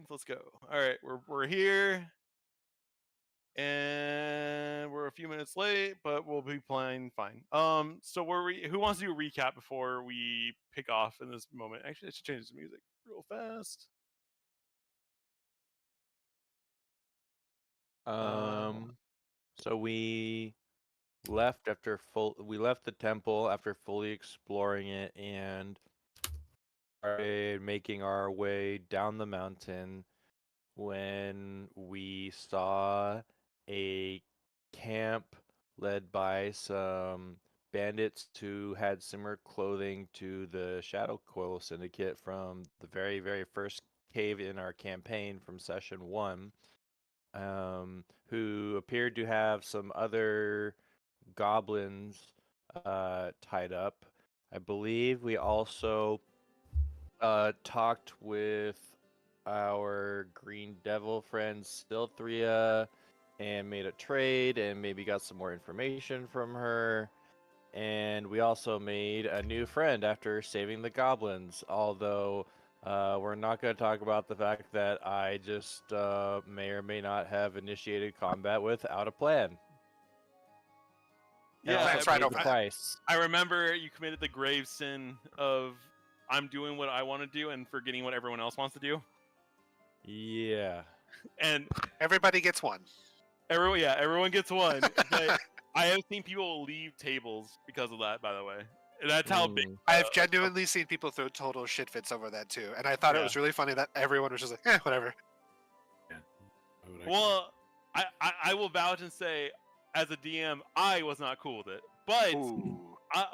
Let's go. All right, we're here, and we're a few minutes late, but we'll be playing fine. So who wants to do a recap before we pick off in this moment? Actually, I should change the music real fast. So we left the temple after fully exploring it and started making our way down the mountain when we saw a camp led by some bandits who had similar clothing to the Shadow Coil Syndicate from the very, very first cave in our campaign from session 1, who appeared to have some other goblins tied up. I believe we also talked with our Green Devil friend Stilthria and made a trade and maybe got some more information from her. And we also made a new friend after saving the goblins, although we're not going to talk about the fact that I just may or may not have initiated combat without a plan. Yeah, that's right over price. I remember you committed the grave sin of I'm doing what I want to do and forgetting what everyone else wants to do. Yeah. And everybody gets one. Everyone gets one. But I have seen people leave tables because of that, by the way. That's how big. I have genuinely seen people throw total shit fits over that too, and I thought it was really funny that everyone was just like, whatever. Yeah. Well, I will vouch and say, as a DM, I was not cool with it, but I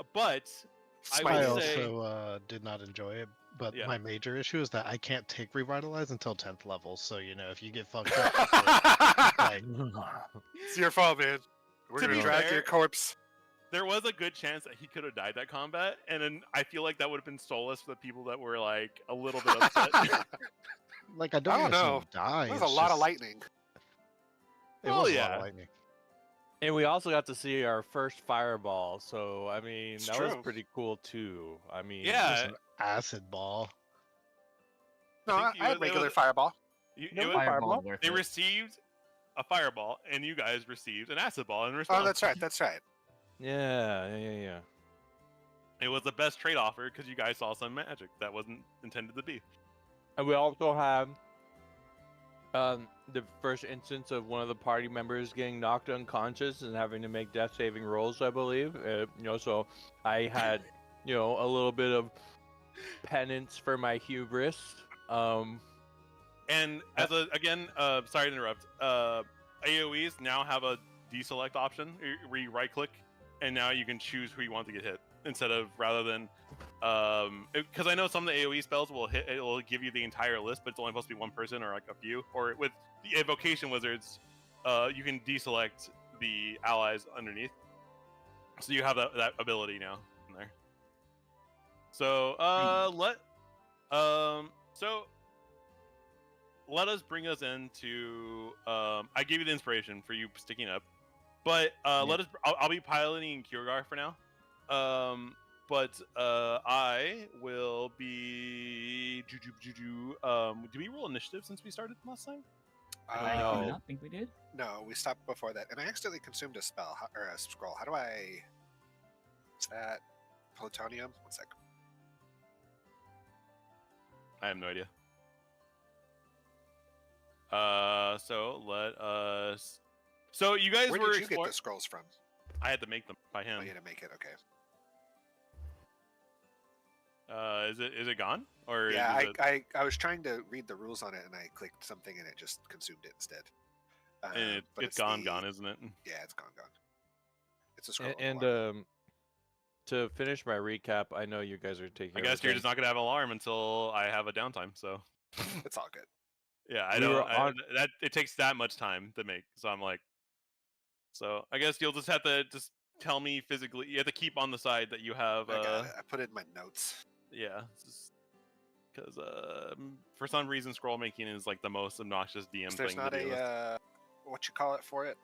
also did not enjoy it. But my major issue is that I can't take revitalize until 10th level. So if you get fucked up, it's your fault, man. We're gonna drag your corpse. There was a good chance that he could have died that combat, and then I feel like that would have been solace for the people that were like a little bit upset. I don't know. Die. There's a lot of lightning. It was a lot of lightning. And we also got to see our first fireball, so I mean that was pretty cool too. I mean, an acid ball. No, I had regular fireball. Fireball. They received a fireball, and you guys received an acid ball in response. Oh, that's right. That's right. Yeah. It was the best trade offer because you guys saw some magic that wasn't intended to be. And we also have the first instance of one of the party members getting knocked unconscious and having to make death saving rolls, I believe. So I had, a little bit of penance for my hubris. And as sorry to interrupt. AOE's now have a deselect option where you right click, and now you can choose who you want to get hit rather than because I know some of the AOE spells it will give you the entire list, but it's only supposed to be one person or like a few. Or with the evocation wizards, you can deselect the allies underneath, so you have that ability now in there. So let us bring us into. I gave you the inspiration for you sticking up, but I'll be piloting Kiergar for now. But I will be. Do we roll initiative since we started last time? I don't think we did. No, we stopped before that, and I accidentally consumed a spell or a scroll. How do I? What's that? Plutonium? One sec. I have no idea. So let us. So you guys Where did you get the scrolls from? I had to make them by him. Oh, you had to make it. Okay. Is it gone? Or yeah, I was trying to read the rules on it, and I clicked something, and it just consumed it instead. And it's gone, isn't it? Yeah, it's gone. It's a scroll. And to finish my recap, I know you guys are taking. I guess you're just not gonna have an alarm until I have a downtime, so it's all good. Yeah, I know that it takes that much time to make, so I'm like, so I guess you'll just have to tell me physically. You have to keep on the side that you have. I got it. I put it in my notes. Yeah, because for some reason scroll making is like the most obnoxious DM thing. There's not a what you call it for it,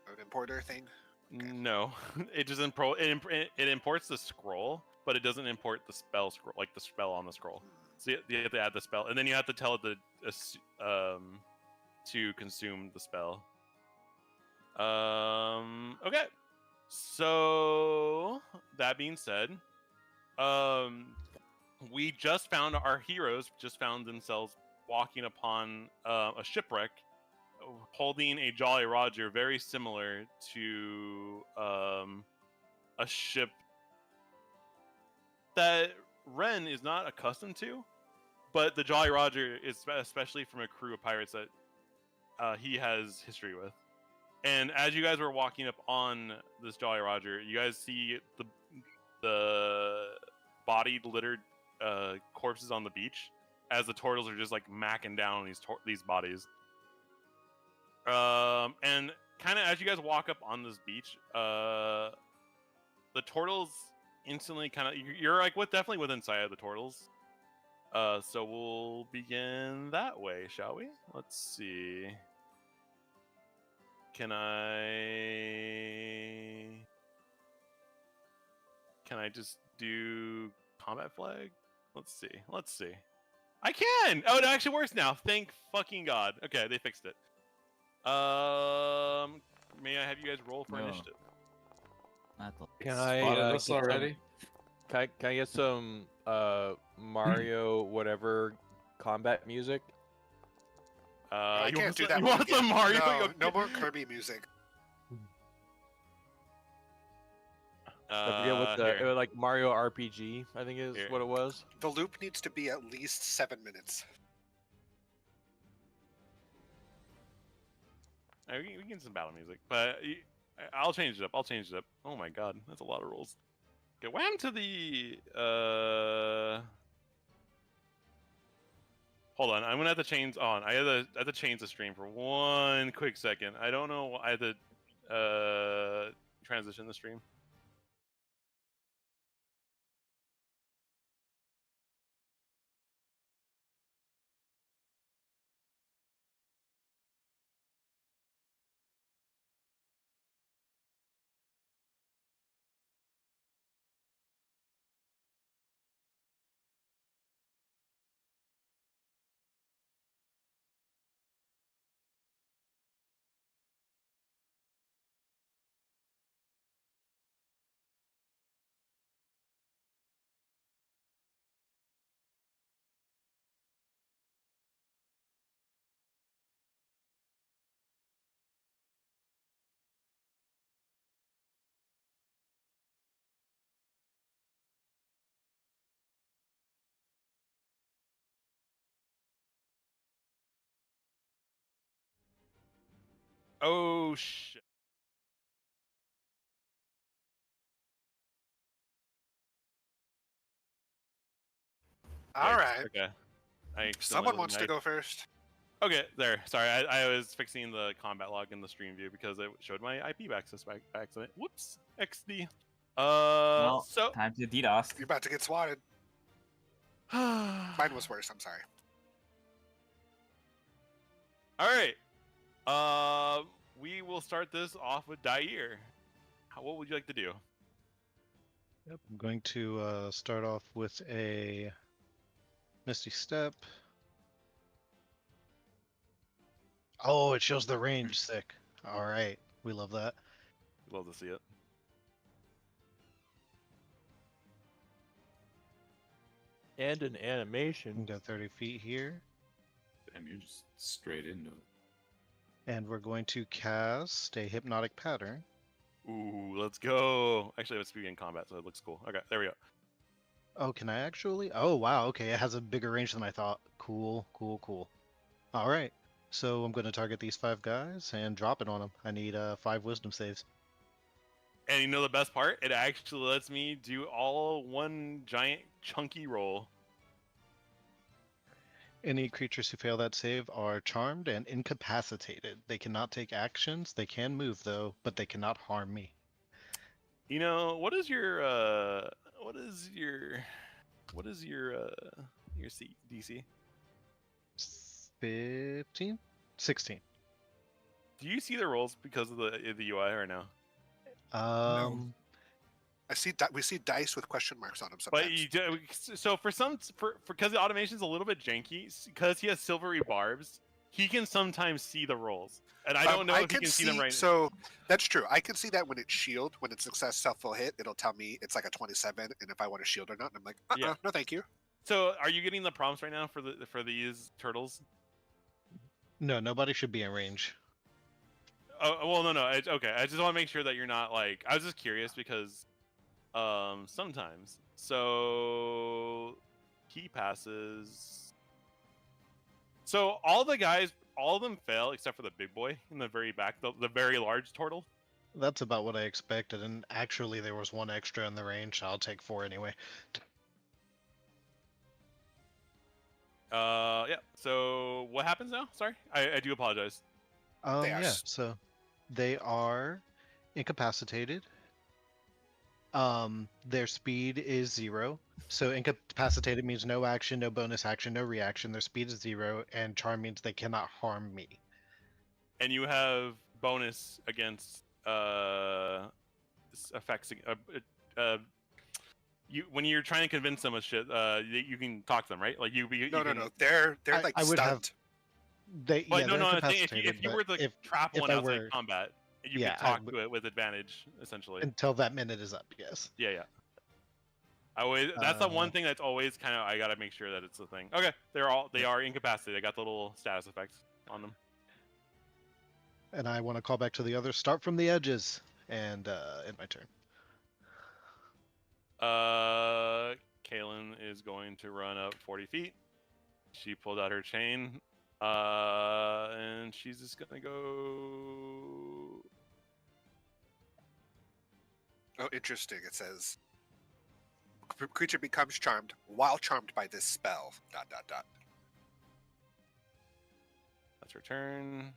an importer thing. Okay. No, it just it imports the scroll, but it doesn't import the spell scroll, like the spell on the scroll. So you have to add the spell, and then you have to tell it to to consume the spell. Okay. So that being said, we just found our heroes just found themselves walking upon a shipwreck, holding a Jolly Roger, very similar to a ship that Ren is not accustomed to, but the Jolly Roger is especially from a crew of pirates that he has history with. And as you guys were walking up on this Jolly Roger, you guys see the bodied, littered corpses on the beach as the turtles are just like macking down on these bodies. And kind of as you guys walk up on this beach, the turtles instantly kind of you're like definitely within sight of the turtles. So we'll begin that way, shall we? Let's see. Can I just do combat flag? Let's see. I can! Oh, it actually works now. Thank fucking God. Okay, they fixed it. May I have you guys roll for No. initiative? Can Spotted I us get already? Can I get some Mario whatever combat music? I You can't want do some- that. You one want again. some Mario? No, no more Kirby music. I forget what Here. it was like Mario RPG, I think is Here. what it was. The loop needs to be at least 7 minutes. We can get some battle music, but I'll change it up. Oh my God, that's a lot of rolls. Okay, what happened to the Hold on, I'm gonna have to change on. I have to change the stream for one quick second. I don't know. I had to transition the stream. Oh shit. All right. Okay. Someone wants to go first. Okay, there. Sorry, I was fixing the combat log in the stream view because it showed my IP access by accident. Whoops. XD. Well, So time to DDoS. You're about to get swatted. Mine was worse. I'm sorry. All right. We will start this off with Dair. What would you like to do? Yep, I'm going to start off with a Misty Step. Oh, it shows the range. Sick. All right, we love that. Love to see it. And an animation. Got 30 feet here. Damn, you're just straight into it. And we're going to cast a Hypnotic Pattern. Ooh, let's go. Actually, let's begin combat, so it looks cool. Okay, there we go. Oh, can I actually? Oh, wow. Okay, it has a bigger range than I thought. Cool, cool, cool. All right. So I'm going to target these 5 guys and drop it on them. I need 5 wisdom saves. And you know the best part? It actually lets me do all one giant chunky roll. Any creatures who fail that save are charmed and incapacitated. They cannot take actions. They can move though, but they cannot harm me. You know, what is your DC? 15? 16. Do you see the rolls because of the UI or no? We see dice with question marks on them But sometimes. you do, so for because the automation's a little bit janky, because he has silvery barbs, he can sometimes see the rolls, and I don't know if he can see them right. So that's true. I can see that when it's shield, when it's successful hit, it'll tell me it's like a 27, and if I want to shield or not, and I'm like, Yeah. no, thank you. So are you getting the prompts right now for these turtles? No, nobody should be in range. Oh well, no. Okay, I just want to make sure that you're not like. I was just curious because, sometimes. So he passes. So all of them fail except for the big boy in the very back, the very large turtle. That's about what I expected, and actually there was one extra in the range. So I'll take 4 anyway. Yeah. So what happens now? Sorry, I do apologize. They are Yeah. So they are incapacitated. Their speed is 0. So incapacitated means no action, no bonus action, no reaction. Their speed is 0, and charm means they cannot harm me. And you have bonus against effects. You when you're trying to convince them of shit, you can talk to them, right? Like no. can, They're like I would have- stunned. They But yeah, no, they're I think if incapacitated. you but were to trap if one I outside were- combat, you yeah, could talk to it with advantage, essentially. until that minute is up, yes. Yeah. That's the one thing that's always kind of I gotta make sure that it's a thing. Okay, they are incapacitated. I got the little status effects on them. And I want to call back to the others. Start from the edges, and end my turn. Kaylin is going to run up 40 feet. She pulled out her chain, and she's just gonna go. Oh, interesting. It says creature becomes charmed while charmed by this spell. ... That's her turn.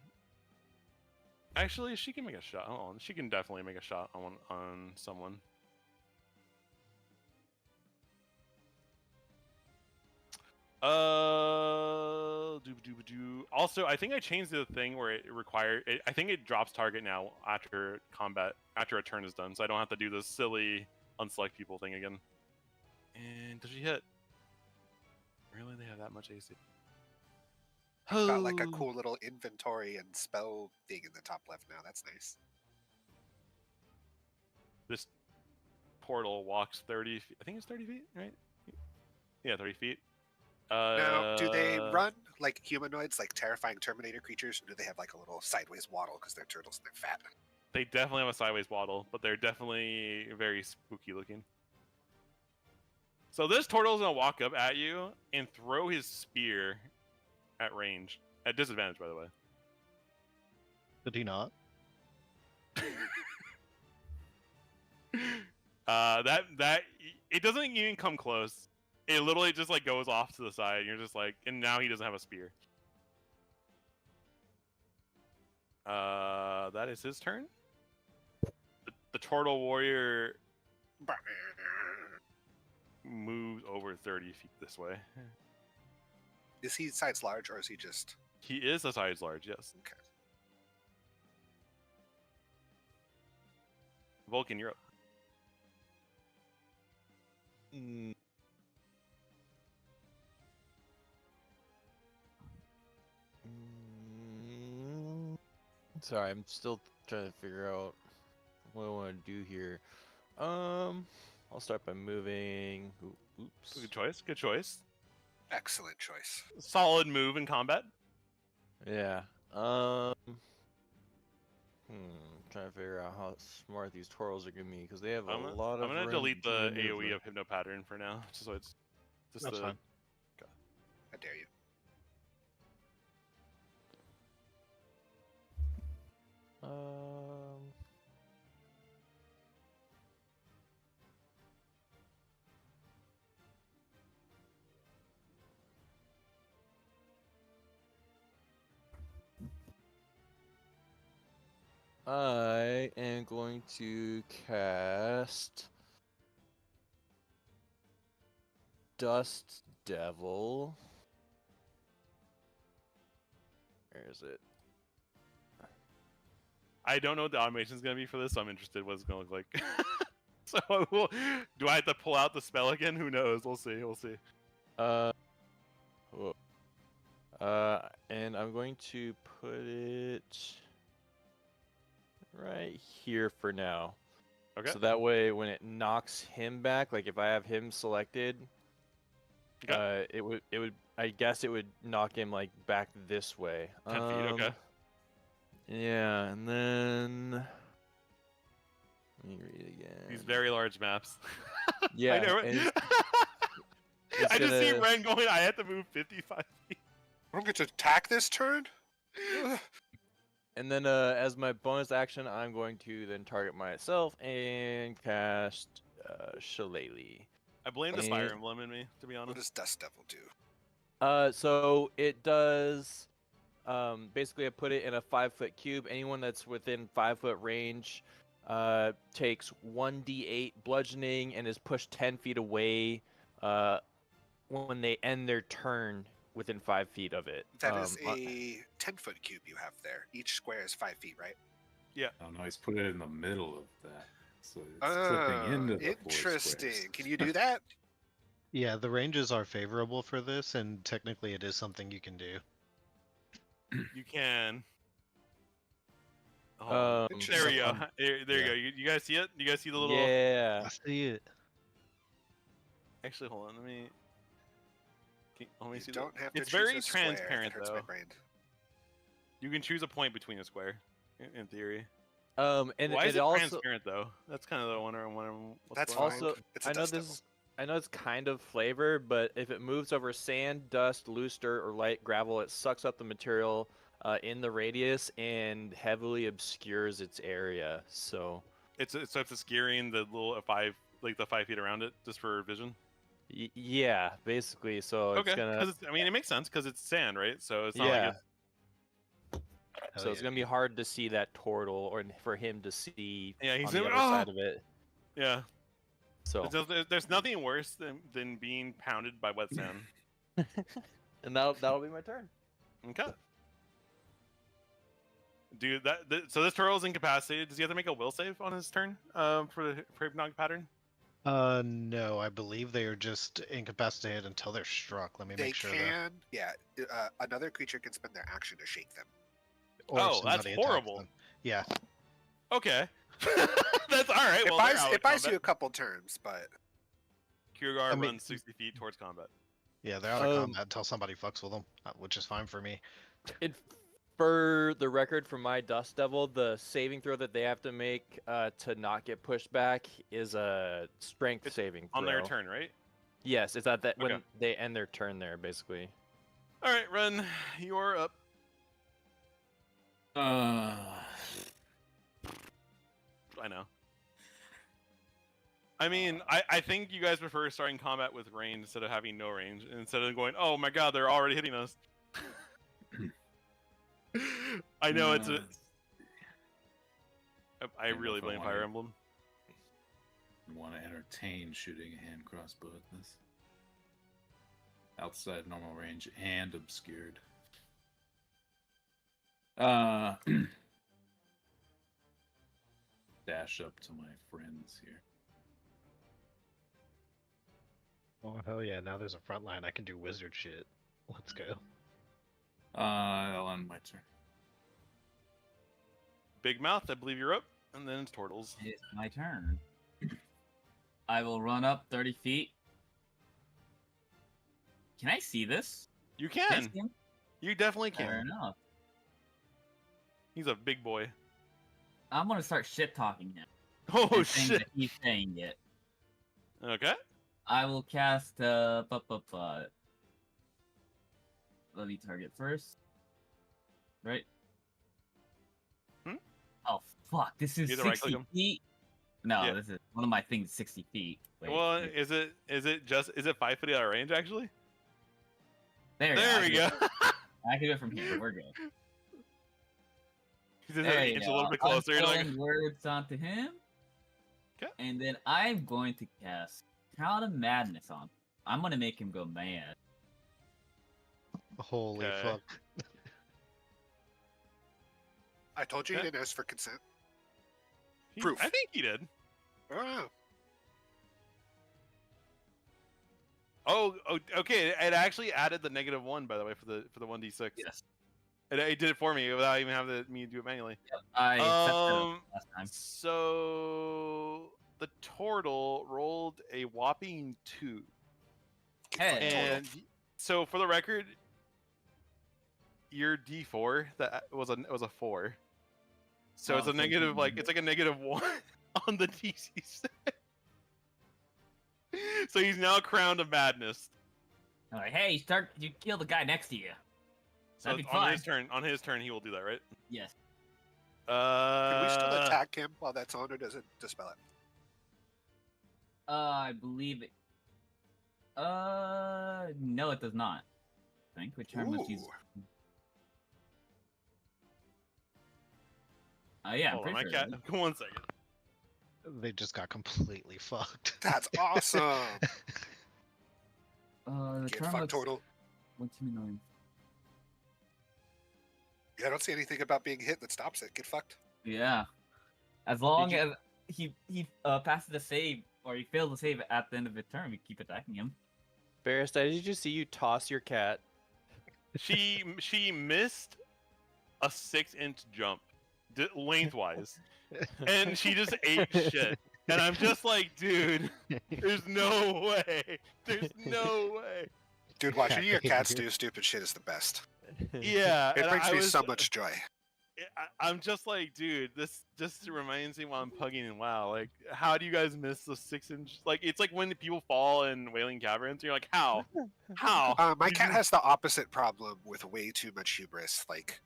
Actually, she can make a shot. Hold on. She can definitely make a shot on someone. Also, I think I changed the thing where it required. I think it drops target now after combat, after a turn is done, so I don't have to do this silly unselect people thing again. And does she hit? Really, they have that much AC? Got like a cool little inventory and spell thing in the top left now. That's nice. This portal walks 30. I think it's 30 feet, right? Yeah, 30 feet. Now, do they run like humanoids, like terrifying Terminator creatures, or do they have like a little sideways waddle because they're turtles and they're fat? They definitely have a sideways waddle, but they're definitely very spooky looking. So this turtle's gonna walk up at you and throw his spear at range. At disadvantage, by the way. Did he not? That it doesn't even come close. It literally just like goes off to the side. And you're just like, and now he doesn't have a spear. That is his turn. The turtle warrior moves over 30 feet this way. Is he size large, or is he just... He is a size large, yes. Okay. Vulcan, you're up. Sorry, I'm still trying to figure out what I want to do here. I'll start by moving. Oops. Good choice. Good choice. Excellent choice. Solid move in combat. Yeah. Trying to figure out how smart these turtles are gonna be because they have a lot of. I'm gonna delete the range AOE movement. of Hypno Pattern for now, just so it's just That's fine. How dare you? I am going to cast Dust Devil. Where is it? I don't know what the automation is gonna be for this, so I'm interested what it's gonna look like. So do I have to pull out the spell again? Who knows? We'll see. We'll see. Whoa. And I'm going to put it right here for now. Okay. So that way, when it knocks him back, like if I have him selected, it would, I guess it would knock him like back this way. 10 feet. Okay. Yeah, and then let me read again. These very large maps. Yeah, I know. and I just see gonna- Ren going. I have to move 55 feet. I don't get to attack this turn. And then as my bonus action, I'm going to then target myself and cast Shillelagh. I blame the Fire And- Emblem in me, to be What honest. does Dust Devil do? So it does. Basically, I put it in a 5-foot cube. Anyone that's within 5-foot range takes 1d8 bludgeoning and is pushed 10 feet away when they end their turn within 5 feet of it. That is a 10-foot cube you have there. Each square is 5 feet, right? Oh no, he's put it in the middle of that, so it's clipping into the 4 interesting. squares. Can you do that? Yeah, the ranges are favorable for this, and technically it is something you can do. You can. Oh, Um, there we go. um, There you go. You guys see it? You guys see the little? Yeah. I see it. Actually, hold on. Let me You see. don't have to It's choose very a square. transparent, That hurts though. my brain. You can choose a point between a square, in theory. And Why is it it also transparent though? That's kind of the one. What's That's going fine. on? also It's a I know dust this. devil. I know it's kind of flavor, but if it moves over sand, dust, loose dirt, or light gravel, it sucks up the material in the radius and heavily obscures its area. So It's obscuring the little 5 feet around it just for vision. yeah, basically. So it's Okay. gonna. 'Cause I mean, it makes sense because it's sand, right? So it's not Yeah. like it's Hell So it's yeah, gonna be dude. hard to see that turtle, or for him to see Yeah, he's on the gonna- other ah! side of it. yeah. So There's nothing worse than being pounded by wet sand. and that'll be my turn. Okay. Dude, so this turtle's incapacitated. Does he have to make a will save on his turn? For the hypnotic pattern? No, I believe they are just incapacitated until they're struck. Let me They make sure. can, yeah. Another creature can spend their action to shake them. Or Oh, that's somebody attacks horrible. them. Yeah. Okay. That's all right. It Well, they're buys out of it buys combat. you a couple turns, but Kiergaard I mean- runs 60 feet towards combat. Yeah, they're out of Um, combat until somebody fucks with them, which is fine for me. For the record, for my Dust Devil, the saving throw that they have to make to not get pushed back is a strength It's saving throw. On their turn, right? Yes, it's at that when Okay. they end their turn there, basically. All right, Ren, you're up. I know. I mean, I think you guys prefer starting combat with range instead of having no range, instead of going, oh my god, they're already hitting us. I know it's a. I don't know really if I blame wanna- Fire Emblem. Want to entertain shooting a hand crossbow at this? Outside normal range and obscured. Dash up to my friends here. Oh hell yeah! Now there's a front line. I can do wizard shit. Let's go. I'll end my turn. Big Mouth, I believe you're up, and then it's Turtles. It's my turn. I will run up 30 feet. Can I see this? You Can I can. see him? You definitely Fair can. enough. He's a big boy. I'm gonna start shit talking him. Oh and saying shit. that he's saying it. Okay. I will cast let me target first. Right? Hmm? Oh fuck, this is You have to right-click 60 him. feet. No, Yeah. this is one of my things 60 feet. Wait, Well, wait. is it 5 feet out of range actually? There There we go. I can do it from here. We're good. He's just There an you inch go. a little bit I'm closer. You're like, throwing words onto him. 'Kay. And then I'm going to cast Cloud of Madness on him. I'm going to make him go mad. Holy Okay. fuck! I told you Okay. he didn't ask for consent. he- Proof. I think he did. Oh, Okay. It actually added the -1, by the way, for the 1d6. Yes. It did it for me without even having me do it manually. Yep, I accepted it last time. So the turtle rolled a whopping 2. Hey. And so for the record, your D4 that was a 4. So Oh, it's a so negative, you- like it's like a -1 on the DC6. So he's now crowned a madness. I'm like, hey, you kill the guy next to you. So That'd be on fun. his turn, he will do that, right? Yes. Can we still attack him while that's on, or does it dispel it? I believe it. No, it does not. I think which term must use. Ooh. Yeah, I'm Hold on, pretty my sure. cat. it is. 1 second. They just got completely fucked. That's awesome. The Get term fucked, looks turtle. 129. Yeah, I don't see anything about being hit that stops it. Get fucked. Yeah. As long you- as he passes the save or he fails the save at the end of the turn, we keep attacking him. Barista, did you just see you toss your cat? She missed a 6-inch jump, lengthwise, and she just ate shit. And I'm just like, dude, there's no way. There's no way. Dude, watching your cats do stupid shit is the best. Yeah, It and brings I me was, so much joy. I'm just like, dude, this just reminds me while I'm pugging in WoW. Like, how do you guys miss the 6-inch? Like, it's like when people fall in Wailing Caverns. You're like, how? How? My Did cat you- has the opposite problem with way too much hubris. Like,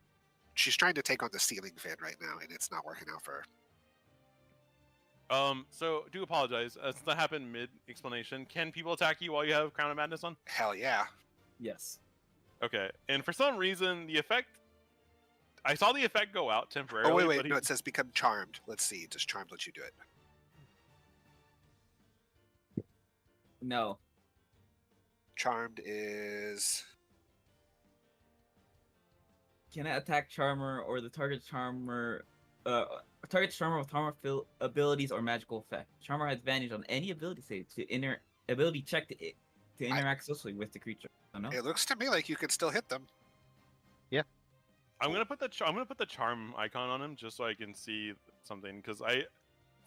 she's trying to take on the ceiling fan right now, and it's not working out for her. So do apologize. Since that happened mid-explanation, can people attack you while you have Crown of Madness on? Hell yeah. Yes. Okay. And for some reason, the effect. I saw the effect go out temporarily. Oh, wait, but no, it says become charmed. Let's see. Does charmed let you do it? No. Charmed is... Can I attack Charmer or the target Charmer? Target Charmer with Charmer abilities or magical effect. Charmer has advantage on any ability save to ability check to interact socially with the creature. I don't know. It looks to me like you can still hit them. I'm gonna put the charm icon on him just so I can see something because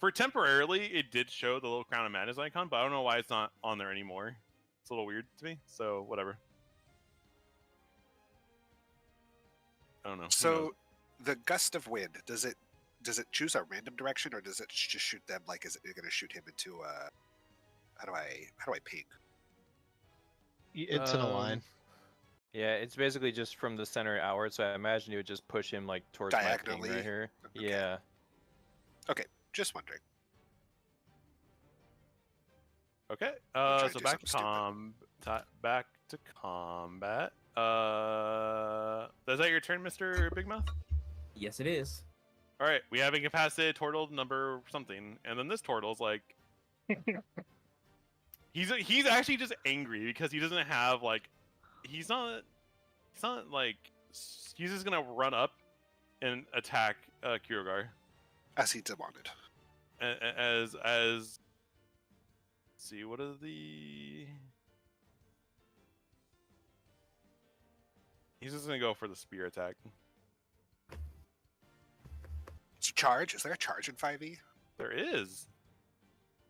for temporarily it did show the little Crown of Madness icon, but I don't know why it's not on there anymore. It's a little weird to me. So whatever. I don't know. Who knows? So, the gust of wind, does it choose a random direction, or does it just shoot them? Like, is it going to shoot him into how do I ping? It's in a line. Yeah, it's basically just from the center outward, so I imagine you would just push him like towards my ping Diagonally? right here. Okay. Yeah. Just wondering. Okay. trying to So do back to something back to combat. Is that your turn, Mr. Big Mouth? Yes, it is. All right, we have incapacitated turtle number something, and then this turtle's like, he's actually just angry because he doesn't have like, he's not like, he's just gonna run up and attack Kyogar As he demanded. as let's see what are the. He's just gonna go for the spear attack. It's a charge. Is there a charge in 5e? There is,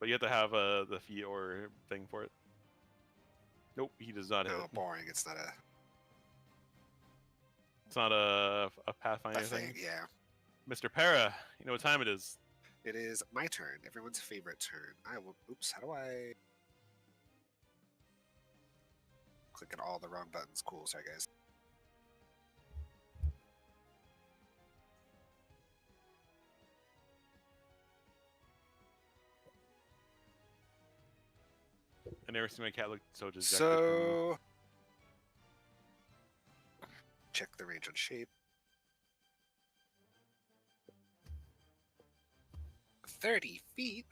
but you have to have the feat or thing for it. Nope, he does not hit. No, boring. It's not It's not a a Pathfinder thing. thing. Yeah. Mr. Para, you know what time it is. It is my turn. Everyone's favorite turn. I will. Oops. How do I? Clicking all the wrong buttons. Cool. Sorry, guys. I never seen my cat look so dejected. So, check the range on shape. 30 feet?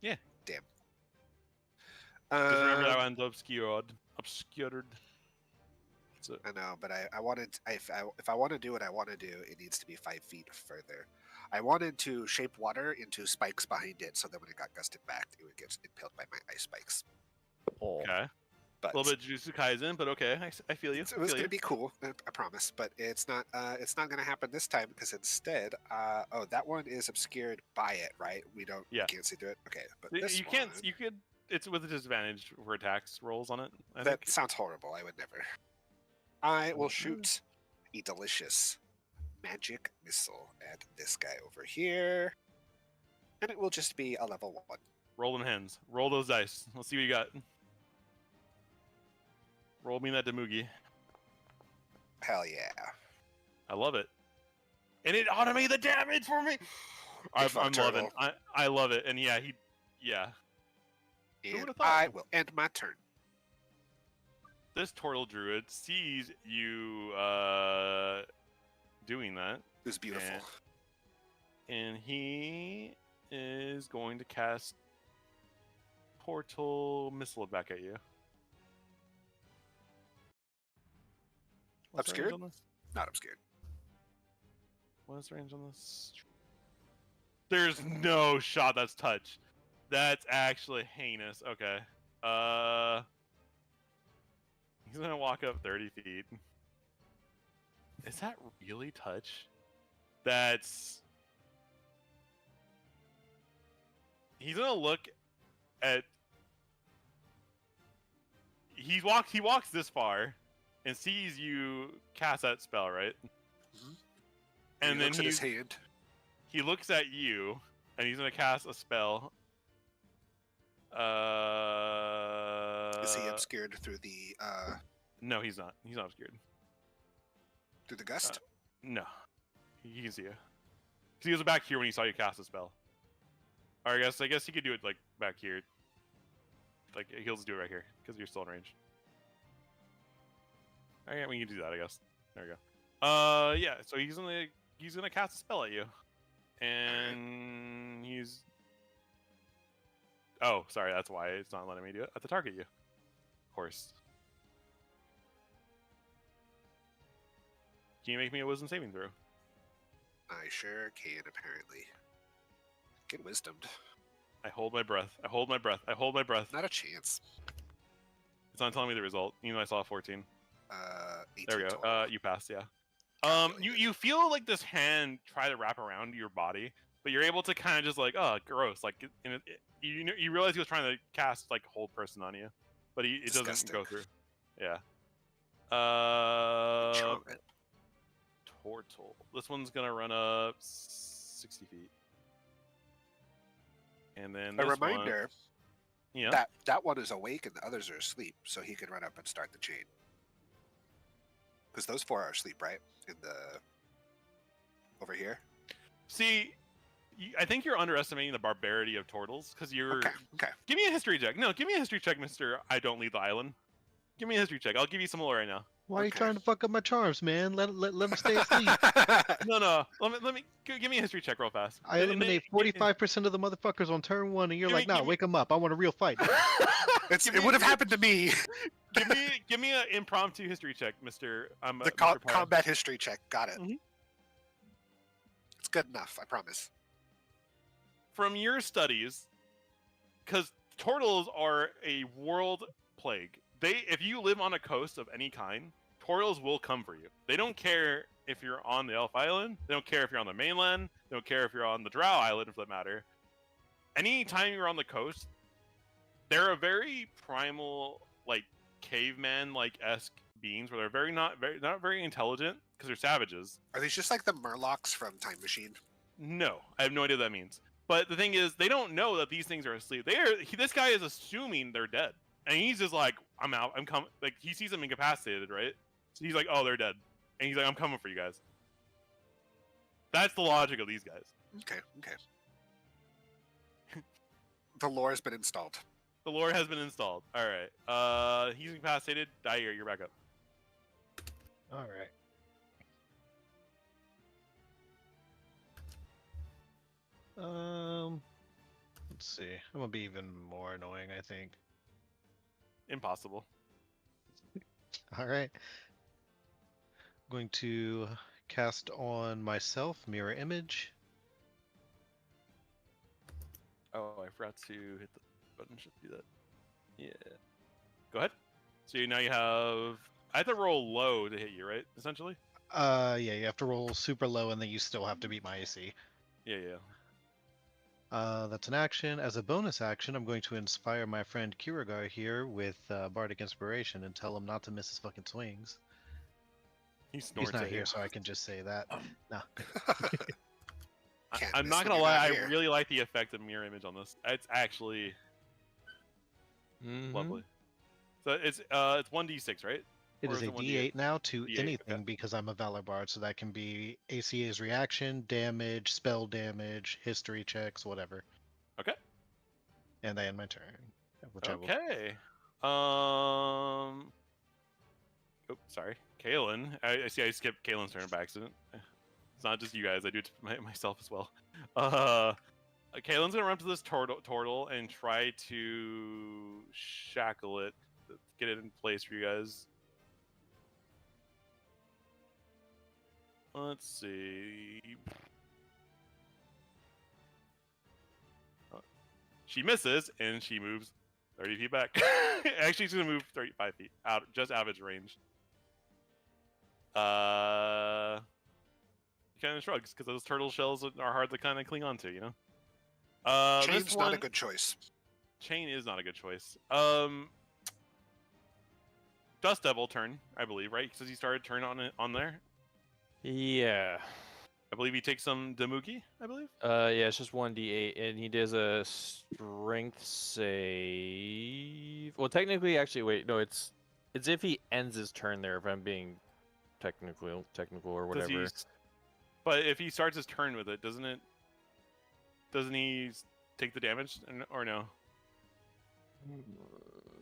Yeah. Damn. Just remember that one's obscured. So, I know, but I wanted, if I want to do what I want to do, it needs to be 5 feet further. I wanted to shape water into spikes behind it, so that when it got gusted back, it would get impaled by my ice spikes. Oh. Okay. But A little bit of Jujutsu Kaisen, but okay. I feel you. it was feel going you. to be cool, I promise. But it's not. It's not going to happen this time because instead, oh, that one is obscured by it, right? We Yeah. can't see through it. Okay, but this You can't. one, You could. It's with a disadvantage for attacks rolls on it. I that think. sounds horrible. I would never. I will Okay. shoot a delicious magic missile at this guy over here, and it will just be a level 1. Roll them hands. Roll those dice. Let's see what you got. Roll me that Demugi. Hell yeah! I love it. And it automated the damage for me. I'm fuck loving. turtle. I love it. And yeah, yeah. Who And would've thought? I will end my turn. This turtle druid sees you doing that, It was beautiful. and he is going to cast Portal Missile back at you. What's the range Obscured? on this? Not obscured. What's the range on this? There's no shot that's touch. That's actually heinous. Okay. He's gonna walk up 30 feet. Is that really touch? That's. He's gonna look at. He walks this far, and sees you cast that spell, right? Mhm. And He then looks at his hand. he looks at you, and he's gonna cast a spell. Is he obscured through the No, he's not. He's not obscured. gust? No, he can see you. 'Cause he was back here when he saw you cast a spell. Or I guess he could do it like back here. Like he'll just do it right here because you're still in range. Alright, we can do that, I guess. There we go. Yeah. So he's gonna cast a spell at you, and he's. Oh, sorry. That's why it's not letting me do it at the target you. Of course. Can you make me a wisdom saving throw? I sure can, apparently. Get wisdomed. I hold my breath. I hold my breath. I hold my breath. Not a chance. It's not telling me the result. You know, I saw a 14. 18 There we go. total. You passed. Yeah. Really You good. you feel like this hand try to wrap around your body, but you're able to kind of just like, oh, gross. Like, you realize he was trying to cast like hold person on you, but it doesn't Disgusting. go through. Yeah. Enchantment. Tortle. This one's gonna run up 60 feet. And then A this reminder one, yeah. that one is awake and the others are asleep, so he can run up and start the chain. Because those 4 are asleep, right? In the over here. See, I think you're underestimating the barbarity of turtles because you're. Okay. Okay. Give me a history check. No, give me a history check, Mister. I don't leave the island. Give me a history check. I'll give you some lore right now. Why are you Okay. trying to fuck up my charms, man? Let him stay asleep. No. Let me give me a history check real fast. I eliminate 45% of the motherfuckers on turn 1, and you're Give me- like, nah, give me- wake him up. I want a real fight. It would have happened to me. Give me an impromptu history check, Mister. The combat history check. Got it. Mhm. It's good enough. I promise. From your studies, because turtles are a world plague. If you live on a coast of any kind, turtles will come for you. They don't care if you're on the Elf Island. They don't care if you're on the mainland. They don't care if you're on the Drow Island, for that matter. Anytime you're on the coast, they're a very primal, like caveman-like esque beings, where they're not very intelligent because they're savages. Are these just like the Murlocs from Time Machine? No, I have no idea what that means. But the thing is, they don't know that these things are asleep. This guy is assuming they're dead, and he's just like, "I'm out. I'm coming." Like he sees them incapacitated, right? So he's like, "Oh, they're dead," and he's like, "I'm coming for you guys." That's the logic of these guys. Okay. Okay. The lore has been installed. The lore has been installed. All right. He's incapacitated. Dyer, you're back up. All right. Let's see. I'm gonna be even more annoying, I think. Impossible. All right. I'm going to cast on myself mirror image. Oh, I forgot to hit the button. Should do that. Yeah. Go ahead. So now you have. I have to roll low to hit you, right? Essentially. Yeah, you have to roll super low, and then you still have to beat my AC. Yeah. That's an action. As a bonus action, I'm going to inspire my friend Kirigar here with Bardic Inspiration and tell him not to miss his fucking swings. He snorts He's not at here, you. so I can just say that. No. Can't I'm miss not when gonna you're lie. not I here. really like the effect of mirror image on this. It's actually Mhm. lovely. So it's 1d6, right? It Or is is a it D8 now to D8, anything okay. because I'm a Valor Bard, so that can be AC is reaction, damage, spell damage, history checks, whatever. Okay. And I end my turn. Which I will. Okay. Oh, sorry. Kalen. I see I skipped Kalen's turn by accident. It's not just you guys. I do it to myself as well. Kalen's gonna run up to this turtle and try to shackle it, get it in place for you guys. Let's see. She misses and she moves 30 feet back. Actually, she's gonna move 35 feet out, just out of its range. He kind of shrugs because those turtle shells are hard to kind of cling on to, you know. This Chain's one, not a good choice. chain is not a good choice. Dust Devil turn, I believe, right? Because he started turn on there. Yeah. I believe he takes some Damuki. I believe. Yeah, it's just 1d8, and he does a strength save. Well, technically, actually, wait, no, it's if he ends his turn there. If I'm being technical or Does whatever. he? But if he starts his turn with it, doesn't it? Doesn't he take the damage or no?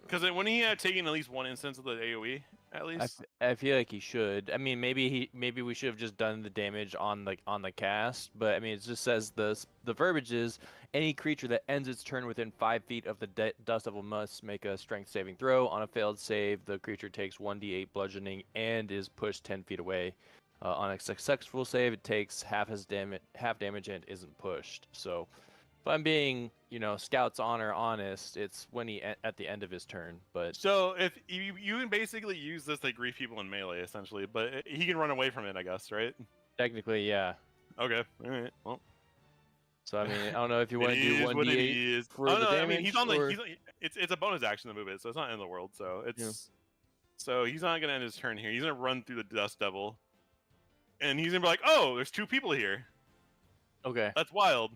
Because when he had taken at least one instance of the AOE, at least. I feel like he should. I mean, maybe we should have just done the damage on the cast, but I mean, it just says the verbiage is any creature that ends its turn within 5 feet of the Dust Devil must make a Strength saving throw. On a failed save, the creature takes 1d8 bludgeoning and is pushed 10 feet away. On a successful save, it takes half damage and isn't pushed. So, if I'm being, Scout's honor honest, it's when he at the end of his turn. But So if you can basically use this to grief people in melee, essentially, but he can run away from it, I guess, right? technically, yeah. Okay, all right. Well, So I mean, I don't know if you want to it do is what it 1d8 is. for Oh the no, damage. I mean he's on the or... it's a bonus action to move it, so it's not in the world. So it's so he's not gonna end his turn here. He's gonna run through the Dust Devil, and he's gonna be like, "Oh, there's two people here. Okay. That's wild."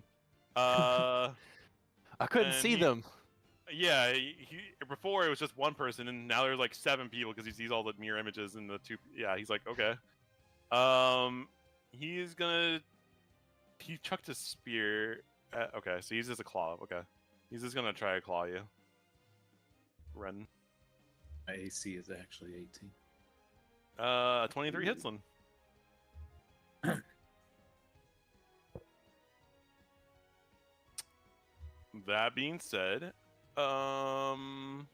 I couldn't see them. Yeah, before it was just one person, and now there's like 7 people because he sees all the mirror images and the two. Yeah, he's like, okay. He's gonna. He chucked a spear. Okay, so he's just a claw. Okay, he's just gonna try to claw you. Run. My AC is actually 18. 23 hits them. That being said, the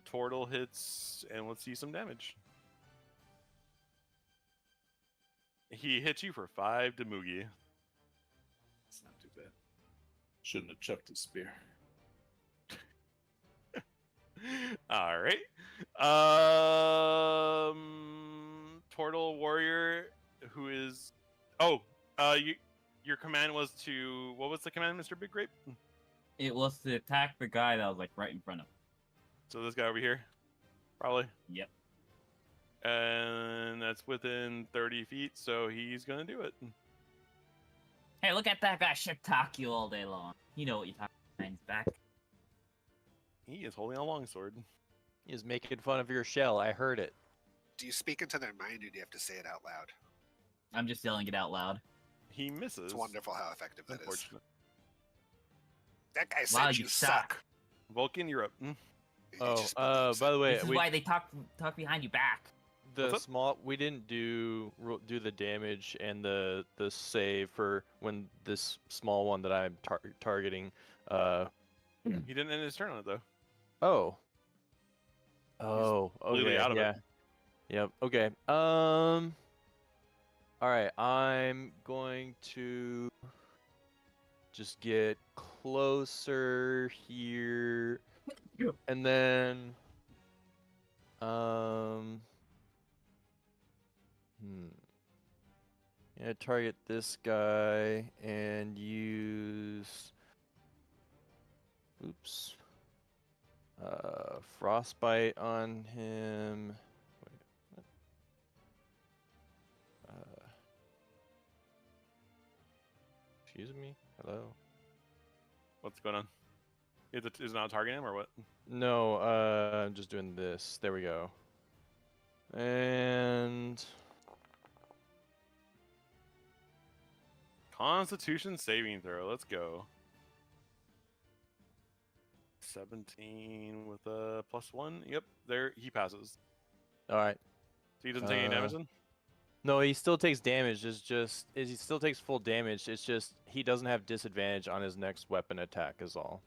turtle hits, and let's see some damage. He hits you for 5 Damugi. It's not too bad. Shouldn't have chucked a spear. All right. Turtle warrior, who is? Oh, your command was to. What was the command, Mr. Big Grape? It was to attack the guy that was like right in front of him. So this guy over here, probably. Yep. And that's within 30 feet, so he's gonna do it. Hey, look at that guy shit talk you all day long. You know what you're talking behind his back. He is holding a longsword. He is making fun of your shell. I heard it. Do you speak into their mind, or do you have to say it out loud? I'm just yelling it out loud. He misses. It's wonderful how effective that is. Unfortunate. That guy said Wow, you you suck. Vulcan, you're up. He Oh, just believes by it. the way, This is why they talk behind your back. the What's up? small we didn't do the damage and the save for when this small one that I'm targeting. He didn't end his turn on it though. Oh. Oh. completely Okay. out of it. Yeah. Yep. Okay. All right. I'm going to just get closer here. And then, yeah, target this guy and use, oops, frostbite on him. Wait, what? Excuse me? Hello? What's going on? Is it not targeting him or what? No, I'm just doing this. There we go. And Constitution saving throw. Let's go. 17 with a +1. Yep, there he passes. all right. So he doesn't take any damage then? No, he still takes damage. He still takes full damage. It's just he doesn't have disadvantage on his next weapon attack is all.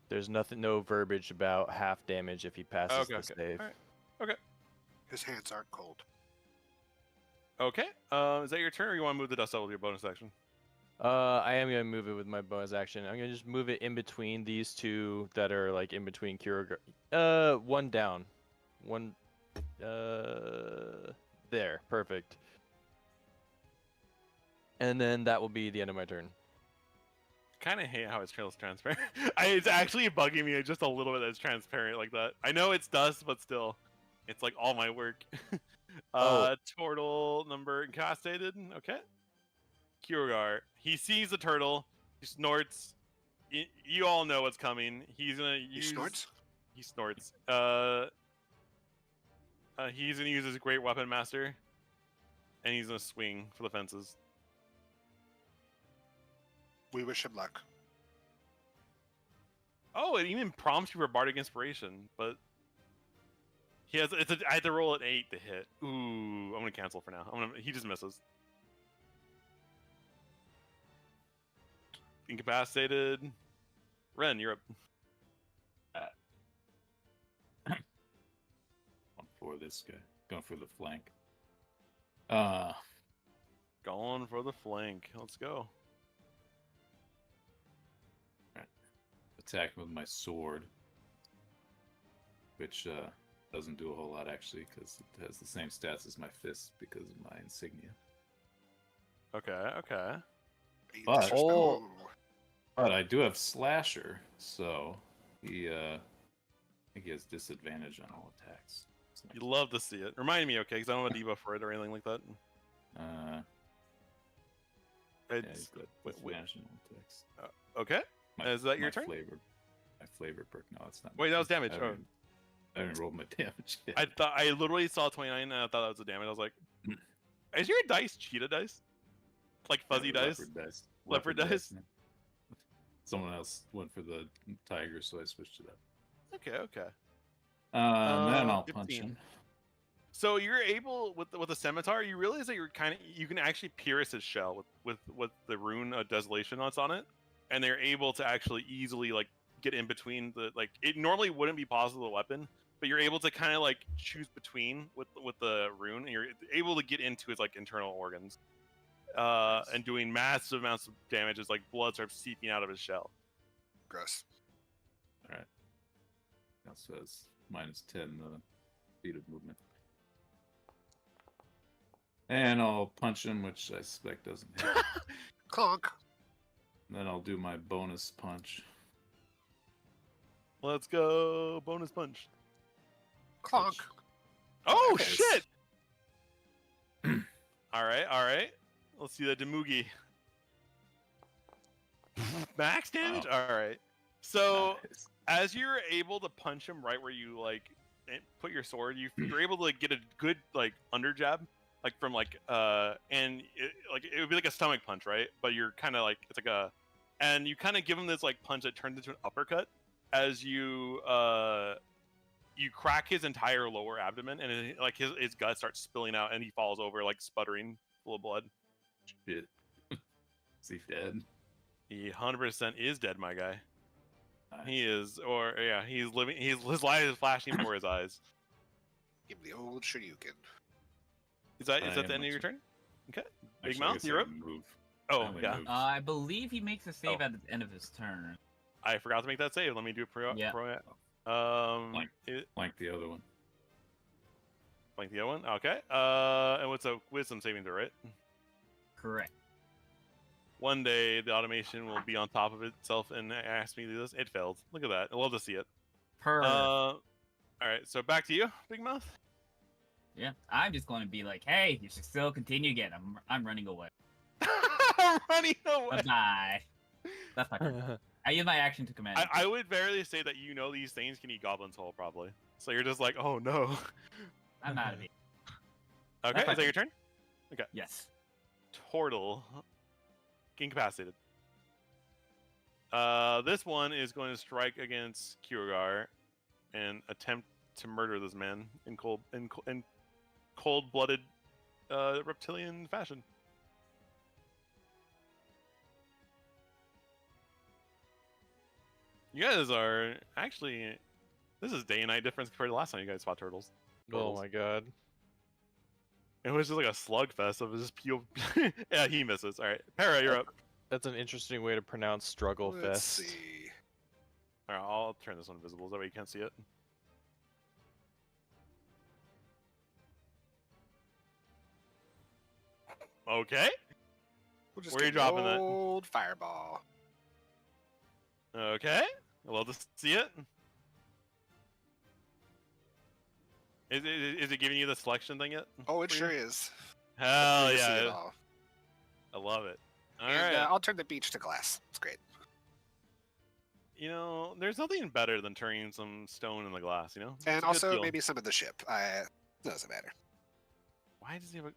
There's no verbiage about half damage if he passes the save. Alright. Okay. His hands aren't cold. Okay. Is that your turn, or you want to move the dust out with your bonus action? I am gonna move it with my bonus action. I'm gonna just move it in between these two that are like in between Kira. One down. One. There. Perfect. And then that will be the end of my turn. Kind of hate how it's transparent. It's actually bugging me just a little bit that it's transparent like that. I know it's dust, but still, it's like all my work. Turtle number incapacitated. Okay. Kiergar. He sees the turtle. He snorts. You all know what's coming. He's gonna use. He snorts? He snorts. He's gonna use his great weapon master, and he's gonna swing for the fences. We wish him luck. Oh, it even prompts you for bardic inspiration, but he has. I had to roll an 8 to hit. Ooh, I'm gonna cancel for now. He just misses. Incapacitated. Ren, you're up. Going for this guy. Going for the flank. Going for the flank. Let's go. Attack with my sword, which doesn't do a whole lot actually, because it has the same stats as my fist because of my insignia. Okay. But- Oh. But I do have slasher, so he I think he has disadvantage on all attacks. So, You love to see it. Remind me, okay? Because I don't have a debuff for it or anything like that. yeah, It's, he's got wait. disadvantage on all attacks. okay. Is that your turn? My flavor perk. No, it's not. Wait, that was damage. I haven't rolled my damage yet. I literally saw 29 and I thought that was the damage. I was like, is your dice cheetah dice? Like fuzzy dice? Leopard dice. Leopard dice? yeah. Someone else went for the tiger, so I switched it up. Okay. And then I'll punch 15. him. So you're able with the scimitar. You realize that you can actually pierce his shell with the rune of desolation that's on it, and they're able to actually easily like get in between the like. It normally wouldn't be possible with a weapon, but you're able to kind of like choose between with the rune, and you're able to get into his like internal organs, and doing massive amounts of damage as like blood starts seeping out of his shell. Gross. All right. That says -10 speed of movement. And I'll punch him, which I suspect doesn't hit. Clonk. Then I'll do my bonus punch. Let's go, bonus punch. Clonk. Which- Oh Nice. shit! all right. Let's see the Demugi. Max damage. Oh. All right. So Nice. as you're able to punch him right where you like put your sword, you're able to like, get a good like under jab, like from like and it would be like a stomach punch, right? But you're kind of like it's like a, and you kind of give him this like punch that turns into an uppercut as you you crack his entire lower abdomen, and like his gut starts spilling out, and he falls over like sputtering, full of blood. Shit. Is he dead? He 100% is dead, my guy. Nice. He is, or yeah, he's living. His light is flashing before his eyes. Give him the old Shoryuken. Is that I the am end of your also- turn? Okay. Big Actually, I Mouth, guess I you're up. can move. Oh only yeah. moved. I believe he makes a save Oh. at the end of his turn. I forgot to make that save. Let me do a Yeah. Blank. It, Like the other one. blank the other one. Okay. And what's a wisdom saving throw, right? Correct. One day the automation will be on top of itself and ask me to do this. It failed. Look at that. I love to see it. All right. So back to you, Big Mouth. Yeah. I'm just going to be like, hey, you should still continue again. I'm running away. Running away. Bye. That's my turn. I use my action to command. I would barely say that you know these things can eat Goblin's Hole, probably. So you're just like, oh no. I'm out of it. Okay, That's my is that your turn? Yes. Turtle. Incapacitated. This one is going to strike against Kyogar and attempt to murder this man in cold-blooded reptilian fashion. You guys are actually. This is day and night difference compared to last time you guys fought turtles. Oh my god. It was just like a slugfest of just pure. Yeah, he misses. All right, Para, you're up. That's an interesting way to pronounce struggle Let's fest. see. All right, I'll turn this one visible. That way you can't see it. Okay. We'll just Where are you give an dropping that? old fireball. Okay. I'd love to see it. Is it giving you the selection thing yet? Oh, it for you? sure is. Hell Let me see it yeah. all. I love it. All And right. I'll turn the beach to glass. It's great. You know, there's nothing better than turning some stone in the glass, you know? It's a And good also feel. maybe some of the ship. Doesn't matter. Why does he have a...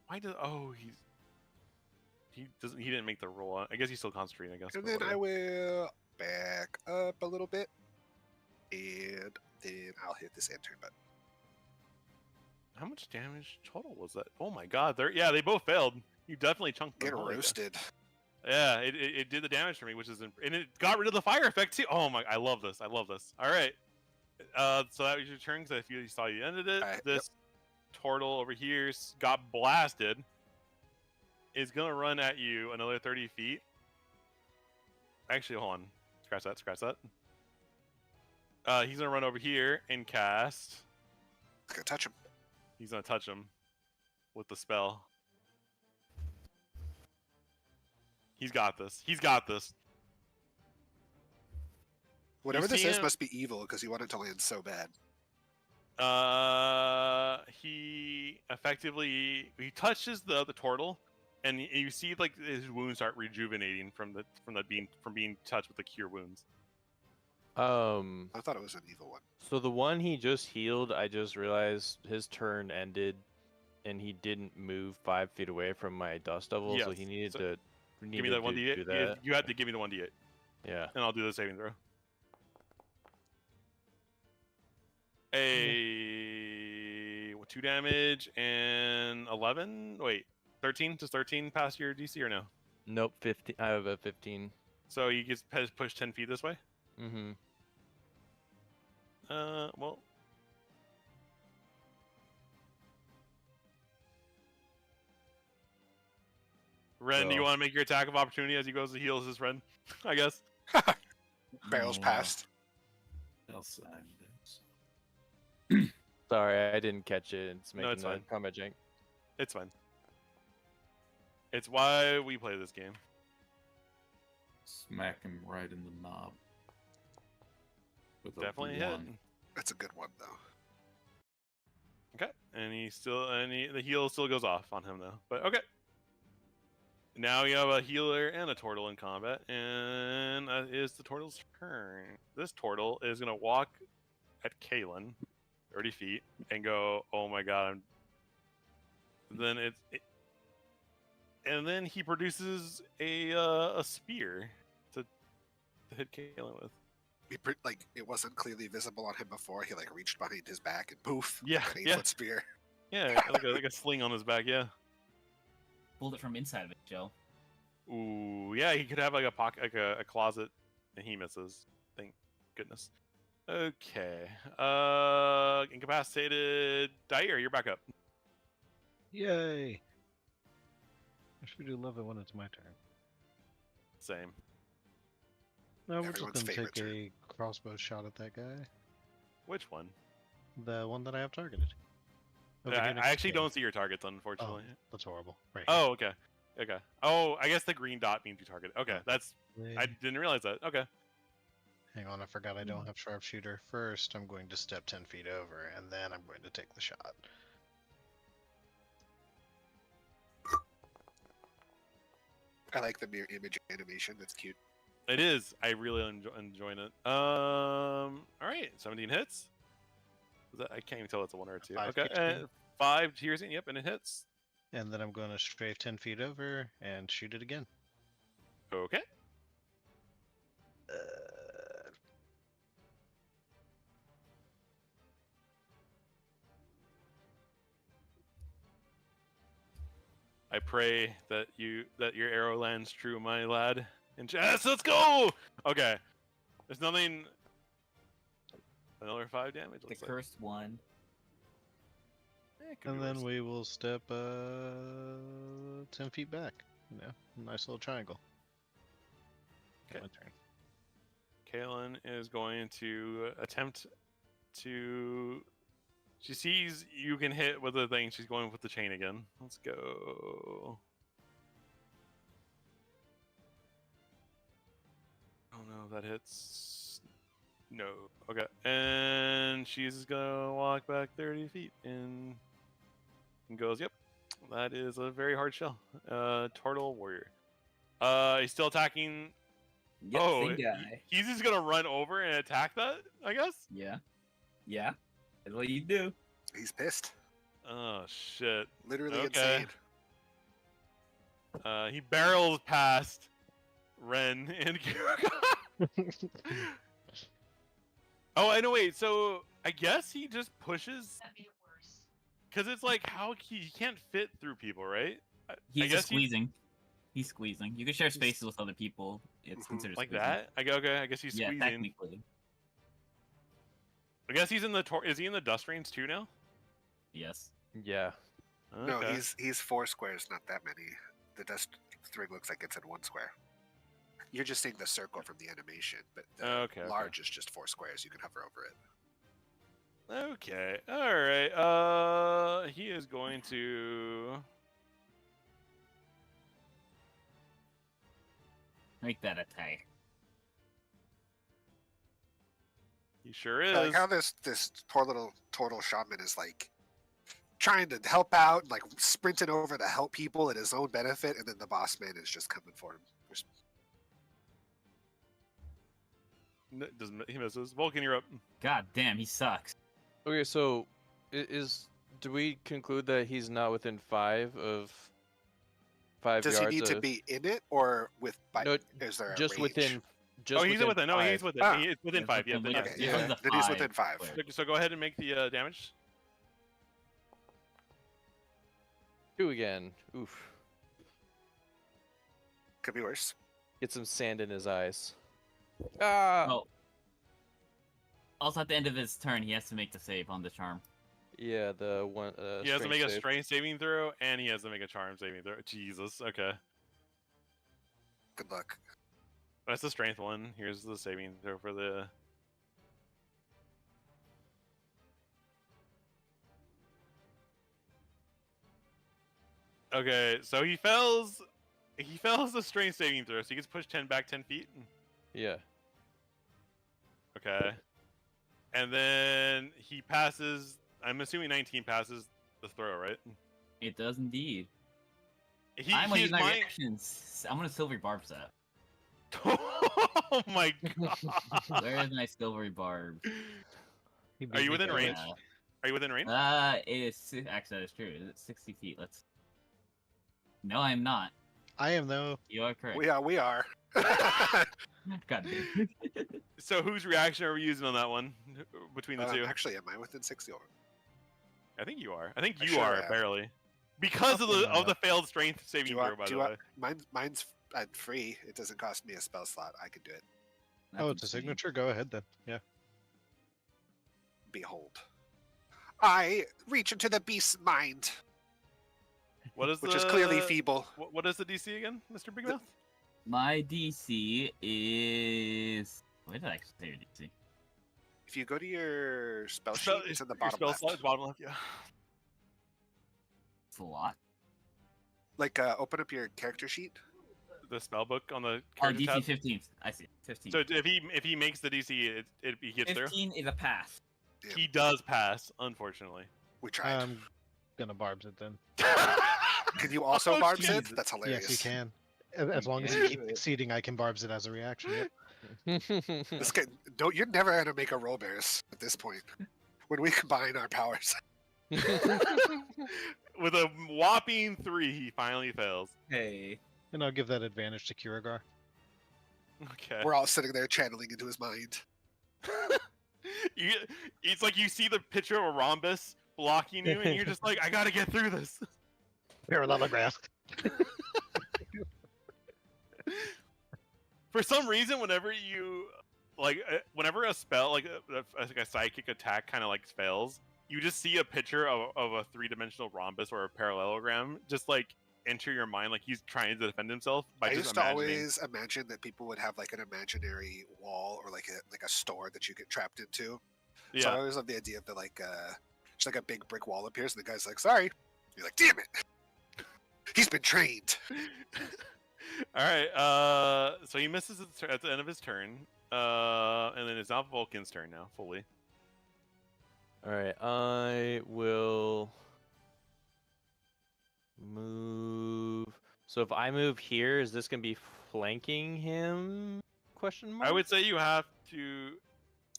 Why does... Oh, he didn't make the roll. I guess he's still concentrating, I guess. And but then I whatever. will back up a little bit. And then I'll hit this end turn button. How much damage total was that? Oh my god, they both failed. You definitely chunked them. Get Holy cow. roasted. Yeah, it did the damage for me, which is and it got rid of the fire effect too. Oh my, I love this. I love this. All right, so that was your turn because I feel you saw you ended it. Alright, This turtle over here got blasted. Is gonna run at you another 30 feet. Actually, hold on. Scratch that. Scratch that. He's gonna run over here and cast. Go touch him. He's gonna touch him with the spell. He's got this. He's got this. Whatever this see is him? must be evil because you want it to land so bad. He effectively touches the turtle, and you see like his wounds start rejuvenating from being touched with the cure wounds. I thought it was an evil one. So the one he just healed, I just realized his turn ended, and he didn't move 5 feet away from my dust devil, so Yes, he needed so to. Give me that 1d8. Do that. You have to give me the 1d8, Yeah. and I'll do the saving throw. A 2 damage and 11. Wait, 13. Does 13 pass your DC or no? Nope. 15. I have a 15. So you just push 10 feet this way. Mm-hmm. Well. Ren, do you So- want to make your attack of opportunity as he goes to heal his friend? I guess. Barrels Oh, passed. Outside this. Sorry, I didn't catch it. It's No, making it's the fine. combat jank. It's fine. It's why we play this game. Smack him right in the knob. With a Definitely a hit. one. That's a good one, though. Okay, and the heal still goes off on him though. But okay. Now you have a healer and a turtle in combat, and that is the turtle's turn. This turtle is gonna walk at Kalen, 30 feet, and go, "Oh my god!" Then and then he produces a spear to hit Kalen with. Like it wasn't clearly visible on him before. He like reached behind his back and poof. Yeah, an yeah. 8-foot spear. Yeah, like a sling on his back. Yeah. Pulled it from inside of it, Joe. Ooh, yeah. He could have like a pocket, like a closet, and he misses. Thank goodness. Okay. Incapacitated. Dyer, you're back up. Yay! I sure do love it when it's my turn. Same. No, we're just Everyone's gonna favorite take turn. a crossbow shot at that guy. Which one? The one that I have targeted. Over I here next I to actually Caleb. don't see your targets, Oh, unfortunately. that's horrible. Right. Oh, okay. Okay. Oh, I guess the green dot means you target. Okay, that's. here. I didn't realize that. Okay. Hang on, I forgot I don't have sharpshooter. First, I'm going to step 10 feet over, and then I'm going to take the shot. I like the mirror image animation. That's cute. It is. I really enjoying it. All right. 17 hits. I can't even tell it's a 1 or a 2. 5 Okay. piercing. And 5 piercing. Yep, and it hits. And then I'm going to strafe 10 feet over and shoot it again. Okay. I pray that your arrow lands true, my lad. And yes, let's go. Okay. There's nothing. Another 5 damage. The looks like. cursed one. It could And be then worse. we will step 10 feet back. You know, nice little triangle. Okay. My turn. Kaylin is going to attempt to. She sees you can hit with the thing. She's going with the chain again. Let's go. Oh no, that hits. No. Okay. And she's gonna walk back 30 feet and goes, yep. That is a very hard shell. Turtle warrior. He's still attacking. Yep, oh, same guy. he's just gonna run over and attack that, I guess. Yeah. Yeah. That's what you do. He's pissed. Oh shit. Literally Okay. insane. He barrels past Ren and Oh, I know. Wait. So I guess he just pushes. Because it's like how he can't fit through people, right? I He's guess just squeezing. He's squeezing. You can share spaces with other people. It's Mhm. considered like squeezing. that. Okay. I guess he's Yeah, squeezing. technically. I guess he's in the. Is he in the dust range too now? Yes. Yeah. No, Okay. he's 4 squares, not that many. The dust ring looks like it's in 1 square. You're just seeing the circle from the animation, but the Okay, okay. large is just 4 squares. You can hover over it. Okay. All right. He is going to. Make that attack. He sure I is. like how this poor little turtle shaman is like trying to help out, like sprinting over to help people at his own benefit, and then the boss man is just coming for him. He misses. Vulcan, you're up. God damn, he sucks. Okay, so do we conclude that he's not within 5 of 5 Does he yards need to of- be in it or with? No, is there a just range? within? Just He's within. No, 5. he's within. Ah. He is within Yeah, 5. Yeah. within- Then, Okay, yeah. yeah. Within the Then he's 5 within 5. square. So go ahead and make the damage. 2 again. Oof. Could be worse. Get some sand in his eyes. Ah. Oh. Also, at the end of his turn, he has to make the save on the charm. Yeah, the one. He has to strength make a save. strength saving throw, and he has to make a charm saving throw. Jesus. Okay. Good luck. That's the strength one. Here's the saving throw for the. Okay, so he fails. He fails the strength saving throw, so he gets pushed 10 back 10 feet. Yeah. Okay. And then he passes. I'm assuming 19 passes the throw, right? It does indeed. He's I'm gonna use my buying- reactions. I'm gonna silvery barb that. Oh my god! Where is my silvery barb? He Are beat you me within by range? like- Are you within range? It is actually that is true. It's 60 feet. Let's. No, I'm not. I am though. You are correct. We are. God damn. So whose reaction are we using on that one between the two? Actually, am I within 60? I think you are. I think I you should are have. barely because of the failed strength saving throw. By the way, Mine's free. It doesn't cost me a spell slot. I could do it. Oh, That's it's a insane. signature? Go ahead then. Yeah. Behold. I reach into the beast's mind, what is which is clearly the- feeble. What is the DC again, Mr. Big Mouth? My DC is. Where did I say your DC? If you go to your spell sheet, Spell- it's in the your bottom spell left. slot is bottom left. Yeah. It's a lot. Like, open up your character sheet. The spell book on the Oh, character DC tab. 15. I see. 15. So if he makes the DC, he gets there. 15 is a pass. Yeah. He does pass, unfortunately. We tried. I'm gonna barbs it then. Can you also Oh, barbs it? Jesus. That's hilarious. Yes, you can. As long as can you keep do it. exceeding, I can barbs it as a reaction. Yep. This guy, don't. You're never gonna make a roll bears at this point. When we combine our powers, With a whopping 3, he finally fails. Hey. And I'll give that advantage to Kirigar. Okay. we're all sitting there channeling into his mind. It's like you see the picture of a rhombus blocking you, and you're just like, I gotta get through this. Parallelograph. For some reason, whenever you whenever a spell like a psychic attack kind of like fails, you just see a picture of a 3-dimensional rhombus or a parallelogram just like enter your mind, like he's trying to defend himself by I just used to imagining. always imagine that people would have like an imaginary wall or like a store that you get trapped into. So I Yeah. always love the idea of the just like a big brick wall appears and the guy's like, "Sorry." You're like, "Damn it, he's been trained." All right. So he misses at the end of his turn. And then it's now Vulcan's turn now, fully. All right, I will move. So if I move here, is this gonna be flanking him? Question mark. I would say you have to.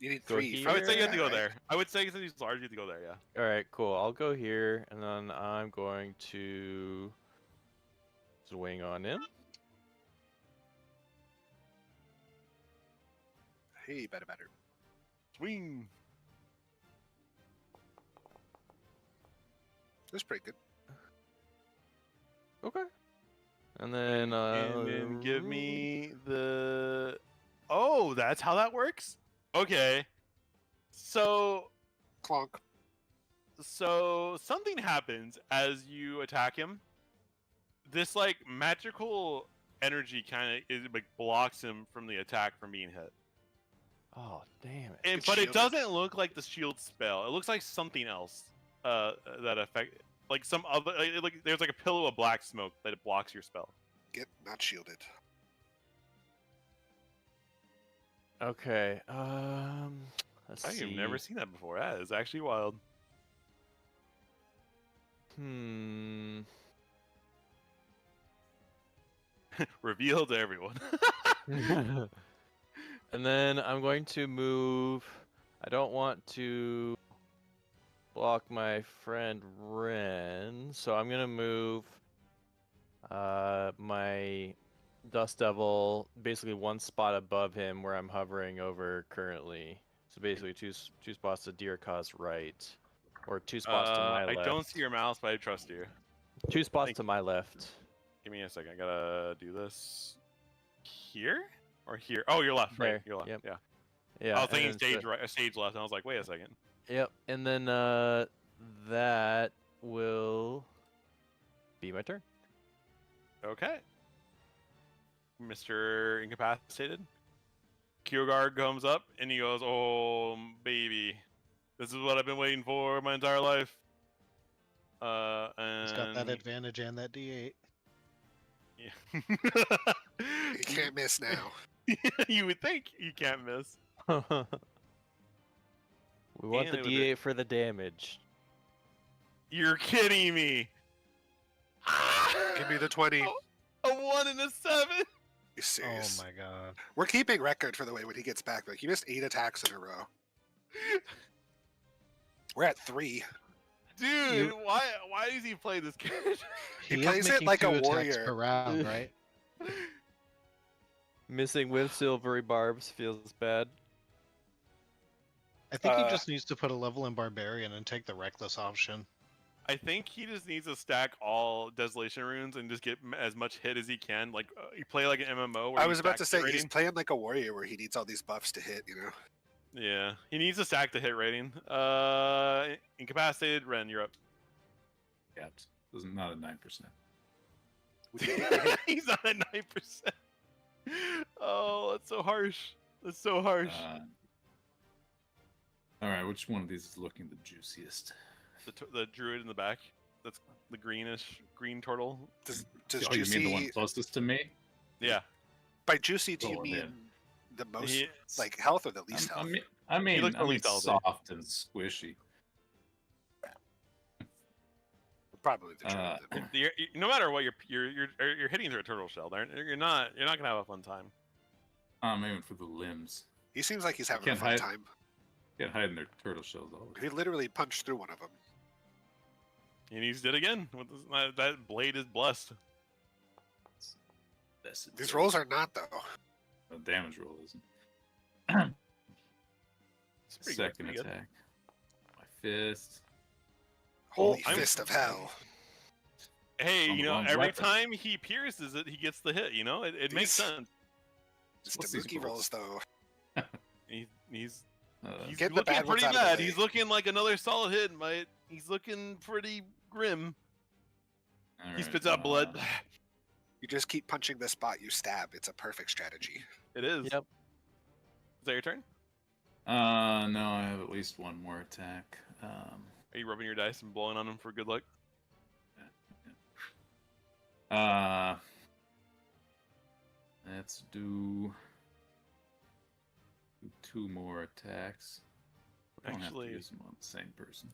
You need Go 3. here. I would say you have for to go that, right? there. I would say since he's large, you have to go there. Yeah. All right, cool. I'll go here, and then I'm going to swing on him. Hey, better. Swing. That's pretty good. Okay. And then And then give me the. Oh, that's how that works. Okay. So Clonk. something happens as you attack him. This like magical energy kind of like blocks him from the attack from being hit. Oh, damn it. And, It's but it shielded. doesn't look like the shield spell. It looks like something else that affect like some other like there's like a pillow of black smoke that it blocks your spell. Get not shielded. Okay. Let's I've see. never seen that before. That is actually wild. Reveal to everyone. And then I'm going to move. I don't want to block my friend Ren, so I'm gonna move my Dust Devil basically one spot above him where I'm hovering over currently. So basically two spots to Deercaw's right, or 2 spots to my I left. don't see your mouse, but I trust you. 2 spots Thank to my left. Give me a second. I gotta do this here or here. Oh, you're left. Right. There, You're left. yep. Yeah. Yeah. I was thinking and then stage right, stage left, and I was like, wait a second. Yep, and then that will be my turn. Okay. Mr. Incapacitated. Kyogar comes up and he goes, "Oh, baby, this is what I've been waiting for my entire life." And He's got that advantage and that D8. Yeah. You can't miss now. You would think you can't miss. We want the And it was D8 for the damage. You're kidding me. Give me the 20. A 1 and a 7. You serious? Oh my god. We're keeping record for the way when he gets back. Like he missed 8 attacks in a row. We're at 3. Dude, why does he play this character? He is plays it making like a 2 attacks warrior. per round, right? Missing with silvery barbs feels bad. I think he Uh, just needs to put a level in Barbarian and take the Reckless option. I think he just needs to stack all Desolation runes and just get as much hit as he can. Like you play like an MMO. Where I you was about stack to say hit he's rating. playing like a warrior where he needs all these buffs to hit. You know. Yeah, he needs to stack the hit rating. Incapacitated. Ren, you're up. Capped. Not at 9%. Would you hit? He's on at 9%. That's so harsh. That's so harsh. All right, which one of these is looking the juiciest? The druid in the back. That's the green turtle. Does Oh, you mean the one juicy closest to me? Yeah. by juicy? Do you Oh, mean yeah. the most He- like health or the least health? I mean, looks the least healthy. soft and squishy. Probably the druid. then. No matter what, you're hitting through a turtle shell. You're not gonna have a fun time. Maybe for the limbs. He seems like he's having a can't fun hide. time. Can't hide in their turtle shells all the He time. literally punched through one of them. And he's did again. With that blade is blessed. These rolls are not though. The damage roll isn't. It's pretty Second good, pretty good. attack. My fist. Holy I'm- fist of hell! Hey, On the wrong every weapon. time he pierces it, he gets the hit. It makes These- sense. It's What's these Tabuki rolls though. He's Get the looking bad ones pretty out of the bad. way. He's looking like another solid hit, mate. He's looking pretty grim. He Alright, spits out blood. You just keep punching the spot you stab. It's a perfect strategy. It is. Yep. Is that your turn? No, I have at least one more attack. Are you rubbing your dice and blowing on him for good luck? Let's do two more attacks. I don't have Actually, to use them on the same person.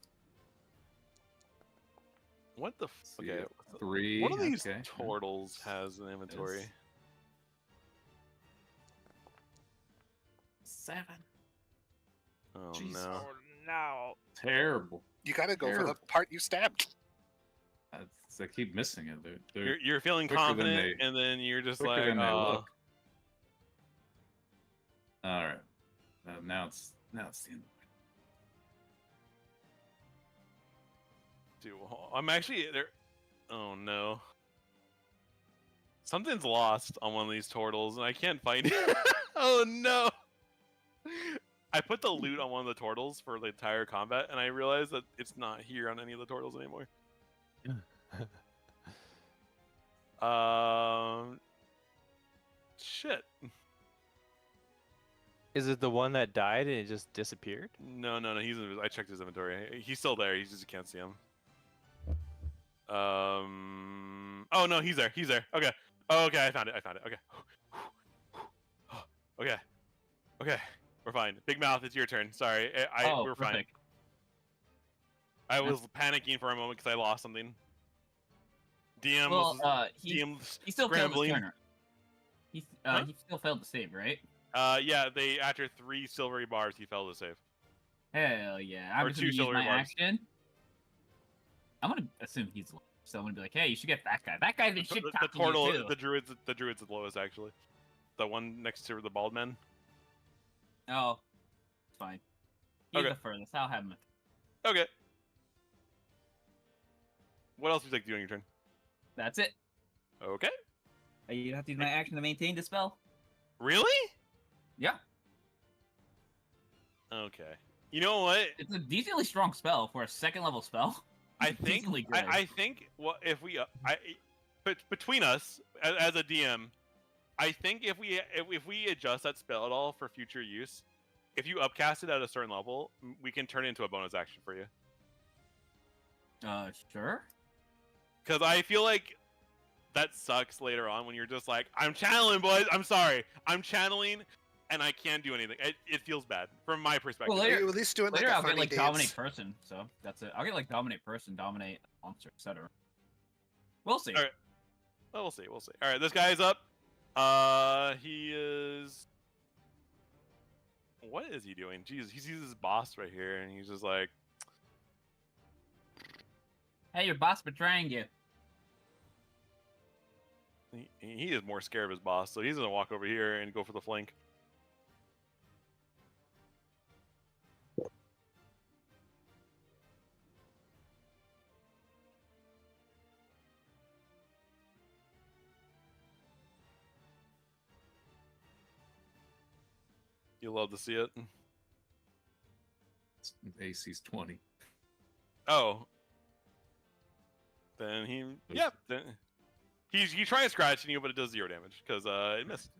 what the? So you Okay. have 3. One of these okay. turtles has an inventory. Yes. 7. Oh Jeez. no. no. Terrible. You gotta go for the Terrible. part you stabbed. I keep missing it. They're You're feeling quicker than confident, they- and then you're just quicker like, than they oh, look. All right. Now it's the end. Of dude, I'm actually there. Oh no. Something's lost on one of these turtles, and I can't find it. Oh no. I put the loot on one of the turtles for the entire combat, and I realized that it's not here on any of the turtles anymore. Shit. Is it the one that died and it just disappeared? No. I checked his inventory. He's still there. You just can't see him. Oh no, he's there. Okay. Oh, okay. I found it. Okay. Okay. We're fine. Big Mouth, it's your turn. Sorry. We're fine. perfect. I was panicking for a moment because I lost something. DM Well, was he DM still failed scrambling. his turn. He still failed to save, right? Yeah, they after 3 silvery bars, he failed to save. Hell yeah! I'm Or just 2 gonna use silvery my bars. action. I'm gonna assume he's low, so I'm gonna be like, "Hey, you should get that guy. That guy's been The, shit the talking turtle, you too." the druid's the lowest actually. The one next to the bald man. Oh, it's fine. He's Okay. the furthest. I'll have him. Okay. What else would you like to do on your turn? That's it. Okay. You have to use my action to maintain the spell. Really? Yeah, Okay. You know what? it's a decently strong spell for a second level spell. I It's think decently good. I think what if we but between us as a DM, I think if we adjust that spell at all for future use, if you upcast it at a certain level, we can turn it into a bonus action for you. Sure. Because I feel like that sucks later on when you're just like, I'm channeling, boys. I'm sorry, I'm channeling, and I can't do anything. It feels bad from my perspective. Well, later- You at least doing like Later, a I'll get funny like dance. dominate person. So that's it. I'll get like dominate person, dominate monster, etc. We'll see. Alright. Well, we'll see. All right, this guy is up. He is. What is he doing? Jesus, he sees his boss right here, and he's just like, Hey, your boss betraying you. he is more scared of his boss, so he's gonna walk over here and go for the flank. You love to see it. AC's 20. Oh. Then he, yep. Then he tries scratching you, but it does 0 damage because it missed.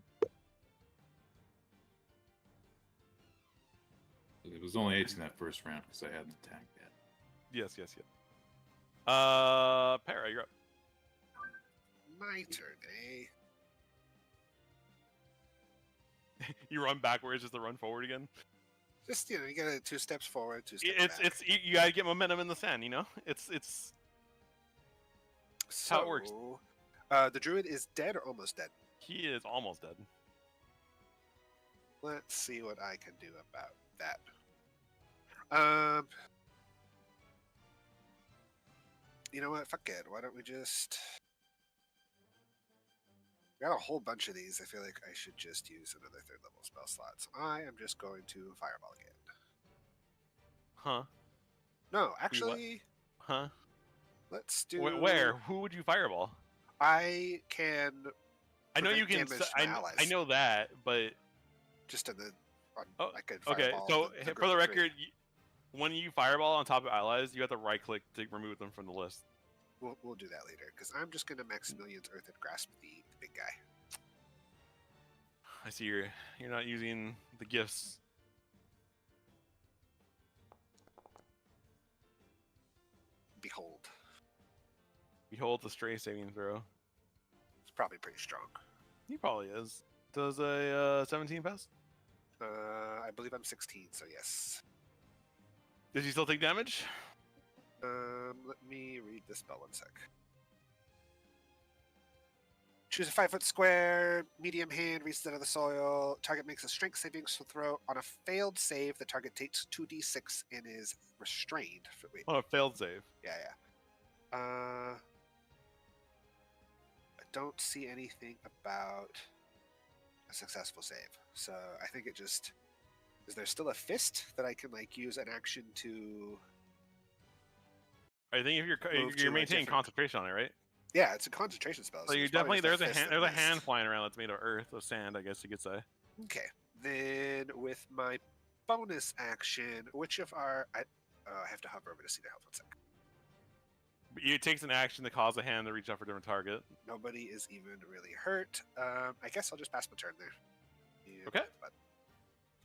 It was only 18 that first round because I hadn't attacked yet. Yes. Para, you're up. My turn, eh? You run backwards just to run forward again. Just you gotta 2 steps forward, 2 steps back. You gotta get momentum in the sand. It's So, how it works. The druid is dead or almost dead. He is almost dead. Let's see what I can do about that. You know what? Fuck it. Why don't we just... Got a whole bunch of these. I feel like I should just use another 3rd level spell slot. So I am just going to fireball again. Huh? No, actually, Huh? let's do... Where? Who would you fireball? I can... I know you prevent can. damage to my I allies. know that, but Just in the... Oh, I could okay. fireball So the for group the of 3. record, when you fireball on top of allies, you have to right click to remove them from the list. We'll do that later, because I'm just going to Maximilian's Earth and grasp the big guy. I see you're not using the gifts. Behold. Behold the stray saving throw. It's probably pretty strong. He probably is. Does a 17 pass? I believe I'm 16, so yes. Does he still take damage? Let me read the spell 1 sec. Choose a 5-foot square, medium hand, reaches out of the soil. Target makes a strength saving throw. On a failed save, the target takes 2d6 and is restrained. Wait, On a failed save. yeah. I don't see anything about a successful save. So I think it just... Is there still a fist that I can use an action to... I think if Move to you're a maintaining different- concentration on it, right? Yeah, it's a concentration spell. So you it's probably definitely just there's a fist hand that flying missed. around that's made of earth, of sand, I guess you could say. Okay. Then with my bonus action, which of our... I have to hover over to see the health 1 sec. But it takes an action to cause a hand to reach out for a different target. Nobody is even really hurt. I guess I'll just pass my turn there. Yeah, Okay. But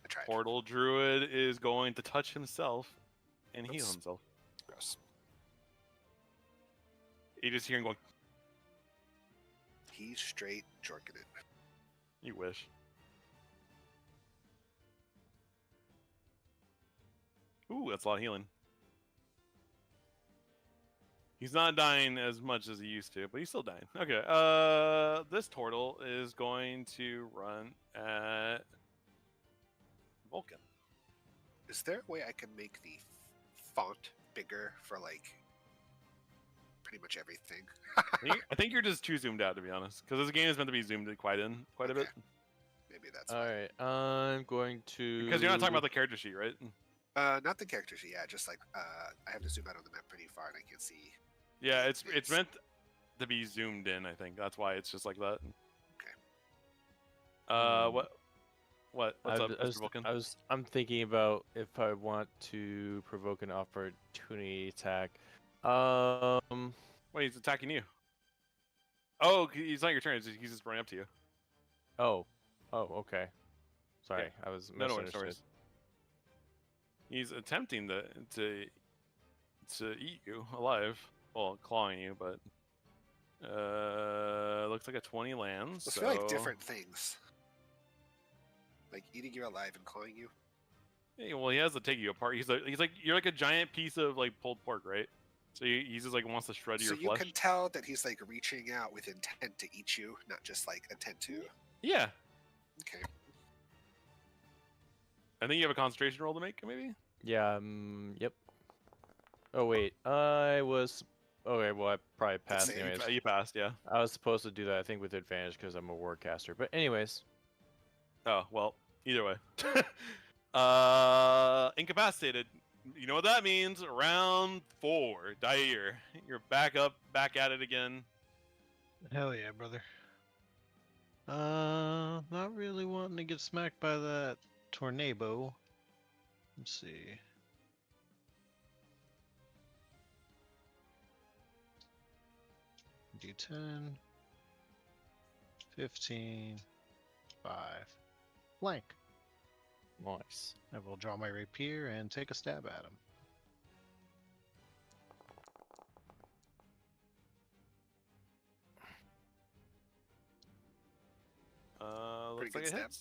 I tried. Portal Druid is going to touch himself and heal Oops. himself. Gross. You just hear him going, He's straight jorking it. you wish. Ooh, that's a lot of healing. He's not dying as much as he used to, but he's still dying. Okay, this turtle is going to run at Vulcan. Is there a way I can make the font bigger for pretty much everything? I think you're just too zoomed out, to be honest, because this game is meant to be zoomed in quite a bit. Okay. Maybe that's All fine. right, I'm going to. Because you're not talking about the character sheet, right? Not the character sheet. Yeah, just I have to zoom out on the map pretty far, and I can't see. Yeah, it's It's- meant to be zoomed in. I think that's why it's just like that. Okay. What? What's up, I was, Mr. Vulcan? I'm thinking about if I want to provoke an opportunity attack. Wait, he's attacking you. Oh, he's not your turn. He's just running up to you. Oh, okay. Sorry, Okay. I was No worries, no misunderstood. worries. He's attempting to eat you alive. Well, clawing you, but looks like a 20 lands. Those So... feel like different things. Like eating you alive and clawing you. Yeah, well, he has to take you apart. He's like you're like a giant piece of pulled pork, right? So he's just wants to shred So your you flesh. can tell that he's reaching out with intent to eat you, not just intent to. Yeah, Okay. I think you have a concentration roll to make, maybe. Yeah. Yep. Oh wait, I was. Okay, well I probably passed saved. anyways. You passed, yeah. I was supposed to do that, I think, with advantage because I'm a warcaster. But anyways, Oh well, either way. Incapacitated. You know what that means? Round 4, Dair. You're back at it again. Hell yeah, brother. Not really wanting to get smacked by that tornado. Let's see. D10, 15, 5, blank. Nice. I will draw my rapier and take a stab at him. Looks Pretty like good it stab. hits.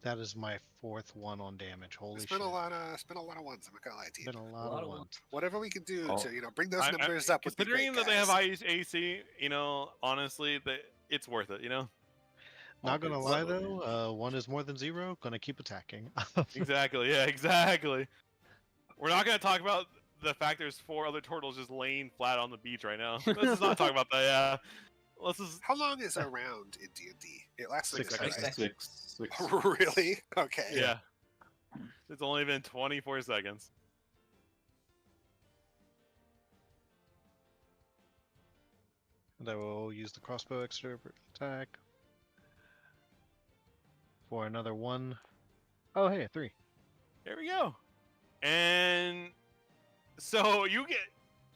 That is my 4th one on damage. Holy It's shit. been a lot of ones. I'm not gonna lie to you. Been a lot of ones. Whatever we can do Oh. to bring those I- numbers up would be great, Considering that they have guys. AC, honestly, it's worth it. Not gonna it's lie so though, 1 is more than 0. Gonna keep attacking. Exactly. Yeah. Exactly. We're not gonna talk about the fact there's 4 other turtles just laying flat on the beach right now. Let's just not talk about that. Yeah. Let's just. How long is a round in D&D? It lasts like 6 a second, seconds. right? Six. Really? Okay. Yeah. It's only been 24 seconds. And I will use the crossbow extra attack. For another 1. Oh, hey, 3. There we go. And so you get.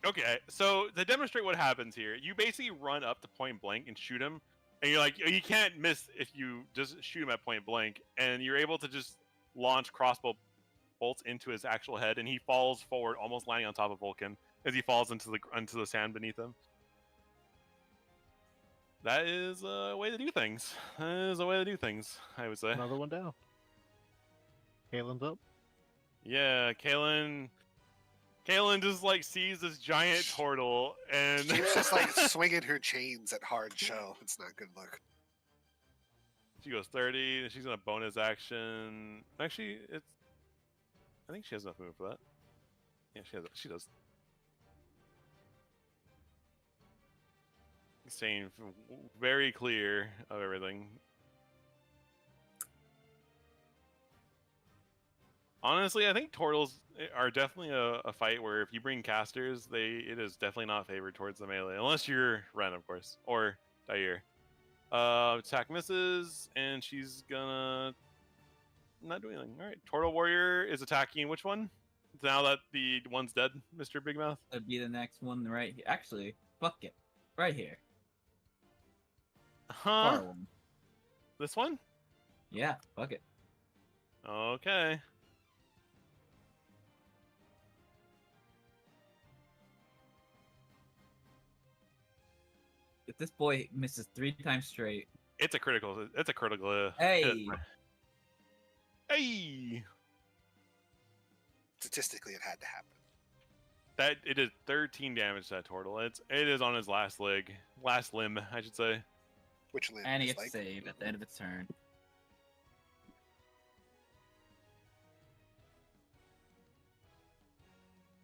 Okay, so to demonstrate what happens here, you basically run up to point blank and shoot him, and you're like, you can't miss if you just shoot him at point blank, and you're able to just launch crossbow bolts into his actual head, and he falls forward, almost landing on top of Vulcan as he falls into the sand beneath him. That is a way to do things. That is a way to do things, I would say. Another one down. Kalen's up. Yeah, Kalen just like sees this giant turtle and She's just like swinging her chains at hard show. It's not a good look. she goes 30 and she's gonna bonus action. Actually, I think she has enough movement for that. Yeah, she does. Staying very clear of everything. Honestly, I think turtles are definitely a fight where if you bring casters, it is definitely not favored towards the melee, unless you're Ren, of course, or Dair. Attack misses, and she's gonna not do anything. All right, Turtle Warrior is attacking which one? Now that the one's dead, Mr. Big Mouth. That'd be the next one right here. Actually, fuck it. Right here. Huh? Far one. This one? Yeah, fuck it. Okay. If this boy misses 3 times straight. It's a critical. It's a critical. Hey! Hit. Hey! Statistically, it had to happen. That it did 13 damage to that turtle. It is on his last limb, I should say. Which limb? And he is gets saved at the end of its turn.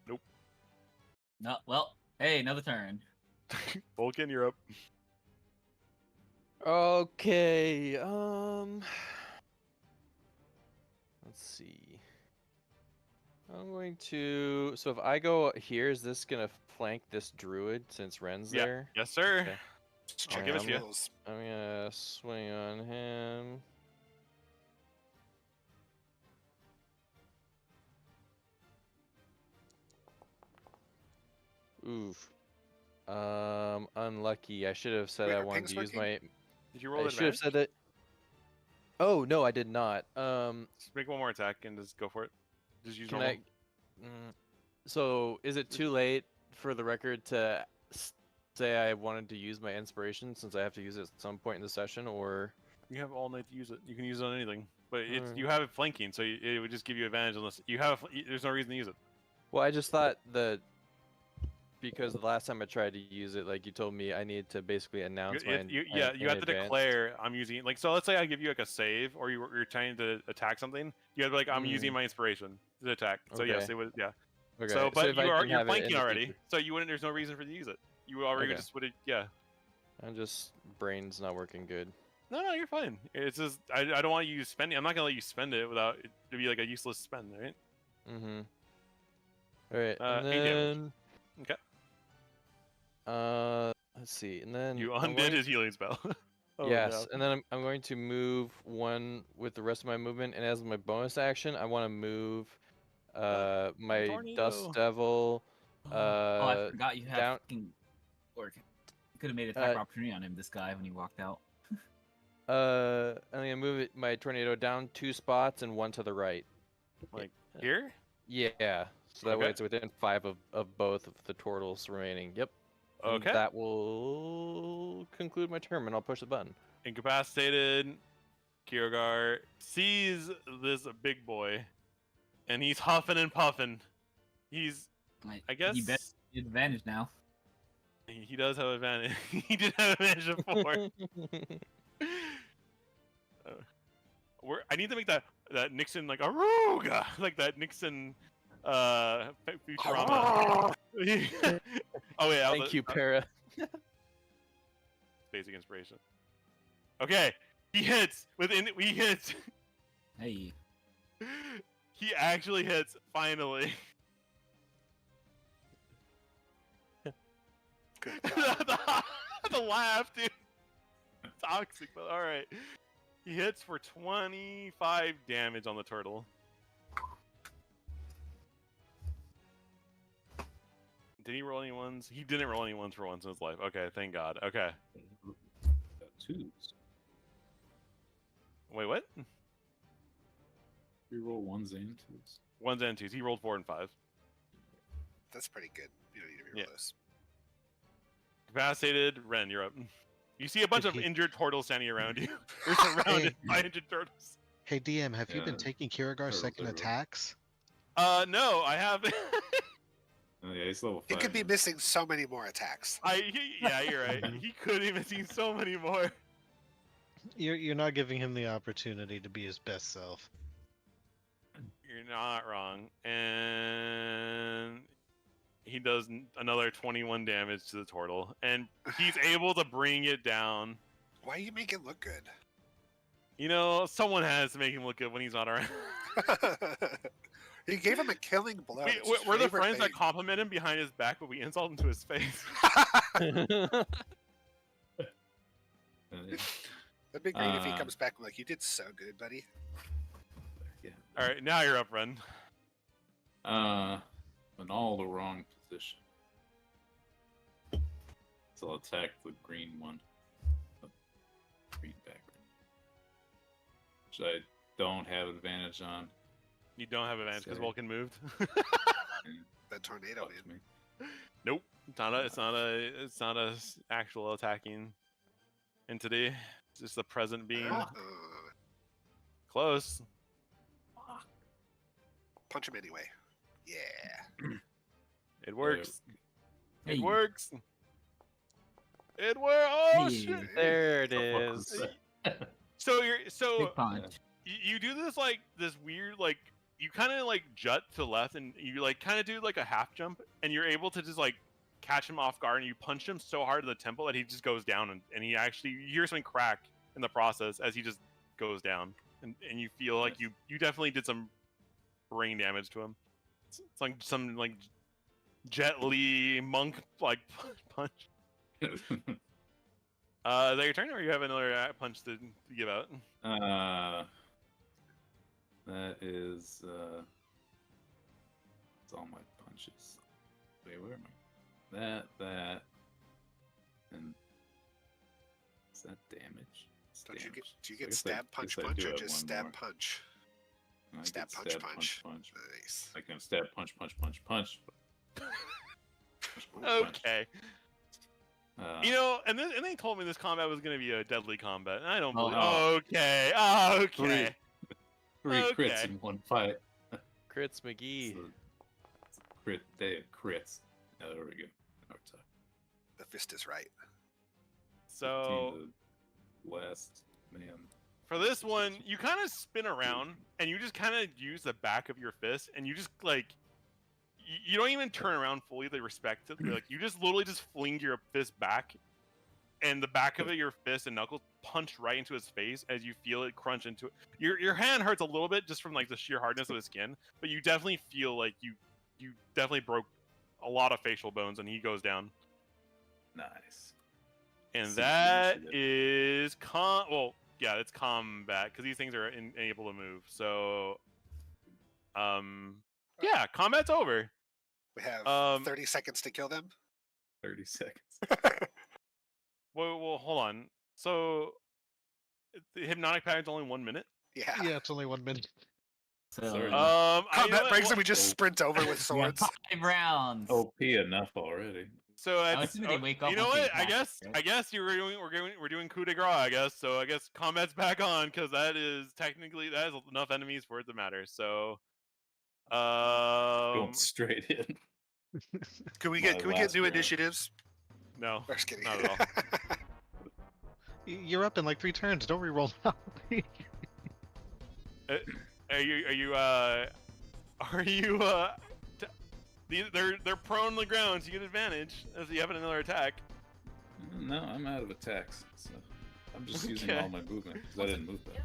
Nope. No, well, hey, another turn. Vulcan, you're up. Okay. Let's see. I'm going to. So if I go here, is this gonna flank this druid since Ren's Yeah. there? Yes, sir. Okay. Just I'll check give it his to you. rules. I'm gonna swing on him. Oof. Unlucky. I should have said Wait, I are wanted pings to use working? my. Did you roll I should have advantage? said that. Oh no, I did not. Just make one more attack and just go for it. Just use Can normal. So is it too late for the record to say I wanted to use my inspiration since I have to use it at some point in the session, or? You have all night to use it. You can use it on anything, but Alright. you have it flanking, so it would just give you advantage unless you have. There's no reason to use it. Well, I just thought that because the last time I tried to use it, like you told me, I needed to basically announce my. You in have to advance. declare I'm using it. Like, so let's say I give you like a save, or you're trying to attack something. You have to be like I'm using my inspiration to attack. So yes, Okay. it would. Yeah. Okay. So, but if I can you're have it in flanking the already, future. so you wouldn't. There's no reason for you to use it. You already Okay. just would. Yeah. I'm just brain's not working good. No, you're fine. It's just I don't want you to spend it. I'm not gonna let you spend it without it to be like a useless spend, right? Mm-hmm. All right, 8 and damage. then. Okay. Let's see, and then You I'm undid going- his healing spell. Oh, yes, no. and then I'm going to move one with the rest of my movement, and as my bonus action, I want to move my tornado. Dust Devil. Oh, I forgot you had down- fucking. Or could have made an attack Uh, opportunity on him. This guy when he walked out. I'm gonna move my tornado down 2 spots and 1 to the right. Like here? Yeah. So that way Okay. it's within 5 of both of the turtles remaining. Yep. And Okay. that will conclude my turn, and I'll push the button. Incapacitated. Kiergar sees this big boy, and he's huffing and puffing. He's, I guess, He bet advantage now. he does have advantage. He did have advantage before. I need to make that Nixon like Aruga, like that Nixon Futurama. Oh wait, Thank you, Para. Basic inspiration. Okay, he hits he hits. Hey. He actually hits finally. the laugh, dude. Toxic, but all right. He hits for 25 damage on the turtle. Did he roll any ones? He didn't roll any ones for once in his life. Okay, thank God. Okay. Got twos. Wait, what? Reroll ones and twos. Ones and twos. He rolled 4 and 5. That's pretty good. You don't need to reroll Yeah. those. Capacitated. Ren, you're up. You see a bunch of Okay. injured turtles standing around you. You're surrounded by injured turtles. Hey DM, have you been Yeah. taking Kiergar's Turtles second are- attacks? No, I haven't. Oh, yeah, he's level 5. He could be now. missing so many more attacks. Yeah, you're right. He could even see so many more. You're not giving him the opportunity to be his best self. You're not wrong. And he does another 21 damage to the turtle, and he's able to bring it down. Why you make it look good? You know, someone has to make him look good when he's not around. He gave him a killing blow. It's his We're the favorite friends that thing. compliment him behind his back, but we insult him to his face. Yeah. That'd be great if he Uh, comes back and like, you did so good, buddy. Yeah. All right, now you're up, Ren. In all the wrong position. So I'll attack the green one. The green background. Which I don't have advantage on. You don't have advantage because Sorry. Vulcan moved. That tornado, Fucks man. me. Nope, it's not a actual attacking entity. It's just the present being. Close. Punch him anyway. Yeah. It works. Hey. It works. It works. Oh Hey. shit. There it The fuck is. was that? So Big punch. you do this like this weird like you kind of like jut to the left and you like kind of do like a half jump and you're able to just like catch him off guard and you punch him so hard in the temple that he just goes down and he actually you hear something crack in the process as he just goes down and you feel like you definitely did some brain damage to him. It's like some like Jet Li monk like punch. Is that your turn or you have another punch to give out? That is it's all my punches. Wait, where am I? That, and is that damage? It's Don't you get, damage. do you So I get guess stab I punch guess I punch do or have just one stab more. punch? I Stab get punch stab punch. punch. Nice. I can stab punch. Ooh, Okay. You You know, and they told me this combat was going to be a deadly combat, and I don't Oh, believe. no. Okay, okay. Three crits Okay. in one fight. Crits McGee. It's a crit day of crits. Oh, there we go. Okay. the fist is right. So 15 to last man. for this one, you kind of spin around and you just kind of use the back of your fist, and you just like you don't even turn around fully to respect it. Like you just literally just fling your fist back, and the back of it, your fist and knuckles punch right into his face as you feel it crunch into it. Your hand hurts a little bit just from like the sheer hardness of his skin, but you definitely feel like you definitely broke a lot of facial bones, and he goes down. Nice. And See, that initiative. is well, yeah, it's combat because these things are able to move. So, yeah, combat's over. We have 30 seconds to kill them. 30 seconds. Well, hold on. So, The hypnotic pattern's only 1 minute. Yeah. Yeah, it's only 1 minute. So Sorry. You know Combat what? breaks Well, and we just Oh. sprint over with yeah, swords. 5 rounds. OP enough already. So I'm it's, assuming they wake up you know once they what? I attack, right? guess we're doing coup de grace. I guess so. I guess combat's back on because that is enough enemies for it to matter. So, Going straight in. Can we My get last new round. initiatives? no, Just kidding. not at all. You're up in like 3 turns. Don't reroll now. Are you they're prone on the ground, so you get advantage if you have another attack. No, I'm out of attacks, so I'm just using Okay. all my movement because I didn't move that.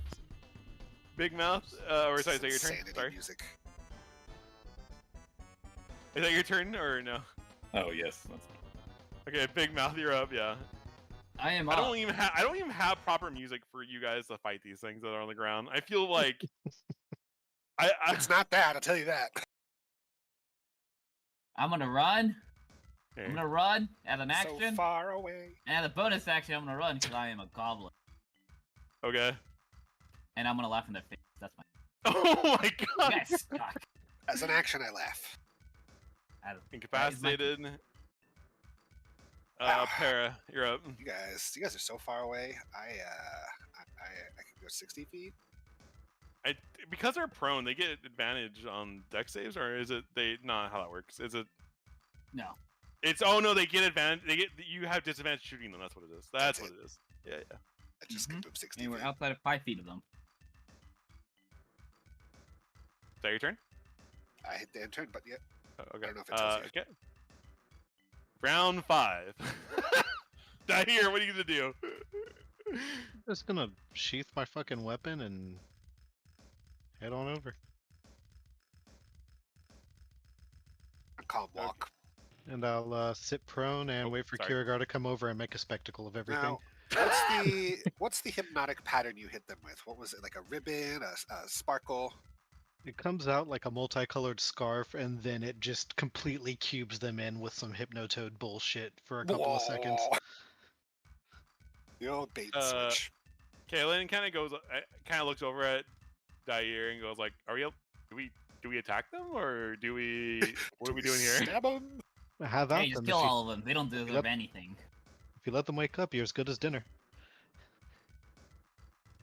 Big mouth, or sorry, is that your turn? Insanity Sorry, music. is that your turn or no? Oh yes, that's Okay, big mouth, you're up. Yeah, I am I up. don't even have proper music for you guys to fight these things that are on the ground. I feel like It's not bad, I'll tell you that. I'm gonna run. Okay. I'm gonna run as an So action. far away. And as a bonus action, I'm gonna run because I am a goblin. Okay. And I'm gonna laugh in their face. That's my. Oh my You god. guys suck. As an action, I laugh. Incapacitated. Ah. Para, you're up. You guys are so far away. I can go 60 feet. Because they're prone, they get advantage on dex saves, or is it they? Not how that works. Is it? No. It's they get advantage. You have disadvantage shooting them. That's what it is. That's what it. it is. Yeah. I just can move 60 And we're feet. outside of 5 feet of them. Is that your turn? I hit the end turn, but yeah. Okay. don't know if it tells you. Okay. Round 5. Dahir, what are you gonna do? Just gonna sheath my fucking weapon and head on over. A calm walk. And I'll sit prone and Oh, wait for sorry. Kirigar to come over and make a spectacle of everything. Now, what's the hypnotic pattern you hit them with? What was it? Like a ribbon, a sparkle? It comes out like a multicolored scarf, and then it just completely cubes them in with some Hypnotoad bullshit for a couple of seconds. Whoa. The old bait and switch. Kaylin kind of looks over at Dahir and goes like, "Are we? Do we attack them or do we? What are we doing here?" Stab 'em? Have at Hey, just them. kill all of them. They don't deserve Yep. anything. If you let them wake up, you're as good as dinner.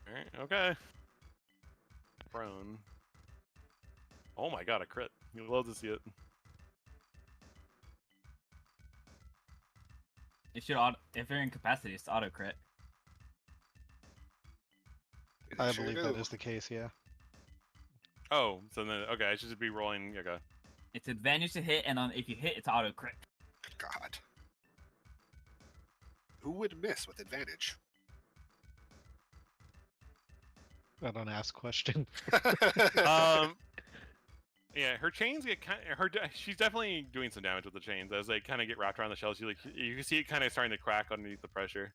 All right. Okay. Prone. Oh my god, a crit. You love to see it. It should if they're incapacitated, it's auto crit. It I sure believe do. that is the case, yeah. Oh, so then okay, I should just be rolling. Okay. It's advantage to hit, and if you hit, it's auto crit. Good God. Who would miss with advantage? I don't ask questions. Yeah, her chains get she's definitely doing some damage with the chains as they kind of get wrapped around the shells. You can see it kind of starting to crack underneath the pressure.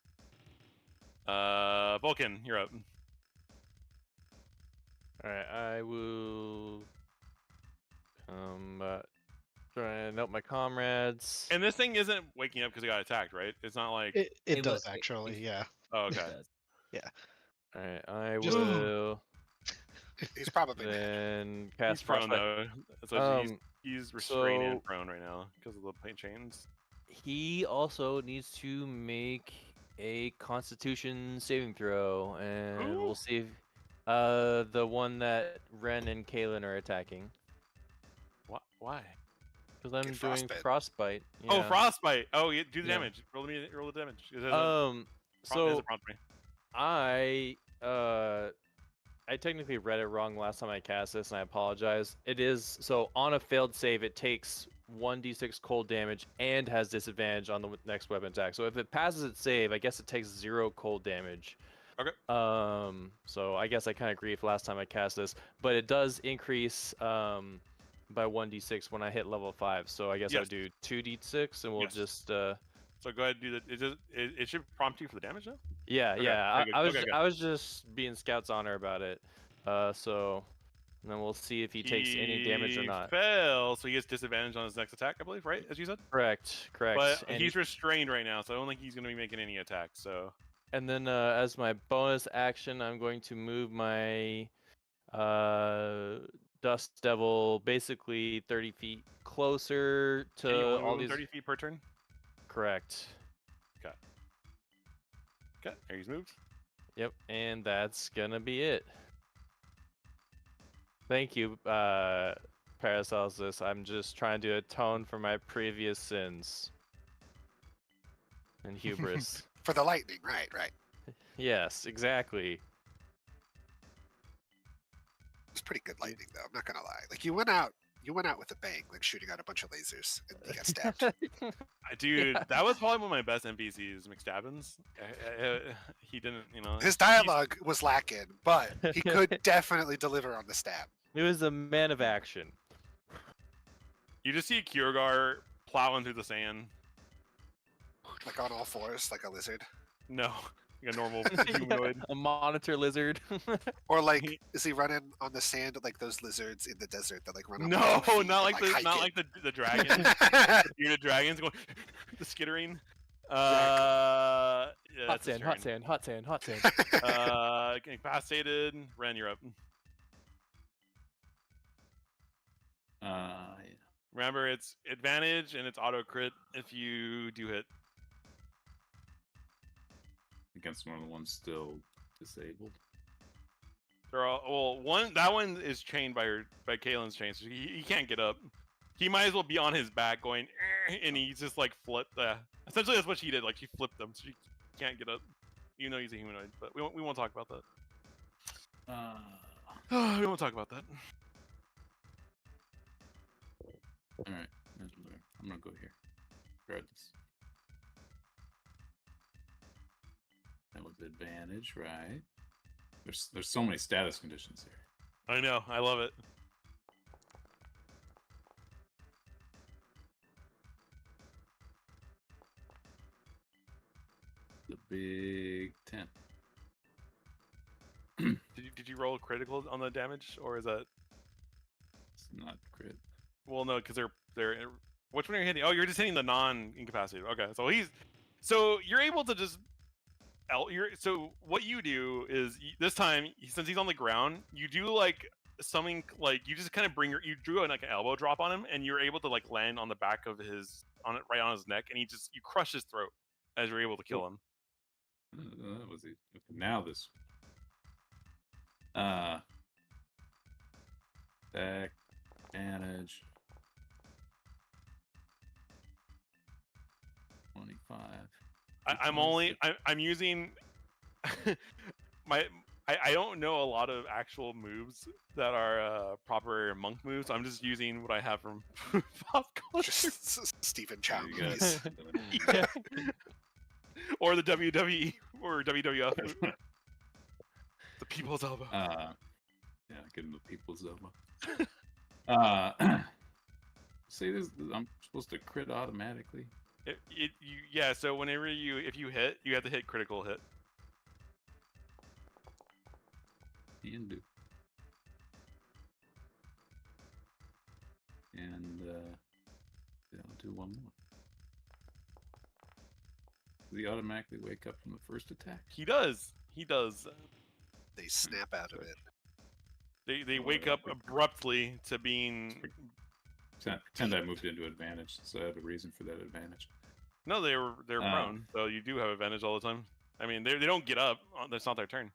Vulcan, you're up. Alright, I will try and help my comrades. And this thing isn't waking up because it got attacked, right? It's not like. It It does was- actually, yeah. Oh, It okay. does. Alright, I Just- will He's probably mad. then He's cast prone Frostbite. though. So Um, he's restrained and so- prone right now because of the paint chains. He also needs to make a Constitution saving throw, and Ooh. we'll see if the one that Ren and Kalen are attacking. Why? Because I'm Get doing frostbite. frostbite. Oh, yeah. frostbite. Oh, do the Yeah. damage. Roll the damage. It has a So prompt me. I technically read it wrong last time I cast this, and I apologize. It is so on a failed save, it takes 1d6 cold damage and has disadvantage on the next weapon attack. So if it passes its save, I guess it takes 0 cold damage. Okay. So I guess I kind of griefed last time I cast this, but it does increase by 1d6 when I hit level 5. So I guess I'll Yes. do 2d6, and we'll Yes. just So go ahead and do the. It should prompt you for the damage now. yeah, Okay, yeah. very good. I was Okay, good. I was just being Scout's honor about it. So and then we'll see if he takes any damage or not. Fails, so he gets disadvantage on his next attack, I believe, right? As you said. Correct. But And he's restrained right now, so I don't think he's going to be making any attacks. So And then as my bonus action, I'm going to move my Dust Devil basically 30 feet closer to And you only all move him these. 30 feet per turn. Correct. Okay, there he's moved. Yep, and that's gonna be it. Thank you, Paracelsus. I'm just trying to atone for my previous sins and hubris. For the lightning, right? Yes, exactly. It's pretty good lightning, though. I'm not gonna lie. Like you went out with a bang, like shooting out a bunch of lasers, and you got stabbed. Dude, that was probably one of my best NPCs, McStabbins. He didn't, His dialogue was lacking, but he could definitely deliver on the stab. He was a man of action. You just see Kiergar plowing through the sand. Like on all fours, like a lizard. No, like a normal humanoid. A monitor lizard. Or like, is he running on the sand like those lizards in the desert that like run up? No, on 2 feet not like and, the not hike like the dragon. The bearded dragons going the skittering. Yeah, hot that's his sand, hot turn. sand, hot sand, hot sand. Incapacitated. Ren, you're up. Yeah. Remember, it's advantage and it's auto crit if you do hit. Against one of the ones still disabled. They're all that one is chained by Kalen's chain, so he can't get up. He might as well be on his back going, and he's just like flipped. Essentially, that's what she did. Like she flipped them, so she can't get up, even though he's a humanoid. But we won't talk about that. We won't talk about that. All right, I'm gonna go here. Regardless. That was advantage, right? There's so many status conditions here. I know. I love it. The big 10. Did you roll critical on the damage, or is that? It's not crit. Well, no, because they're. Which one are you hitting? Oh, you're just hitting the non-incapacitated. Okay, so you're able to just. So what you do is this time, since he's on the ground, you do like something like you just kind of you drew like an elbow drop on him, and you're able to like land on the back of right on his neck, and you crush his throat as you're able to kill him. That was it. Now this. Back advantage. 25. I'm using I don't know a lot of actual moves that are proper monk moves. I'm just using what I have from pop culture. Just Stephen Chow You movies. guys- Or the WWE or WWF. The People's Elbow. yeah, give him the people's elbow. See this? I'm supposed to crit automatically. Yeah. So whenever if you hit, you have to hit critical hit. Can do. And yeah, I'll do one more. Does he automatically wake up from the first attack? He does. They snap out of it. They wake up abruptly to being. Pretend I moved into advantage, so I have a reason for that advantage. No, they're prone, so you do have advantage all the time. I mean, they don't get up. That's not their turn.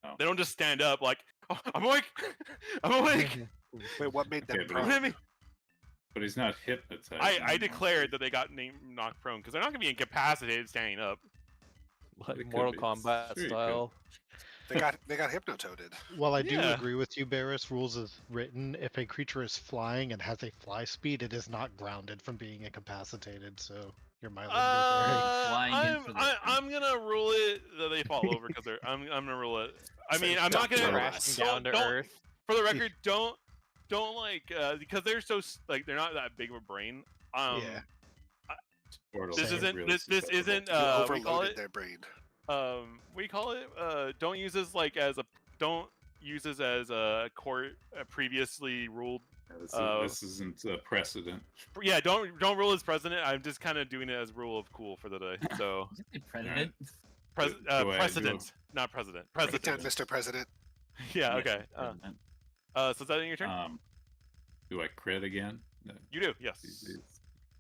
Oh. They don't just stand up like, oh, I'm awake. I'm awake. Wait, what made them Okay, Don't prone? hit me. But he's not hypnotized. I declared that they got knocked prone because they're not gonna be incapacitated standing up. Like It could Mortal be. Kombat Sure you style. They got hypnotoaded. While I do Yeah. agree with you, Barris, rules is written, if a creature is flying and has a fly speed, it is not grounded from being incapacitated, so your mileage Flying into the I'm gonna rule it that they fall over because I'm gonna rule it. I So mean, I'm not gonna Crashing down to don't- earth. For the record, don't like because they're so like they're not that big of a brain. Yeah. Portal This is isn't really this susceptible. isn't You we call overloaded it their brain. we call it don't use this like as a don't use this as a court previously ruled. Yeah, this isn't a precedent. Yeah, don't rule as president. I'm just kind of doing it as rule of cool for the day. So President. Precedent, not president. Break it down, President. Mr. President. Yeah. Yes, Okay. President. So is that in your turn? Do I crit again? No. You do. Yes.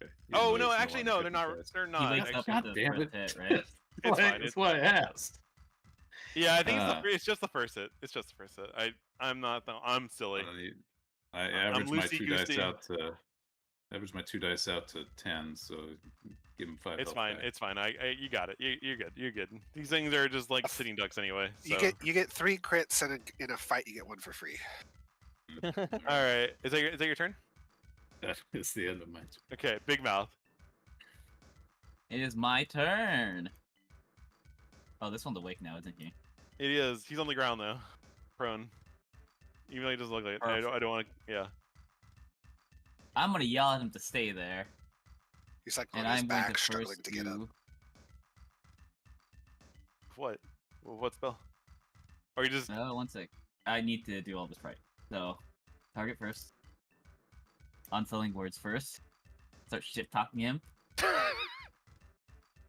Okay. Oh no, actually no, they're not. They're He not. wakes up actually. with the damn first it. hit, right? It's fine. That's why I asked. Yeah, I think it's just the first hit. It's just the first hit. I'm not. I'm silly. I I'm average my 2 dice loosey-goosey. out to 10, so give him 5. It's health fine. back. It's fine. You got it. You're good. You're good. These things are just like sitting ducks anyway. So. You get 3 crits, and in a fight you get 1 for free. All right. Is that your turn? That is the end of my turn. Okay. Big mouth. It is my turn. Oh, this one's awake now, isn't he? It is. He's on the ground though, prone. Even though he doesn't look like it. I don't want to. Yeah. I'm gonna yell at him to stay there, He's like on and his I'm going back, to struggling first to get up. do. What? What spell? Or you just? No, 1 sec. I need to do all this right. So, target first. Unselling words first. Start shit talking him,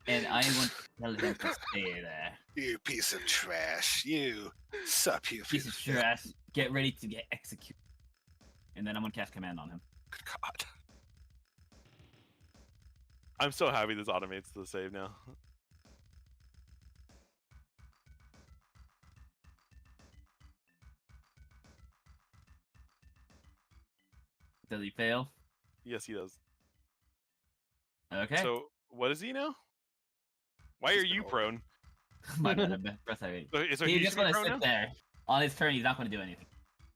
and I'm going to tell him to stay there. You piece of trash. You sup, you Piece of trash. Get ready to get executed. And then I'm gonna cast command on him. Good God. I'm so happy this automates the save now. Does he fail? Yes, he does. Okay. So what is he now? Why are you prone? My bad. Breath I So He's he just should be gonna prone sit now? there. On his turn, he's not gonna do anything.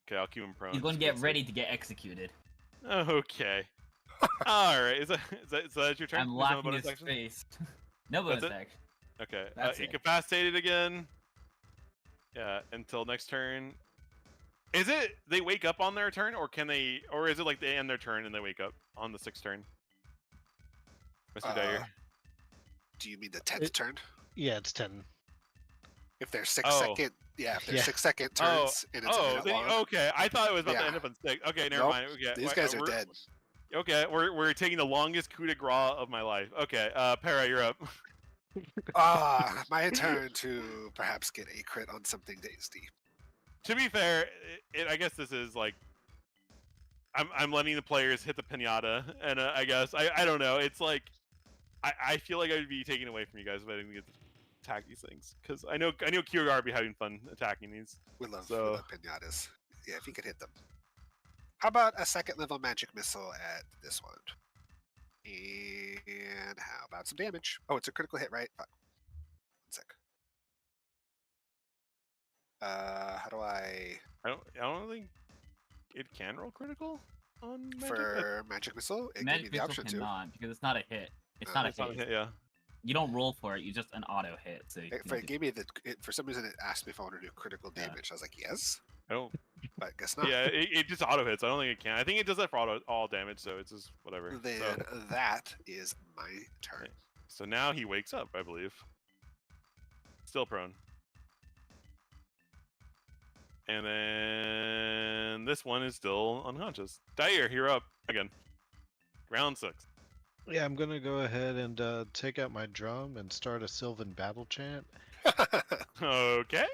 Okay, I'll keep him prone. He's going to just get for ready to get executed. the sake. Okay. All right. Is that your turn? I'm Is that a locking bonus his action? face. No bonus That's it? action. Okay. That's it. Incapacitated again. Yeah. Until next turn. Is it they wake up on their turn, or can they, or is it like they end their turn and they wake up on the 6th turn? Mr. Dyer. Do you mean the 10th turn? Yeah, it's 10. If they're 6 Oh. second, yeah, if they're Yeah. 6-second turns and it's a minute long. Okay. I thought it was about to Yeah. end up in 6. Okay, never Nope, mind. Okay, These guys are we're- dead. Okay, we're taking the longest coup de grace of my life. Okay, Para, you're up. My turn to perhaps get a crit on something tasty. To be fair, I guess this is like I'm letting the players hit the pinata, and I guess I don't know. It's like I feel like I would be taken away from you guys if I didn't get to attack these things, because I know Kyogar would be having fun attacking these. We love So- pinatas. Yeah, if you could hit them. How about a 2nd level magic missile at this one? And how about some damage? Oh, it's a critical hit, right? Fuck. 1 sec. How do I I don't think it can roll critical on magic. for magic missile? It gave me Magic the missile option to. cannot, because it's not a hit. It's Oh, not a It's not a hit. hit, yeah. You don't roll for it. You just an auto hit. So you It, can it gave me for some reason it asked me if I want to do critical Yeah. damage. I was like, yes, I don't. but guess not. Yeah, it just auto hits. I don't think it can. I think it does that for all damage, so it's just whatever. Then So, that is my turn. so now he wakes up, I believe. Still prone. And then this one is still unconscious. Dyer, you're up again. Round 6. Yeah, I'm gonna go ahead and take out my drum and start a Sylvan battle chant. Okay.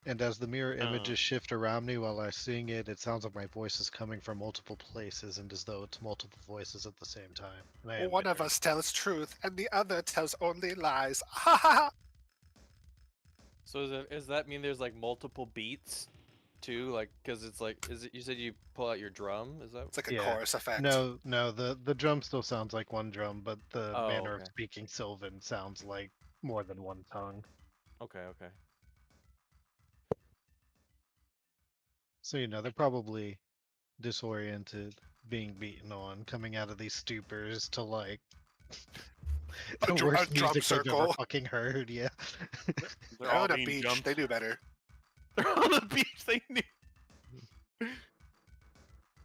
And as the mirror Oh. images shift around me while I sing it, it sounds like my voice is coming from multiple places and as though it's multiple voices at the same time. And I end One my of turn. us tells truth and the other tells only lies. Ha ha ha! So does that mean there's like multiple beats too? Like, because it's like, you said you pull out your drum? Is that? It's like a Yeah. chorus effect. No, the drum still sounds like one drum, but the Oh, manner of okay. speaking Sylvan sounds like more than one tongue. Okay, okay. So they're probably disoriented, being beaten on, coming out of these stupors to like A the drum worst music they've ever circle. fucking heard. Yeah. They're They're all on a being beach. jumped. They knew better. They're on the beach. They knew.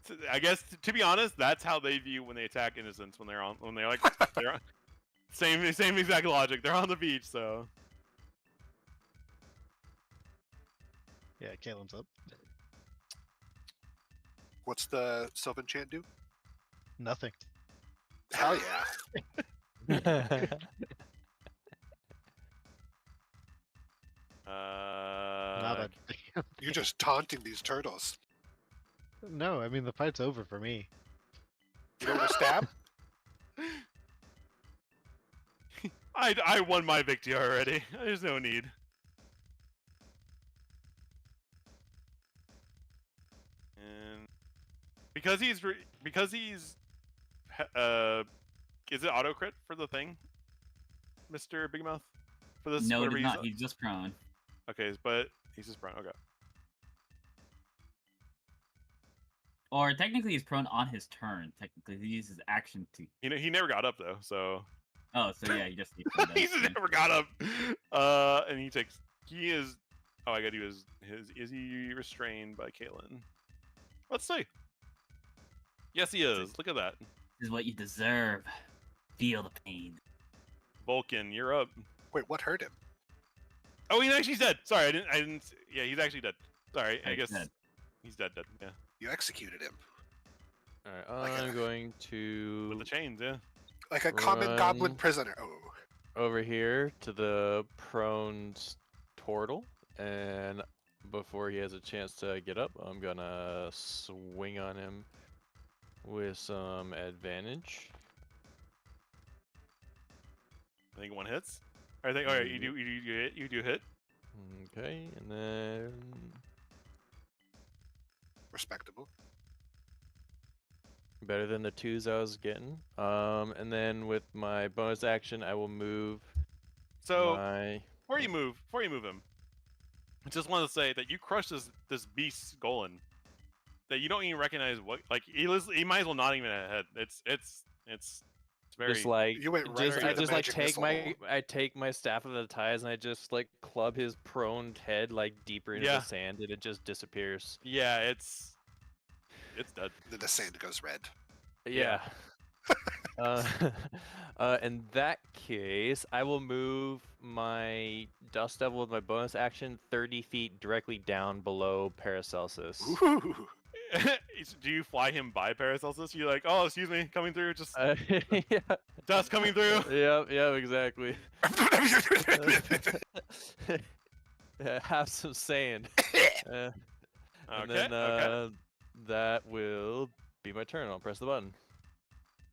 So, I guess to be honest, that's how they view when they attack innocents. When they're like they're on, same exact logic. They're on the beach, so Yeah, Caelan's up. What's the Sylvan chant do? Nothing. Hell yeah. Not a damn. You're just taunting these turtles. No, I mean the fight's over for me. You don't want to stab? I won my victory already. There's no need. And because he's is it auto crit for the thing, Mr. Big Mouth? For this, No, whatever he's not. He's just prone. Okay, but he's just prone. Okay. Or technically, he's prone on his turn. Technically, he uses action to. You know, he never got up though, so Oh, so yeah, he just needs to. he's never got up. And he is. Oh, I gotta do his. Is he restrained by Caitlyn? Let's see. Yes, he is. Look at that. This is what you deserve. Feel the pain. Vulcan, you're up. Wait, what hurt him? Oh, he's actually dead. Sorry, I didn't. Yeah, he's actually dead. Sorry, I He's guess dead. he's dead. Yeah, You executed him. All right, I'm going to with the chains. Yeah. Like a common goblin Run. prisoner. Oh. over here to the prone turtle, and before he has a chance to get up, I'm gonna swing on him with some advantage. I think one hits. I think. All right, you do hit. Okay, and then Respectable. better than the 2s I was getting. And then with my bonus action, I will move So my. before you move him, I just want to say that you crushed this beast's Golan. That you don't even recognize what he might as well not even have a head. It's very Just like You went right just, through I the just like magic take missile. I take my staff of the ties and I just like club his prone head like deeper into Yeah. the sand and it just disappears. yeah. It's dead. Then the sand goes red. Yeah. In that case, I will move my Dust Devil with my bonus action 30 feet directly down below Paracelsus. Ooh. Do you fly him by Paracelsus? You're like, oh, excuse me, coming through. Just Yeah. dust coming through. Yep, exactly. Have some sand. And Okay. then Okay. that will be my turn. I'll press the button.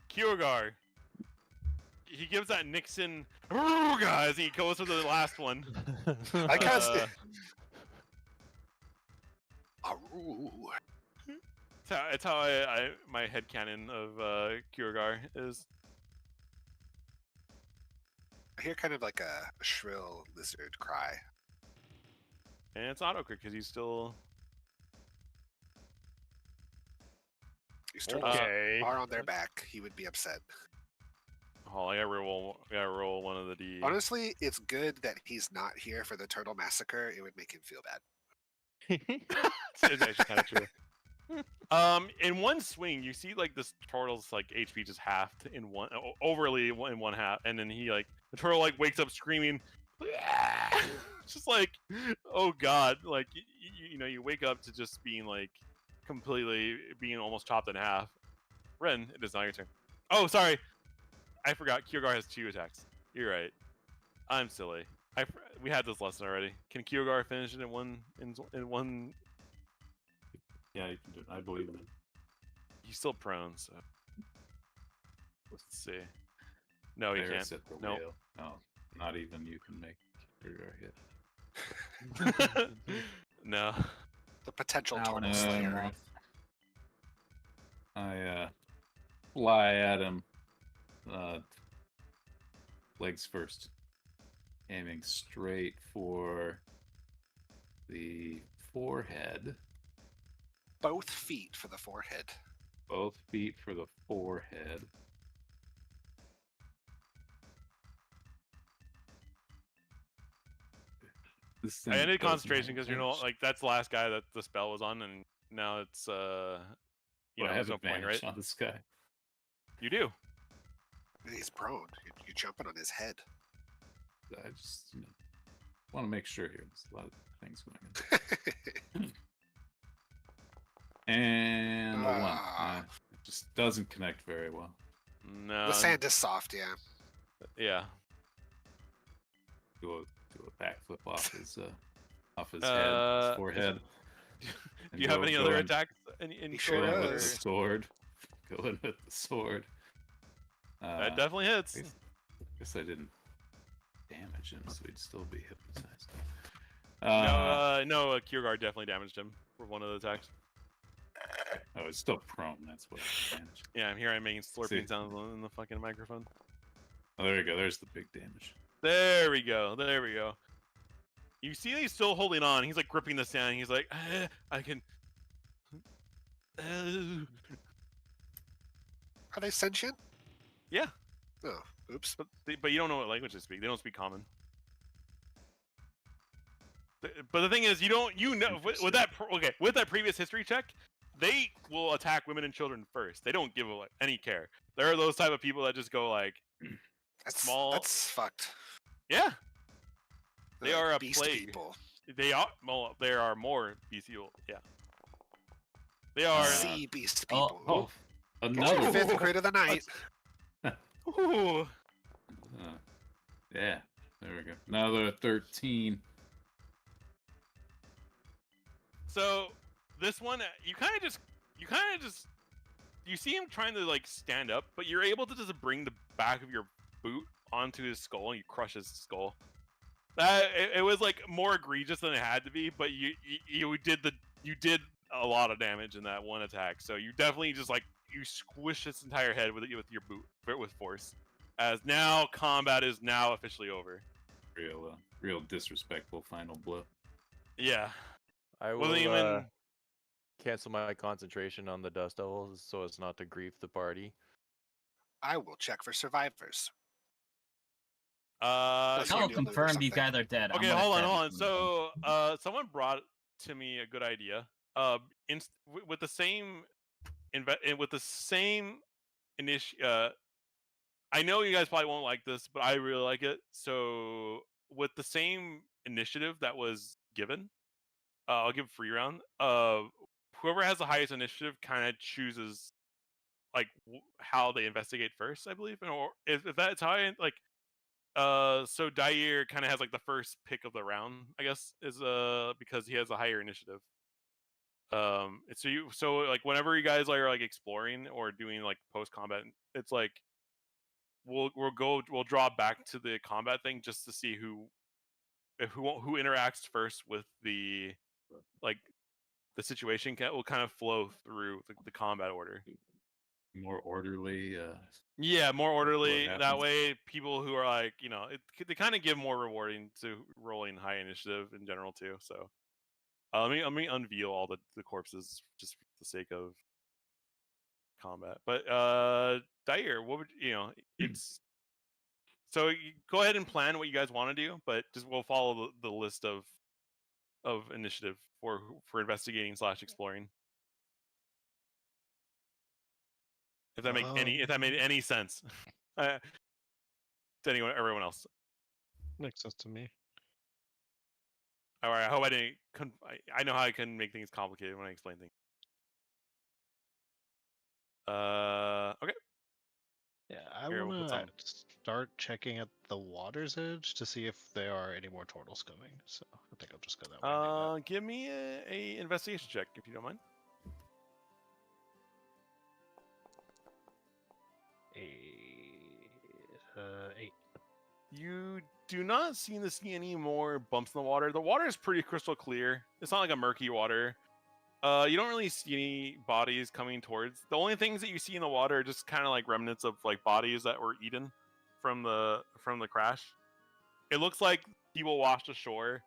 Kyogar. He gives that Nixon as he goes for the last one. I guess. Uh, Aroo. It's how my headcanon of Kyogar is. I hear kind of like a shrill lizard cry. And it's auto crit because he's still. These turtles Okay. are on their back. He would be upset. Oh, I gotta roll one of the D. Honestly, it's good that he's not here for the turtle massacre. It would make him feel bad. It's actually kind of true. In one swing, you see like this turtle's like HP just halved in one, overly in one half, and then the turtle like wakes up screaming, just like, oh god, like you wake up to just being like completely being almost chopped in half. Ren, it is now your turn. Oh, sorry, I forgot. Kyogar has 2 attacks. You're right. I'm silly. We had this lesson already. Can Kyogar finish it in one? Yeah, you can do it. I believe in him. He's still prone, so let's see. No, he There, can't. set the Nope. wheel. No, not even you can make your hit. No. The potential That one turtle is slayer. rough. I fly at him, legs first, aiming straight for the forehead. Both feet for the forehead. Both feet for the forehead. This I thing ended does concentration because not like that's the last guy that the spell was on, and now it's I there's have no point, advantage right? on this guy. You do. He's prone. You're jumping on his head. I just want to make sure here. There's a lot of things going on. And the one. Ah. It just doesn't connect very well. No. The sand is soft, yeah. Yeah. Do a backflip. backflip off his head, Uh, his forehead. Do and you have go- any go other in- attacks in He store? sure Go in with the does. sword. Go in with the sword. That definitely hits. Guess I didn't damage him, so he'd still be hypnotized. No, Kiergaard definitely damaged him for one of the attacks. Oh, it's still prone. That's what damaged. Yeah, I'm here. I'm making slurping See. sounds in the fucking microphone. Oh, there you go. There's the big damage. There we go. There we go. You see, he's still holding on. He's like gripping the sand. He's like, I can. Are they sentient? Yeah, Oh, oops. but you don't know what language they speak. They don't speak common. But the thing is, you know with that with that previous history check, they will attack women and children first. They don't give any care. There are those type of people that just go like, small- That's fucked. yeah, they They're are a beast plague. people. They are. Well, there are more bestial. Yeah, they are. Sea beast people. Oh, Get your another. fifth crit of the night. Ooh. Yeah, there we go. Another 13. So this one, you kind of just, you see him trying to like stand up, but you're able to just bring the back of your boot onto his skull and you crush his skull. It was like more egregious than it had to be, but you did a lot of damage in that one attack. So you definitely just like you squish his entire head with your boot with force. As now combat is now officially over. Real disrespectful final blow. Yeah. I will Wasn't even. cancel my concentration on the Dust Devils so as not to grief the party. I will check for survivors. Uh, That's I'll what you'll do or confirm these something. guys are dead. I'm Okay, gonna hold on, stab hold on. them. So, someone brought to me a good idea. With the same I know you guys probably won't like this, but I really like it. So, with the same initiative that was given, I'll give free round. Whoever has the highest initiative kind of chooses like how they investigate first, I believe, or if that's how like. So Dair kind of has like the first pick of the round, I guess, is because he has a higher initiative. So like whenever you guys are like exploring or doing like post combat, it's like we'll draw back to the combat thing just to see who interacts first with the like the situation will kind of flow through the combat order. More orderly. Yeah, more orderly. That happens. way, people who are like, they kind of give more rewarding to rolling high initiative in general too. So, let me unveil all the corpses just for the sake of combat. But Dair, what would it's so you go ahead and plan what you guys want to do, but just we'll follow the list of initiative for investigating / exploring. If that made any sense to everyone else. Makes sense to me. All right, I hope I didn't. I know how I can make things complicated when I explain things. Okay. Yeah, I Here, we'll want put to start checking at the water's edge to see if there are any more turtles coming. So I think I'll just go that way. and do Give me a investigation check if you don't mind. that. 8. You do not seem to see any more bumps in the water. The water is pretty crystal clear. It's not like a murky water. You don't really see any bodies coming towards. The only things that you see in the water are just kind of like remnants of like bodies that were eaten from the crash. It looks like people washed ashore,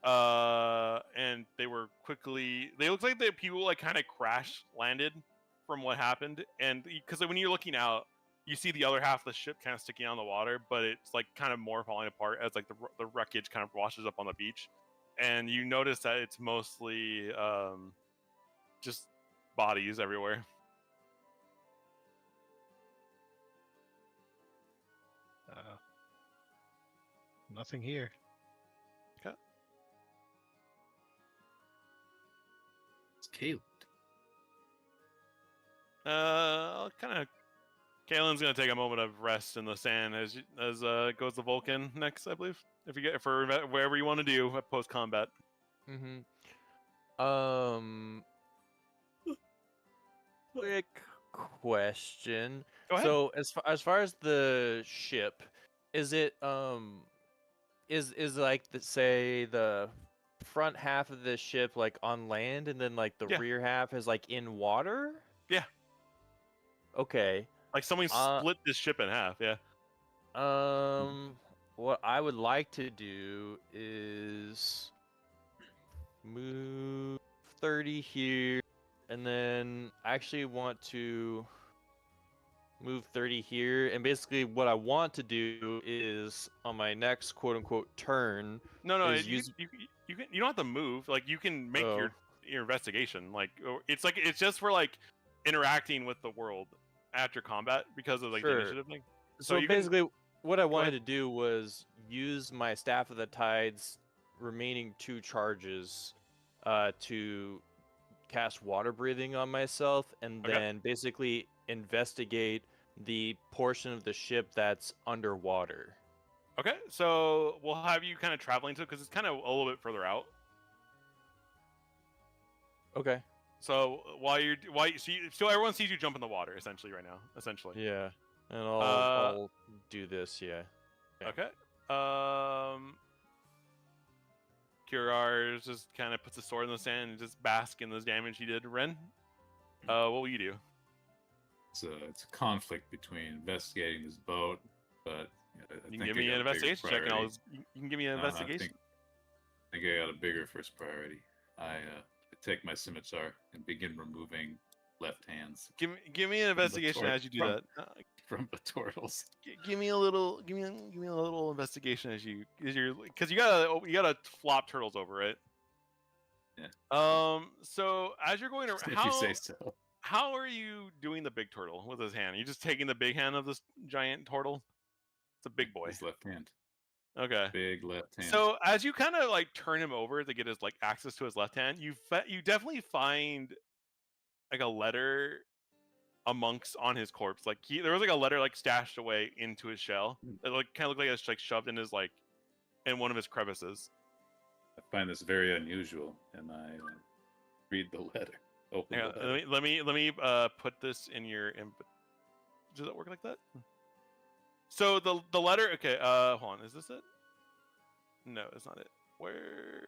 and they were quickly. They look like the people like kind of crash landed from what happened, and because when you're looking out, you see the other half of the ship kind of sticking out in the water, but it's like kind of more falling apart as like the wreckage kind of washes up on the beach, and you notice that it's mostly just bodies everywhere. Nothing here. It's Caleb. Kalen's gonna take a moment of rest in the sand as goes the Vulcan next, I believe. if you get for wherever you want to do post combat. Mm-hmm. Quick question. Go ahead. So as far as the ship, is it is like say the front half of the ship like on land and then like the Yeah. rear half is like in water? Yeah. Okay. Like somebody split this ship in half. Yeah. What I would like to do is move 30 here, and then I actually want to move 30 here, and basically what I want to do is on my next quote-unquote turn No, is you, use you don't have to move. Like you can make Oh. your investigation. Like it's just for like interacting with the world after combat because of like the Sure. initiative thing. So you can- basically what I wanted ahead. to do was use my Staff of the Tide's remaining 2 charges to cast water breathing on myself, and Okay. then basically investigate the portion of the ship that's underwater. Okay, so we'll have you kind of traveling to because it's kind of a little bit further out. Okay. So so everyone sees you jump in the water essentially right now. Essentially. Yeah. And I'll do this, yeah. Okay. Kirar just kind of puts a sword in the sand and just bask in this damage he did. Ren, what will you do? It's a conflict between investigating this boat, but I You think can give I me got an a bigger investigation check, and priority. you can give me an No, I investigation. think I got a bigger first priority. I take my scimitar and begin removing left hands Give me an investigation as you do from- that. from the turtles. Give me a little investigation as you're because you gotta flop turtles over, right? Yeah. So as you're going around, If you say so. how are you doing the big turtle with his hand? Are you just taking the big hand of this giant turtle? It's a big boy. His left hand. Okay. Big left hand. So as you kind of like turn him over to get his like access to his left hand, you definitely find like a letter amongst on his corpse. Like there was like a letter like stashed away into his shell. It like kind of looked like it's like shoved in his like in one of his crevices. I find this very unusual, and I read the letter. Open Yeah, the letter. let me put this in your input. Does that work like that? So the letter. Okay. Hold on. Is this it? No, it's not it. Where?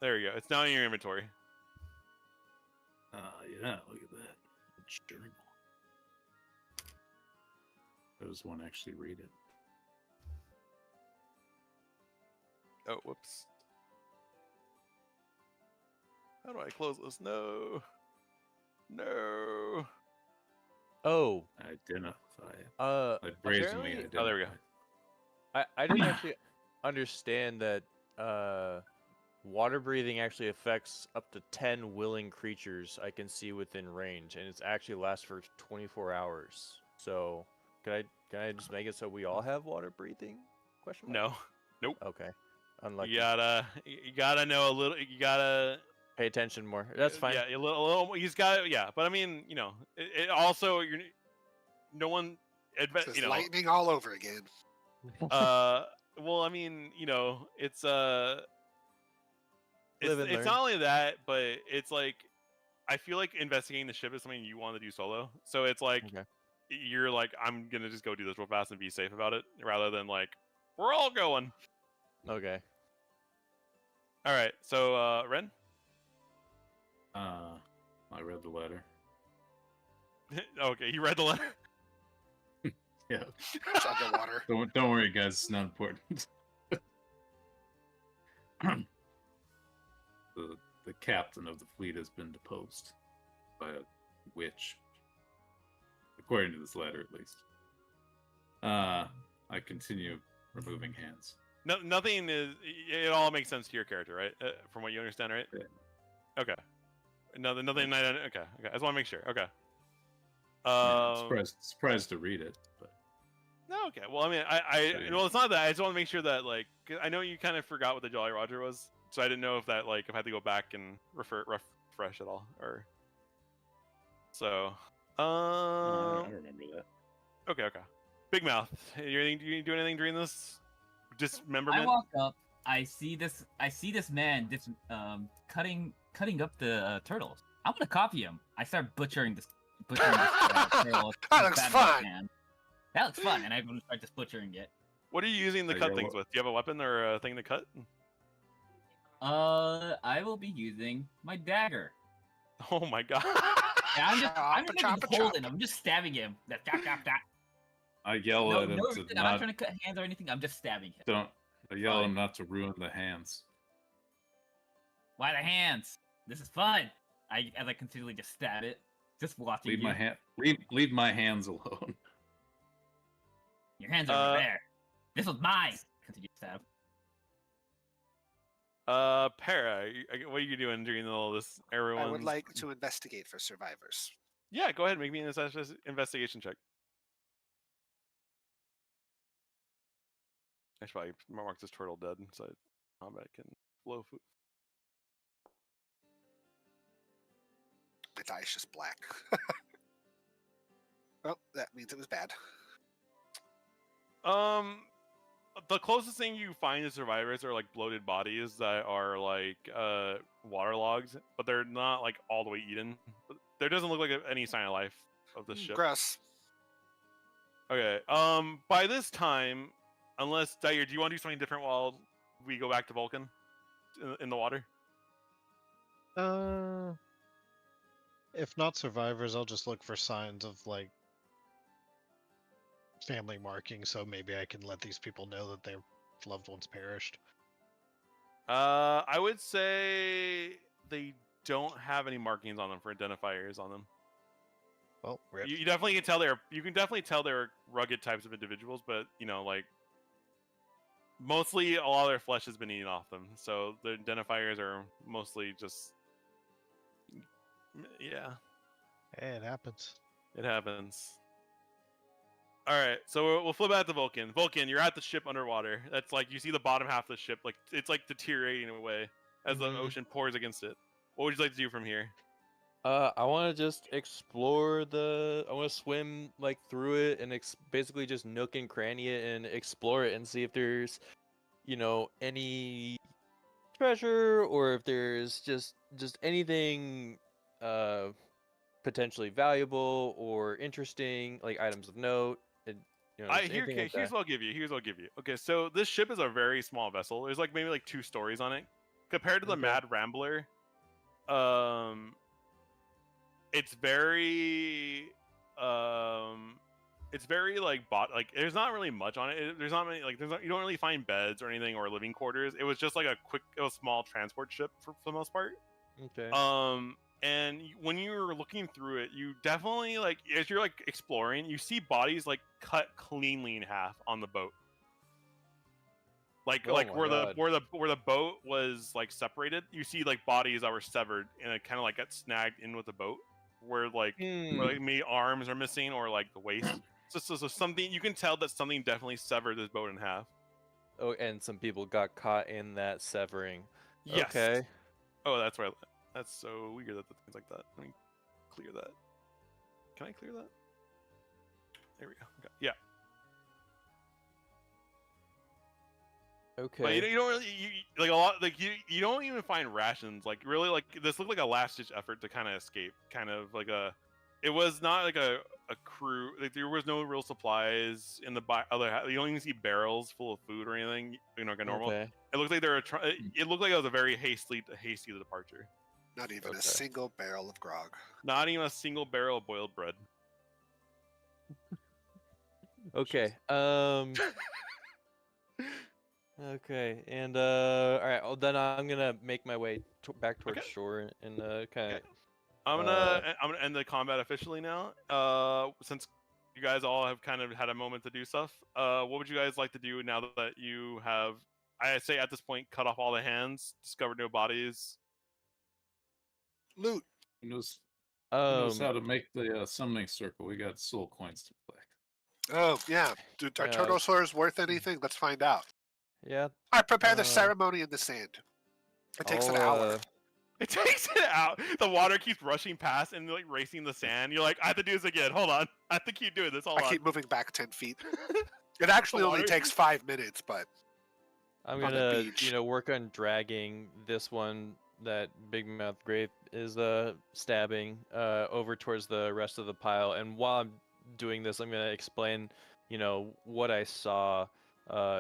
There you go. It's now in your inventory. Yeah, look at that. Journal. Does one actually read it? Oh, whoops. How do I close this? No. No. Oh. Identify it. Like brazenly identify. Oh, there we go. I didn't actually understand that water breathing actually affects up to 10 willing creatures I can see within range, and it's actually lasts for 24 hours. So can I just make it so we all have water breathing? Question mark? No. Nope. Okay. Unlucky. You gotta know a little. You gotta Pay attention more. That's fine. Yeah, a little. He's got. Yeah, but I mean, it also no one. This is lightning all over again. Well, I mean, it's Live and it's learn. not only that, but it's like I feel like investigating the ship is something you want to do solo. So it's like Okay. you're like, I'm gonna just go do this real fast and be safe about it, rather than like we're all going. Okay. All right, so Ren. I read the letter. Okay, you read the letter. Yeah. Chug the water. Don't worry, guys. It's not important. The captain of the fleet has been deposed by a witch, according to this letter, at least. I continue removing hands. No, nothing is. It all makes sense to your character, right? From what you understand, right? Yeah. Okay. Nothing. Okay. I just want to make sure. Okay. I'm surprised to read it, but No. Okay. Well, I mean, well, it's not that. I just want to make sure that, like, 'cause I know you kind of forgot what the Jolly Roger was, so I didn't know if that, like, if I had to go back and refresh at all, or. So. I don't remember that. Okay. Big Mouth. You doing anything during this dismemberment. I walk up. I see this man cutting up the turtles. I'm gonna copy him. I start butchering this turtle. That looks fun. That looks fun, and I'm gonna start just butchering it. What are you using to I cut get things with? Do you have a weapon or a thing to cut? I will be using my dagger. Oh my god. And I'm just Chop, making holding. I'm just stabbing him. That chop, chop, chop. I yell No, at him no, to I'm not not trying to cut hands or anything. I'm just stabbing him. don't. I yell at him not to ruin the hands. Why the hands? This is fun. As I continually just stab it, just watching Leave you. my hand. Leave my hands alone. Your hands are over there. This was mine. Continue to stab. Para, what are you doing during all this? Everyone. I would like to investigate for survivors. Yeah, go ahead. Make me an investigation check. I should probably mark this turtle dead so combat can flow. My die is just black. Well, that means it was bad. The closest thing you find to survivors are like bloated bodies that are like waterlogged, but they're not like all the way eaten. There doesn't look like any sign of life of this ship. Gross. Okay. By this time, unless Dyer, do you want to do something different while we go back to Vulcan in the water? If not survivors, I'll just look for signs of like family markings, so maybe I can let these people know that their loved ones perished. I would say they don't have any markings on them for identifiers on them. Well, rip. You definitely can tell you can definitely tell they're rugged types of individuals, but you know, like mostly a lot of their flesh has been eaten off them, so the identifiers are mostly just yeah. Hey, it happens. It happens. All right, so we'll flip back to Vulcan. Vulcan, you're at the ship underwater. That's like you see the bottom half of the ship, like it's like deteriorating away as the ocean pours against it. What would you like to do from here? I want to just explore I want to swim like through it and basically just nook and cranny it and explore it and see if there's, any treasure or if there's just anything potentially valuable or interesting, like items of note. And, just anything like Here's that. what I'll give you. Here's what I'll give you. Okay, so this ship is a very small vessel. There's like maybe like 2 stories on it. Compared to the Okay. Mad Rambler, it's very like there's not really much on it. There's not many you don't really find beds or anything or living quarters. It was just like it was a small transport ship for the most part. Okay. And when you're looking through it, you definitely as you're exploring, you see bodies cut cleanly in half on the boat. Oh my where God. the boat was separated, you see bodies that were severed and it kind of got snagged in with the boat, where maybe arms are missing or the waist. So something you can tell that something definitely severed this boat in half. Oh, and some people got caught in that severing. Yes. Okay. Oh, that's right. That's so weird that things like that. Let me clear that. Can I clear that? There we go. Okay. Yeah. Okay. But you don't really you don't even find rations. Really this looked like a last ditch effort to kind of escape. It was not a crew. There was no real supplies in the other half. You don't even see barrels full of food or anything. Like a normal. Okay. It looked like they were it looked like it was a very hasty departure. Not even Okay. a single barrel of grog. Not even a single barrel of boiled bread. Okay. Okay. And all right. Well, then I'm gonna make my way back towards Okay. shore and kind of. Okay. I'm gonna end the combat officially now. Since you guys all have kind of had a moment to do stuff, what would you guys like to do now that you have? I say at this point, cut off all the hands, discovered no bodies. Loot. Who knows how Um. to make the summoning circle? We got soul coins to collect. Oh, yeah. Are Yeah. turtle swords worth anything? Let's find out. Yeah. I prepare the Uh, ceremony in the sand. It takes an I'll, hour. It takes it out. The water keeps rushing past and racing the sand. You're like, I have to do this again. Hold on. I have to keep doing this. Hold I on. keep moving back 10 feet. It actually The only water- takes 5 minutes, but I'm On the gonna, beach. work on dragging this one that Big Mouth Grape is stabbing over towards the rest of the pile. And while I'm doing this, I'm gonna explain, what I saw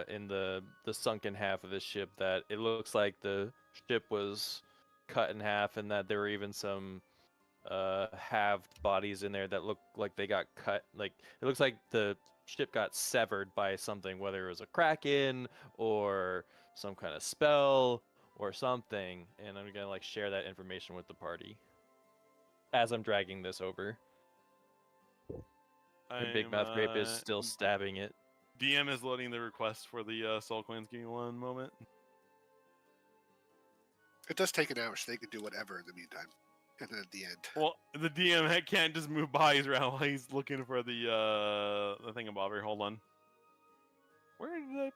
in the sunken half of the ship. That it looks like the ship was cut in half, and that there were even some halved bodies in there that look like they got cut. Like it looks like the ship got severed by something, whether it was a kraken or some kind of spell or something. And I'm gonna share that information with the party as I'm dragging this over. And Big Mouth Grape is still stabbing it. DM is loading the request for the soul coins. Give me one moment. It does take an hour, so they can do whatever in the meantime. And then at the end. Well, the DM can't just move bodies around while he's looking for the thingamabobber. Hold on. Where did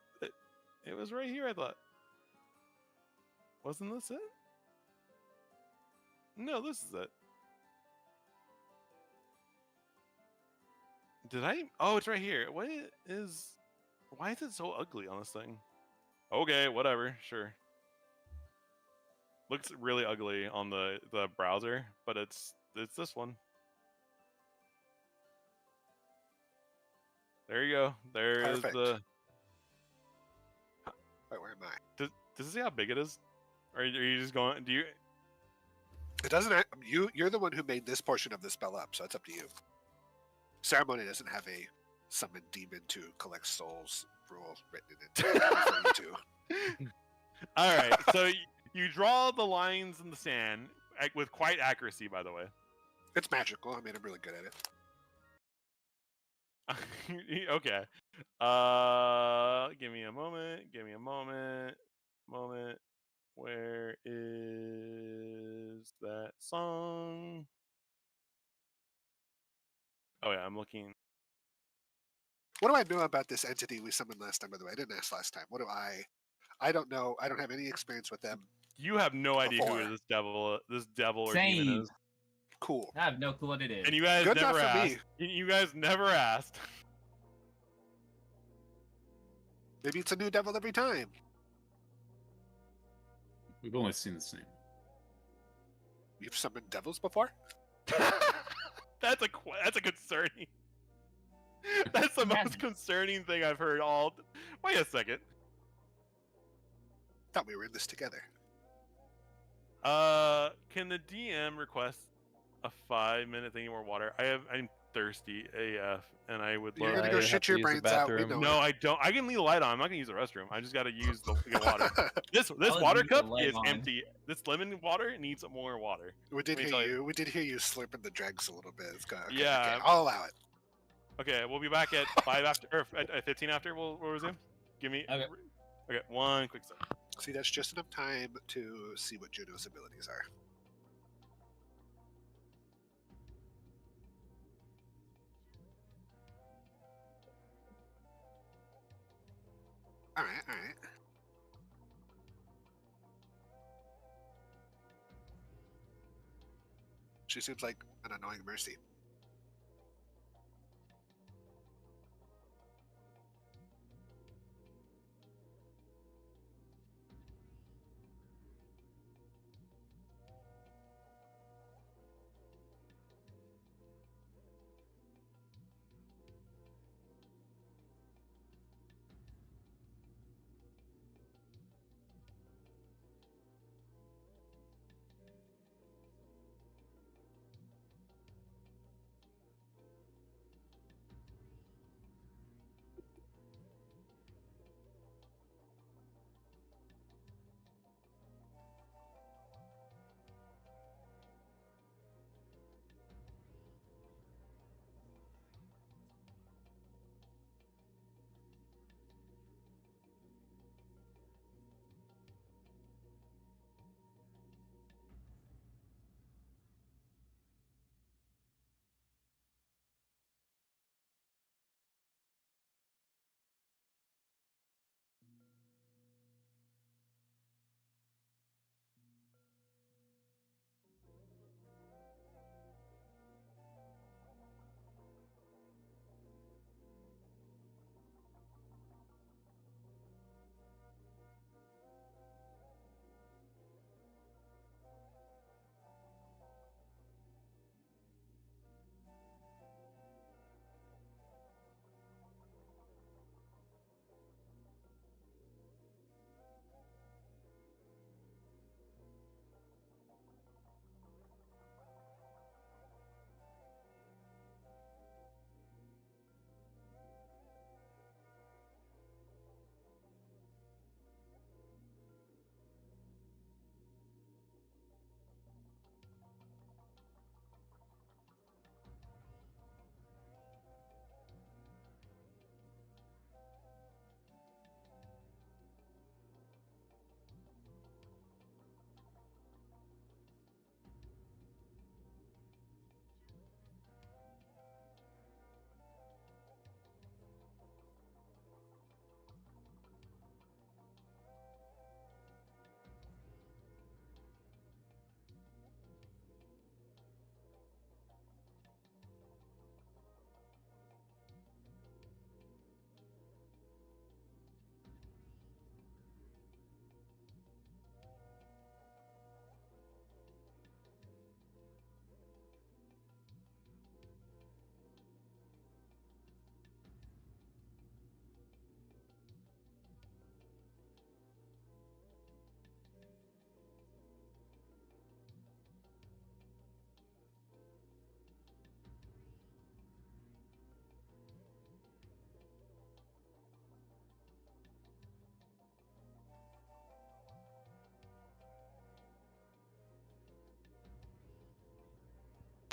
it was right here, I thought. Wasn't this it? No, this is it. Did I? Oh, it's right here. Why is it so ugly on this thing? Okay, whatever, sure. Looks really ugly on the browser, but it's this one. There you go. There is Perfect. the. Wait, where am I? Does it say how big it is? Or are you just going? Do you? It doesn't. You're the one who made this portion of the spell up, so it's up to you. Ceremony doesn't have a summon demon to collect souls rule written in it for you two. All right. So you draw the lines in the sand with quite accuracy, by the way. It's magical. I mean, I'm really good at it. Okay. Give me a moment. Give me a moment. Moment. Where is that song? Oh yeah, I'm looking. What do I know about this entity we summoned last time, by the way? I didn't ask last time. What do I don't know. I don't have any experience with them. You have no idea Before. who this devil or Same. demon is. Cool. I have no clue what it is. And you guys Good never enough for me. asked. You guys never asked. Maybe it's a new devil every time. We've only seen this name. You've summoned devils before? That's a concerning. That's the most concerning thing I've heard all. Wait a second. Thought we were in this together. Can the DM request a 5-minute thing more water? I'm thirsty AF, and I would You're love. gonna go have shit to your use the brains out. We bathroom. know No, it. I don't. I can leave the light on. I'm not gonna use the restroom. I just gotta use the get water. This I'll water leave the cup light is on. empty. This lemon water needs more water. We did Let me hear tell you. We did hear you slurping the dregs a little bit. It's okay, Yeah. okay, I'll allow it. Okay, we'll be back at 5 after or at 15 after. We'll resume. Give me. Okay. Okay, one quick second. See, that's just enough time to see what Juno's abilities are. All right, all right. She seems like an annoying mercy.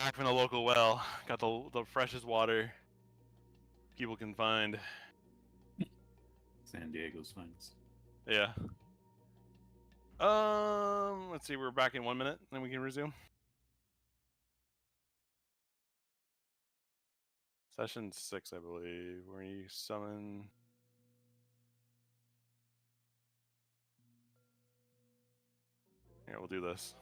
Back from the local well. Got the freshest water people can find. San Diego's finest. Yeah. Let's see. We're back in 1 minute, then we can resume. Session 6, I believe, where you summon. Here, we'll do this.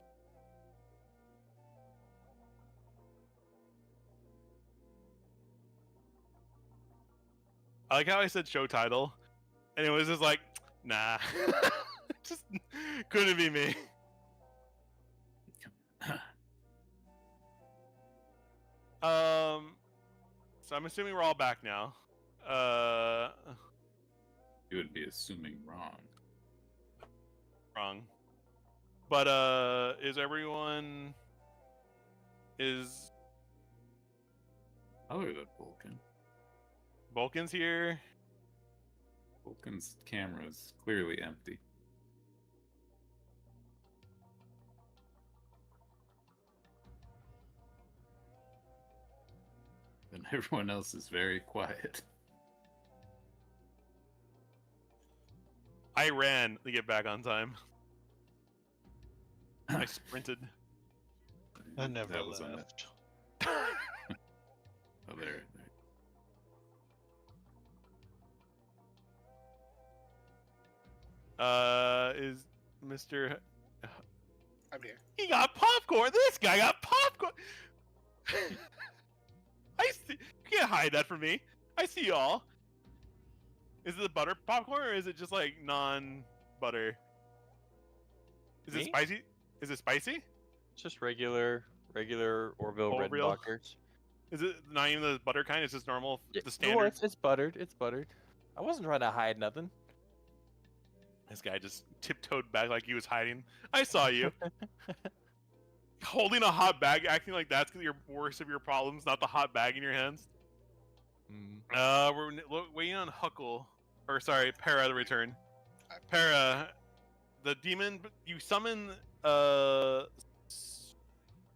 I like how I said show title, and it was just like, nah. Just couldn't be me. So I'm assuming we're all back now. You would be assuming wrong. Wrong. But is everyone Other than Vulcan. Vulcan's here? Vulcan's camera is clearly empty. And everyone else is very quiet. I ran to get back on time. I sprinted. I never That was on it. left. Oh, there. Is Mr. I'm here. He got popcorn. This guy got popcorn. I see. You can't hide that from me. I see y'all. Is it the butter popcorn or is it just like non-butter? Is it Me? spicy? Is it spicy? It's just regular Orville Orville? Redenbacher's. Is it not even the butter kind? It's just normal, the No, standard. it's buttered. It's buttered. I wasn't trying to hide nothing. This guy just tiptoed back like he was hiding. I saw you. Holding a hot bag, acting like that's your worst of your problems, not the hot bag in your hands. We're waiting on Huckle, or sorry, Para to return. Para, the demon you summon.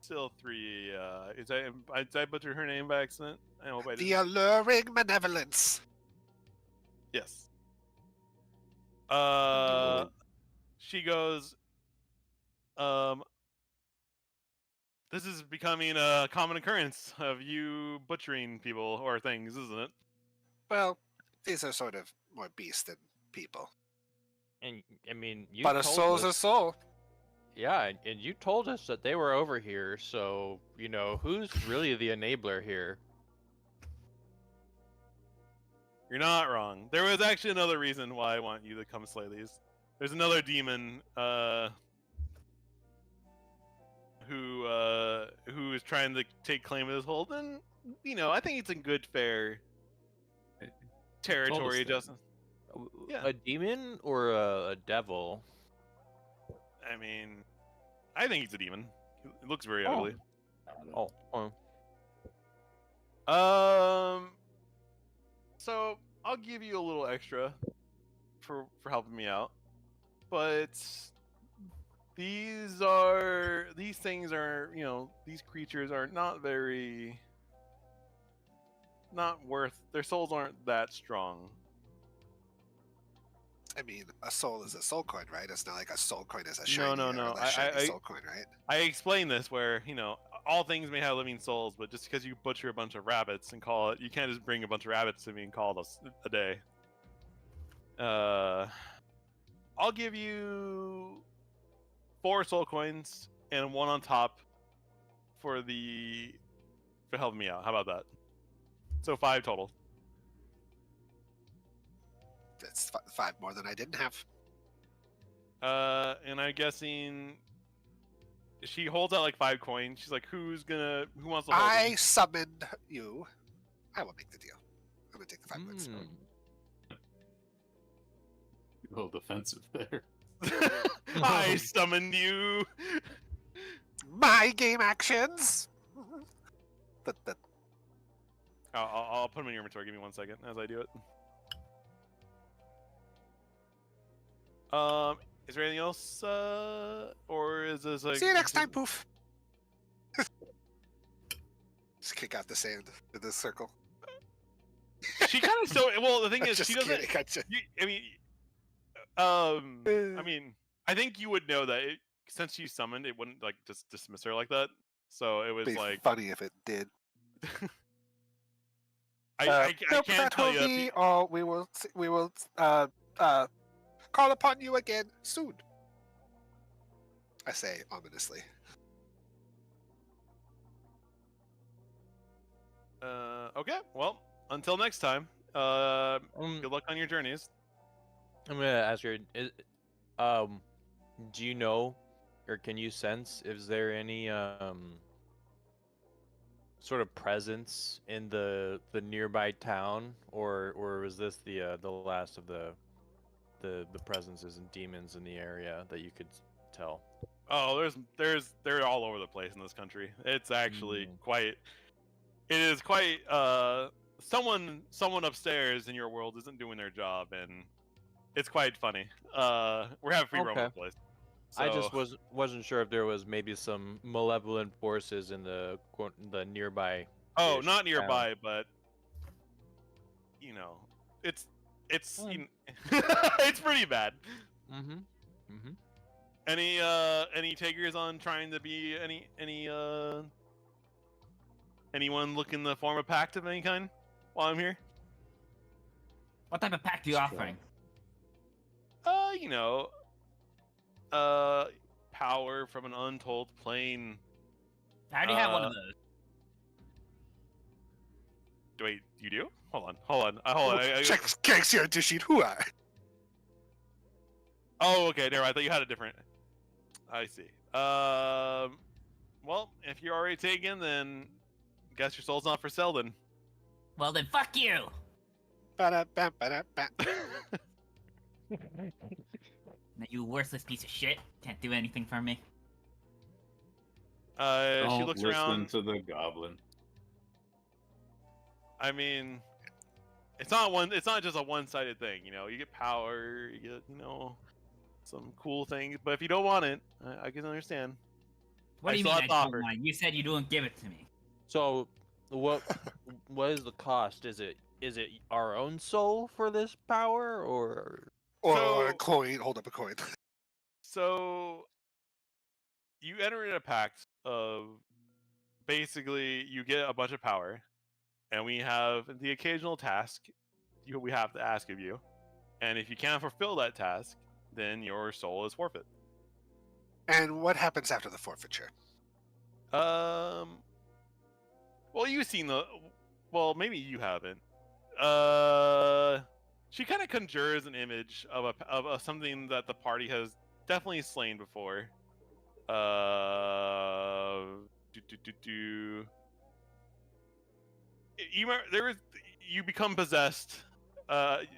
Still 3. Did I butcher her name by accident? I hope I did. The alluring malevolence. Yes. She goes. This is becoming a common occurrence of you butchering people or things, isn't it? Well, these are sort of more beast than people. And I mean, you But a told soul's a us- soul. Yeah, and you told us that they were over here, so you know who's really the enabler here. You're not wrong. There was actually another reason why I want you to come slay these. There's another demon who is trying to take claim of this hold, and you know I think it's in good, fair territory. Justin. Yeah. A demon or a devil? I mean, I think he's a demon. It looks very Oh. ugly. Oh, So I'll give you a little extra for helping me out, but these things are, you know, these creatures are not worth. Their souls aren't that strong. I mean, a soul is a soul coin, right? It's not like a soul coin is a shiny No. or less shiny soul coin, right? I explained this where, you know, all things may have living souls, but just because you butcher a bunch of rabbits and call it, you can't just bring a bunch of rabbits to me and call it a day. I'll give you 4 soul coins and 1 on top for helping me out. How about that? So 5 total. That's 5 more than I didn't have. And I'm guessing she holds out like 5 coins. She's like, who wants to hold I them? summoned you. I will make the deal. I'm gonna take the 5 points. A little defensive there. I summoned you. My game actions. I'll put them in your inventory. Give me 1 second as I do it. Is there anything else, or is this like? See you next time, Poof. kick out the sand to this circle. She kind of so well. The thing is, Just she doesn't. kidding. I mean, I think you would know that since she summoned, it wouldn't like just dismiss her like that. So it was Be like funny if it did. I Nope, can't that tell will you. be all. We will call upon you again soon. I say ominously. Okay. Well, until next time. Good luck on your journeys. I'm gonna ask her. Do you know, or can you sense, is there any sort of presence in the nearby town, or was this the last of the presences and demons in the area that you could tell? Oh, they're all over the place in this country. It's actually quite. It is quite. Someone upstairs in your world isn't doing their job, and it's quite funny. We're having free roam of the place. I just So- wasn't sure if there was maybe some malevolent forces in the nearby. Oh, ish not town. nearby, but you know, it's Well. you know, it's pretty bad. Mm-hmm. Any takers on trying to be anyone looking to form a pact of any kind while I'm here? What type of pact are you offering? You know, power from an untold plane. I already have one of those. Wait, you do? Hold on. Checks here to sheet who are. Oh, okay. Never mind. I thought you had a different. I see. Well, if you're already taken, then guess your soul's not for sale then. Well then, fuck you. Ba-da-ba-ba-da-ba. Now, you worthless piece of shit. Can't do anything for me. She Don't looks listen around. to the goblin. I mean, it's not just a one-sided thing. You know, you get power, you get some cool things. But if you don't want it, I can understand. What I do you still mean have I to don't offer. mind? You said you don't give it to me. So, what is the cost? Is it our own soul for this power, or? Or a So- coin. Hold up a coin. So you enter in a pact of basically you get a bunch of power, and we have the occasional task we have to ask of you, and if you can't fulfill that task, then your soul is forfeit. And what happens after the forfeiture? Well, you've seen well, maybe you haven't. She kind of conjures an image of something that the party has definitely slain before. You become possessed.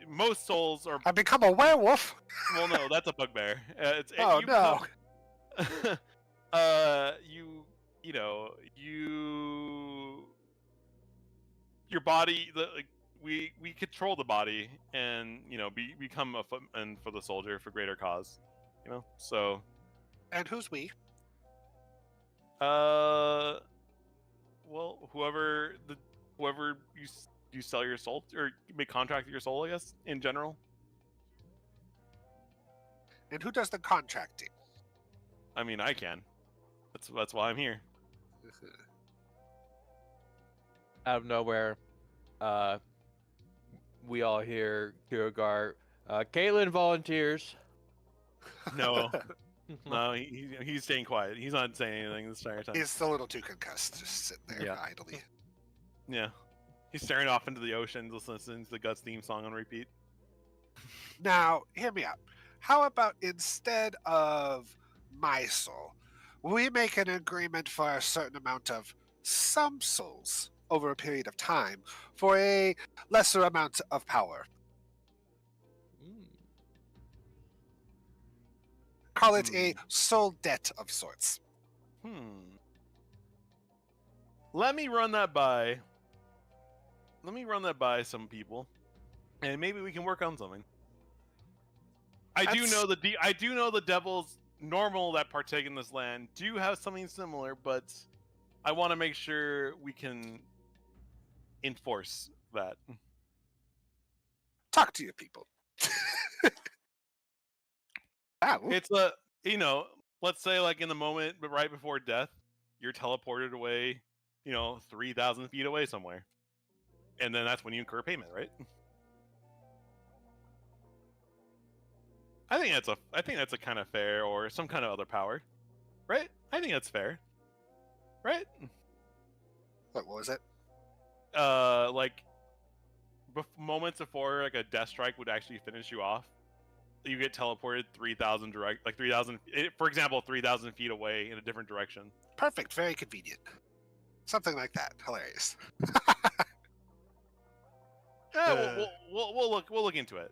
Most souls are. I become a werewolf. Well, no, that's a bugbear. Oh, you no. become- your body. We control the body, and become a footman for the soldier for greater cause. So. And who's we? Well, whoever you sell your soul or make contract with your soul, I guess, in general. And who does the contracting? I mean, I can. That's why I'm here. Out of nowhere, we all hear Kiergar. Caitlin volunteers. No, no, he's staying quiet. He's not saying anything this entire time. He's a little too concussed, just sitting there Yeah. idly. Yeah, he's staring off into the ocean, listening to the Guts theme song on repeat. Now, hear me out. How about instead of my soul, we make an agreement for a certain amount of some souls over a period of time for a lesser amount of power? Call it a soul debt of sorts. Let me run that by. Let me run that by some people, and maybe we can work on something. I do know the devils normal that partake in this land do have something similar, but I want to make sure we can enforce that. Talk to your people. Ow. It's let's say like in the moment, but right before death, you're teleported away, 3,000 feet away somewhere, and then that's when you incur payment, right? I think that's a kind of fair, or some kind of other power, right? I think that's fair, right? What was it? Like moments before like a death strike would actually finish you off, you get teleported 3,000 for example, 3,000 feet away in a different direction. Perfect. Very convenient. Something like that. Hilarious. Yeah, we'll look into it.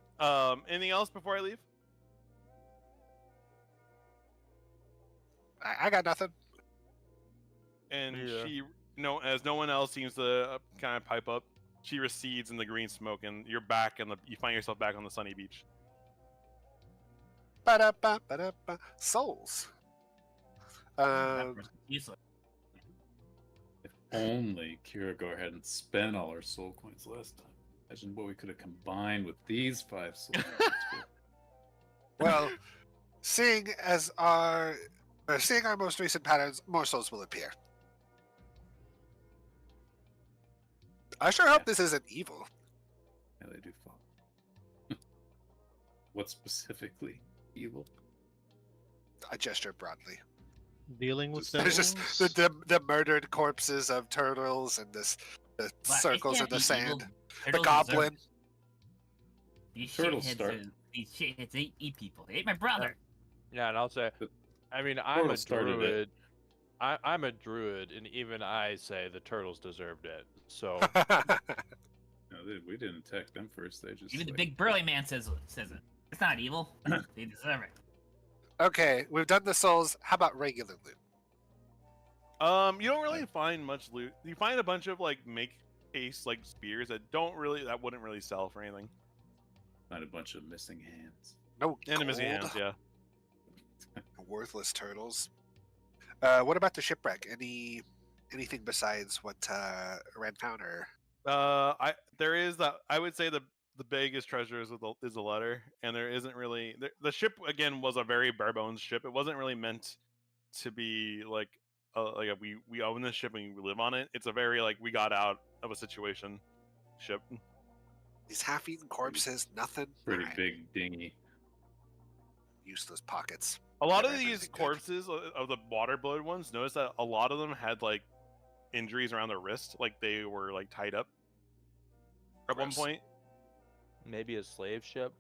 Anything else before I leave? I got nothing. And Yeah. she, as no one else seems to kind of pipe up, she recedes in the green smoke, and you're back, and you find yourself back on the sunny beach. Ba-da-ba, ba-da-ba. Souls. Useless. If only Kira go ahead and spend all our soul coins last time. Imagine what we could have combined with these 5 soul coins. Well, seeing our most recent patterns, more souls will appear. I sure hope this isn't evil. Yeah, they do fall. What specifically evil? I gesture broadly. Dealing with There's just the murdered corpses of turtles and the But it circles in can't the be evil. sand. The Turtles goblin. These Turtles shitheads, start. these shitheads eat people. They ate my brother. Yeah, and I'll say, I mean, I'm Portal a started it. druid. I'm a druid, and even I say the turtles deserved it. So No, we didn't attack them first. They just Even the like, big burly man says it. It's not evil. They deserve it. Okay, we've done the souls. How about regular loot? You don't really find much loot. You find a bunch of like make case like spears that wouldn't really sell for anything. find a bunch of missing hands. No And the missing gold. hands, yeah. Worthless turtles. What about the shipwreck? Anything besides what Ren found, or There is that. I would say the biggest treasure is the letter, and there isn't really the ship again was a very bare bones ship. It wasn't really meant to be like we own this ship and we live on it. It's a very like we got out of a situation ship. these half-eaten corpses? Nothing. Pretty Alright, big dinghy. useless pockets. A lot of Never these anything good. corpses of the water blood ones, notice that a lot of them had like injuries around their wrist, like they were like tied up at one Gross. point. maybe a slave ship.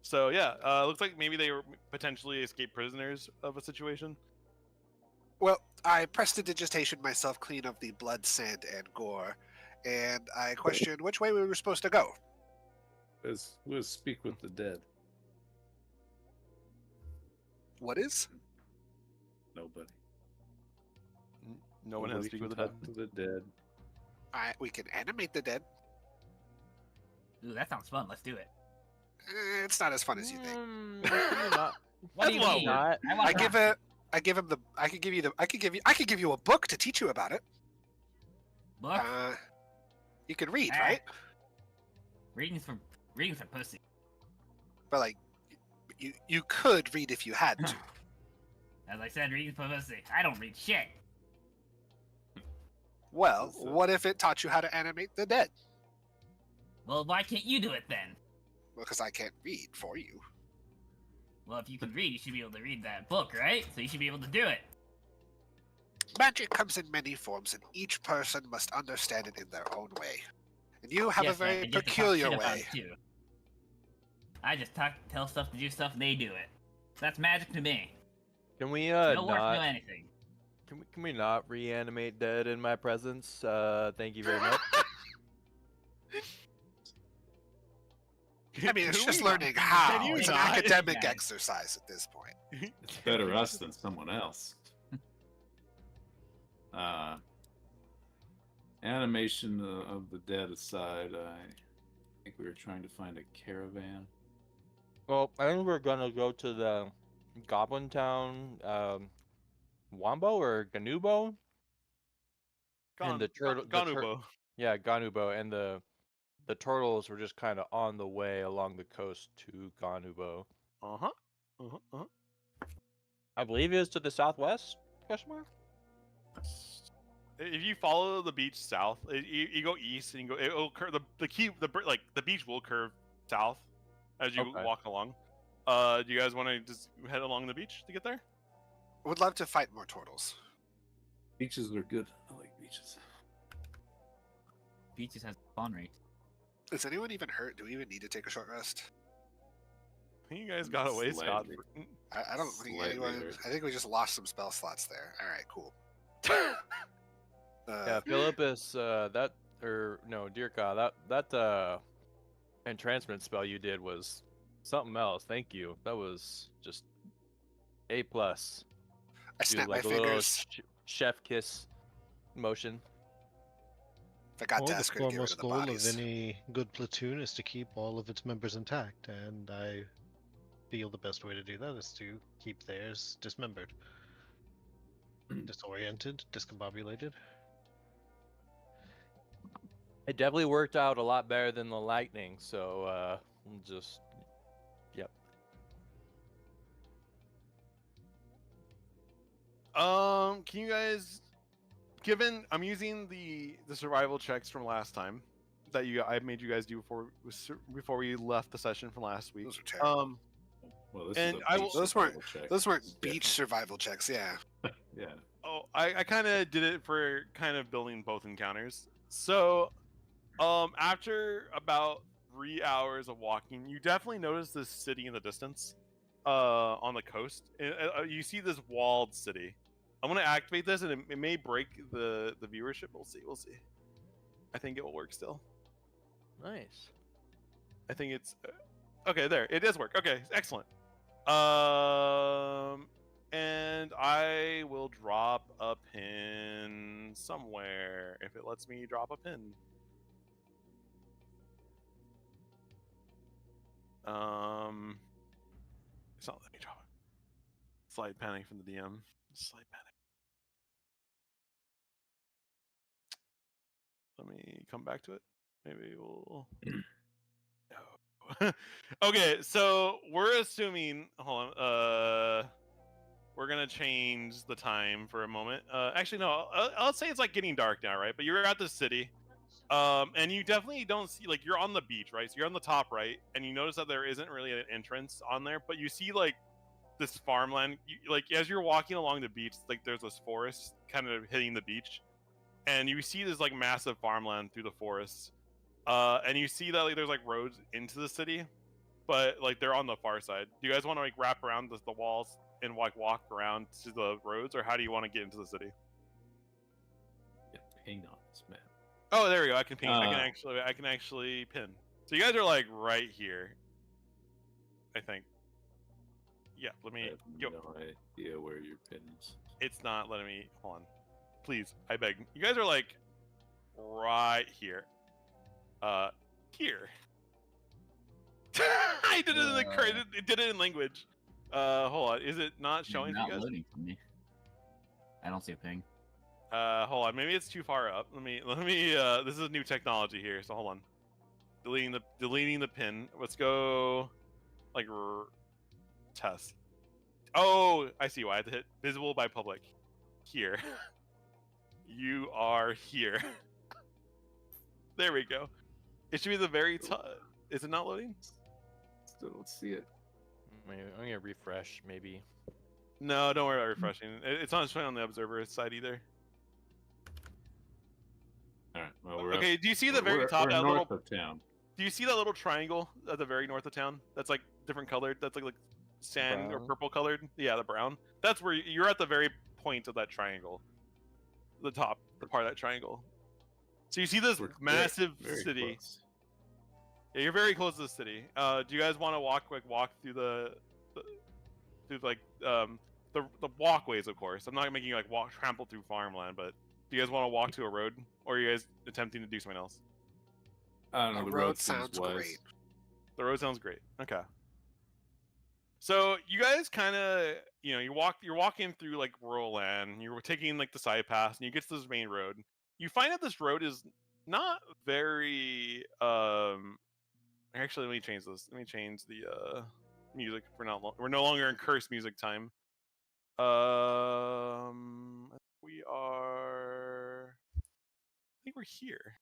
So yeah, looks like maybe they were potentially escaped prisoners of a situation. Well, I prestidigitation myself clean of the blood, sand, and gore, and I question which way we were supposed to go. Let's speak with the dead. What is? Nobody. No one has to speak can with the dead. talk to the dead. We can animate the dead. Ooh, that sounds fun. Let's do it. It's not as fun as you think. Maybe not. What do you That's mean? not. I want I give him the. I could give you a book to teach you about it. book. You can read, Ah. right? Reading's for pussy. But like, you could read if you had to. As I said, reading's for pussy. I don't read shit. Well, So- what if it taught you how to animate the dead? Well, why can't you do it then? Because I can't read for you. Well, if you can read, you should be able to read that book, right? So you should be able to do it. Magic comes in many forms, and each person must understand it in their own way. And you have Yes, a very I get to talk peculiar shit about way. it, too. I just tell stuff to do stuff, and they do it. That's magic to me. Can we No work, no not? anything. Can we not reanimate dead in my presence? Thank you very much. I mean, it's Can just we- learning how. you It's an not? academic Yeah. exercise at this point. It's better us than someone else. Animation of the dead aside, I think we were trying to find a caravan. Well, I think we're gonna go to the Goblin Town, Wombo or Ganubo. And the Ganubo. Yeah, Ganubo, and the turtles were just kind of on the way along the coast to Ganubo. Uh-huh. Uh-huh. Uh-huh. I believe it is to the southwest. Question mark. If you follow the beach south, you go east and you go. It'll curve the beach will curve south as you Okay. walk along. Do you guys want to just head along the beach to get there? Would love to fight more turtles. Beaches are good. I like beaches. Beaches has spawn rate. Is anyone even hurt? Do we even need to take a short rest? I think you guys got away, Scott. Slightly. I don't think Slightly anyone. hurt. I think we just lost some spell slots there. All right, cool. Yeah, Philippus, dear God, that entrancement spell you did was something else. Thank you. That was just A+. I snapped my like a little fingers. chef kiss motion. If I got Well, to the ask her to get rid foremost of the goal bodies. of any good platoon is to keep all of its members intact, and I feel the best way to do that is to keep theirs dismembered, disoriented, discombobulated. It definitely worked out a lot better than the lightning. So just yep. Can you guys, given I'm using the survival checks from last time that I made you guys do before we left the session from last week. Those are terrible. Well, this And is I a will- beach Those weren't- survival check. Those weren't It's beach different. survival checks. Yeah. Yeah. Oh, I kind of did it for kind of building both encounters. So, after about 3 hours of walking, you definitely notice this city in the distance, on the coast. You see this walled city. I'm gonna activate this, and it may break the viewership. We'll see. We'll see. I think it will work still. Nice. I think it's okay. There, it does work. Okay, excellent. And I will drop a pin somewhere if it lets me drop a pin. It's not letting me drop it. Slight panic from the DM. Slight panic. Let me come back to it. Maybe we'll. No. Okay, so we're assuming. Hold on. We're gonna change the time for a moment. Actually, no. I'll say it's like getting dark now, right? But you're at the city, and you definitely don't see like you're on the beach, right? So you're on the top right, and you notice that there isn't really an entrance on there, but you see like this farmland. Like as you're walking along the beach, like there's this forest kind of hitting the beach, and you see this like massive farmland through the forests, and you see that like there's like roads into the city, but like they're on the far side. Do you guys want to like wrap around the walls and like walk around to the roads, or how do you want to get into the city? Yeah, hang on this map. Oh, there we go. I can ping. I can actually pin. So you guys are like right here, I think. Yeah, let I me. have Yo, no idea where your pin is. it's not letting me. Hold on, please. I beg. You guys are like right here. Here. I did it in the it did it in language. Hold on. Is it not showing Not you guys? loading for me. I don't see a ping. Hold on. Maybe it's too far up. Let me. This is new technology here, so hold on. Deleting the pin. Let's go. Like test. Oh, I see why I had to hit visible by public. Here. You are here. There we go. It should be the very top. Is it not loading? Still don't see it. Maybe I'm gonna refresh. Maybe. No, don't worry about refreshing. It's not showing on the observer side either. All right. Well, we're Okay, do you see the very we're, top we're that north little? of town. Do you see that little triangle at the very north of town? That's like different colored. That's like sand or Brown? purple colored. Yeah, the brown. That's where you're at the very point of that triangle. The top, the part of that triangle. So you see this We're massive very city. close. Yeah, you're very close to the city. Do you guys want to walk through the walkways? Of course, I'm not making you like trample through farmland, but do you guys want to walk to a road, or are you guys attempting to do something else? I don't know. The The road seems sounds wise. great. The road sounds great. Okay. So you guys kind of, you're walking through like rural land. You're taking like the side paths, and you get to this main road. you find that this road is not very. Actually, let me change this. Let me change the music. We're no longer in cursed music time. We are. I think we're here.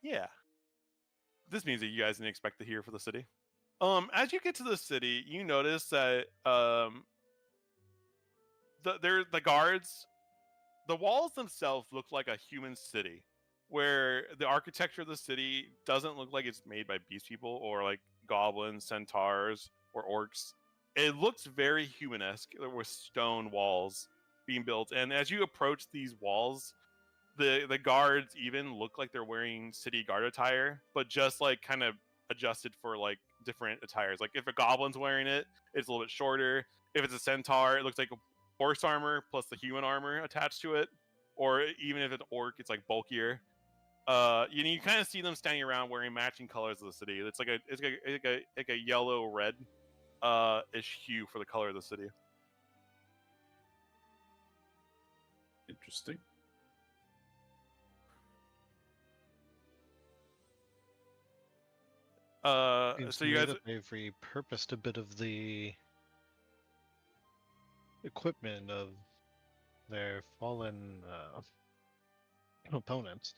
Yeah. This means that you guys didn't expect to hear for the city. As you get to the city, you notice that the guards, the walls themselves look like a human city, where the architecture of the city doesn't look like it's made by beast people or like goblins, centaurs, or orcs. It looks very humanesque with stone walls being built, and as you approach these walls, the guards even look like they're wearing city guard attire, but just like kind of adjusted for like different attires. Like if a goblin's wearing it, it's a little bit shorter. If it's a centaur, it looks like a horse armor plus the human armor attached to it. Or even if it's an orc, it's like bulkier. You kind of see them standing around wearing matching colors of the city. It's like a yellow red ish hue for the color of the city. Interesting. Seems So to you me guys, that they've repurposed a bit of the equipment of their fallen opponents.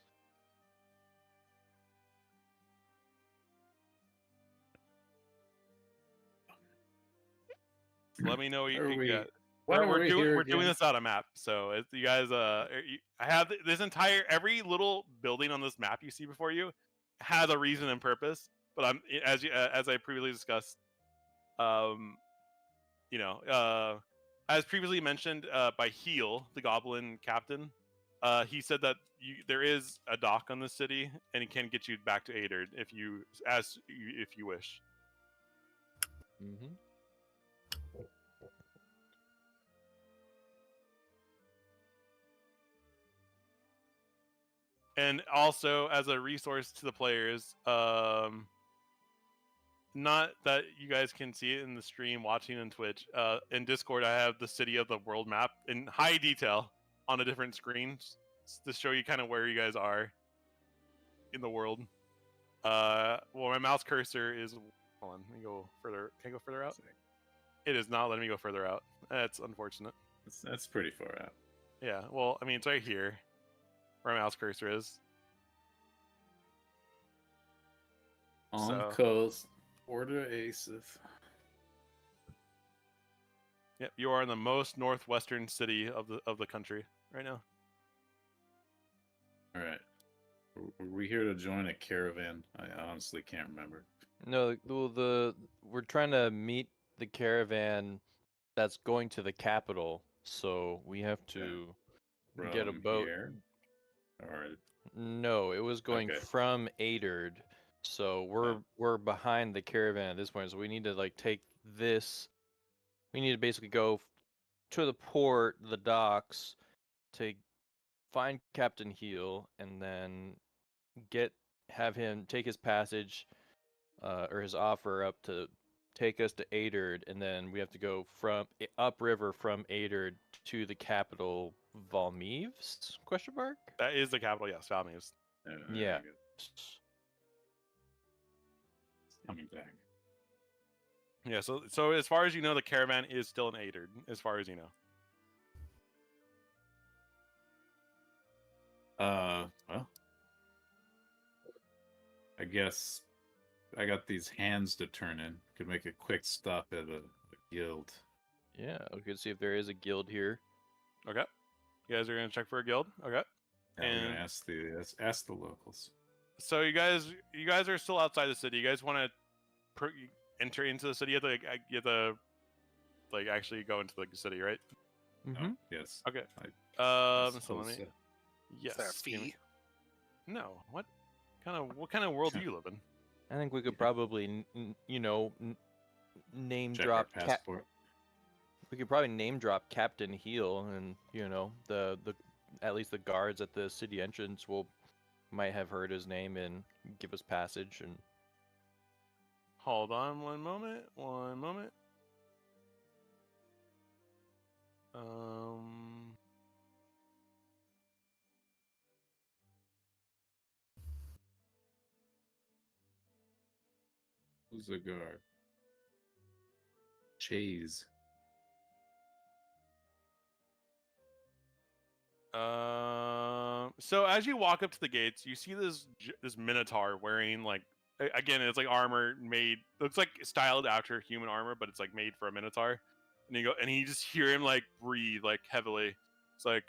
let me know what you Are can we- get. Why are we here We're doing again? this out of map, so you guys I have this entire every little building on this map you see before you has a reason and purpose. But as I previously discussed, um, as previously mentioned by Heel, the Goblin Captain, he said that there is a dock on the city, and he can get you back to Aderd if you wish. Mm-hmm. And also as a resource to the players, not that you guys can see it in the stream watching on Twitch, in Discord I have the city of the world map in high detail on a different screen to show you kind of where you guys are in the world. Well, my mouse cursor is, hold on, let me go further. Can I go further out? It is not letting me go further out. That's unfortunate. That's pretty far out. Yeah, well, I mean, it's right here where my mouse cursor is. On So- coast, Order Asif. Yep, you are in the most northwestern city of the country right now. All right. Were we here to join a caravan? I honestly can't remember. No, we're trying to meet the caravan that's going to the capital, so we have to get a From boat. here? Or No, it was going Okay. from Aderd, so we're behind the caravan at this point. So we need to like take this. We need to basically go to the port, the docks, to find Captain Heel, and then have him take his passage, or his offer up to take us to Aderd, and then we have to go upriver from Aderd to the capital, Valmeeves? Question mark? That is the capital, yes, Valmeeves. Yeah. Coming back. Yeah, so as far as you know, the caravan is still in Aderd, as far as you know. Well, I guess I got these hands to turn in. Could make a quick stop at a guild. Yeah, we could see if there is a guild here. Okay. You guys are gonna check for a guild? Okay. I'm And- gonna ask the locals. So you guys are still outside the city. You guys want to enter into the city? You have to like actually go into the city, right? Mm-hmm. Yes. Okay. I So let me. suppose so. Yes. Is there a give me- fee? No. What kind of world do you live in? I think we could probably, name Check drop our passport. We could probably name drop Captain Heel, and the at least the guards at the city entrance might have heard his name and give us passage. And Hold on one moment. One moment. Who's the guard? Chase. So as you walk up to the gates, you see this minotaur wearing like again, it's like armor made looks like styled after human armor, but it's like made for a minotaur. And you go and you just hear him like breathe like heavily. It's like,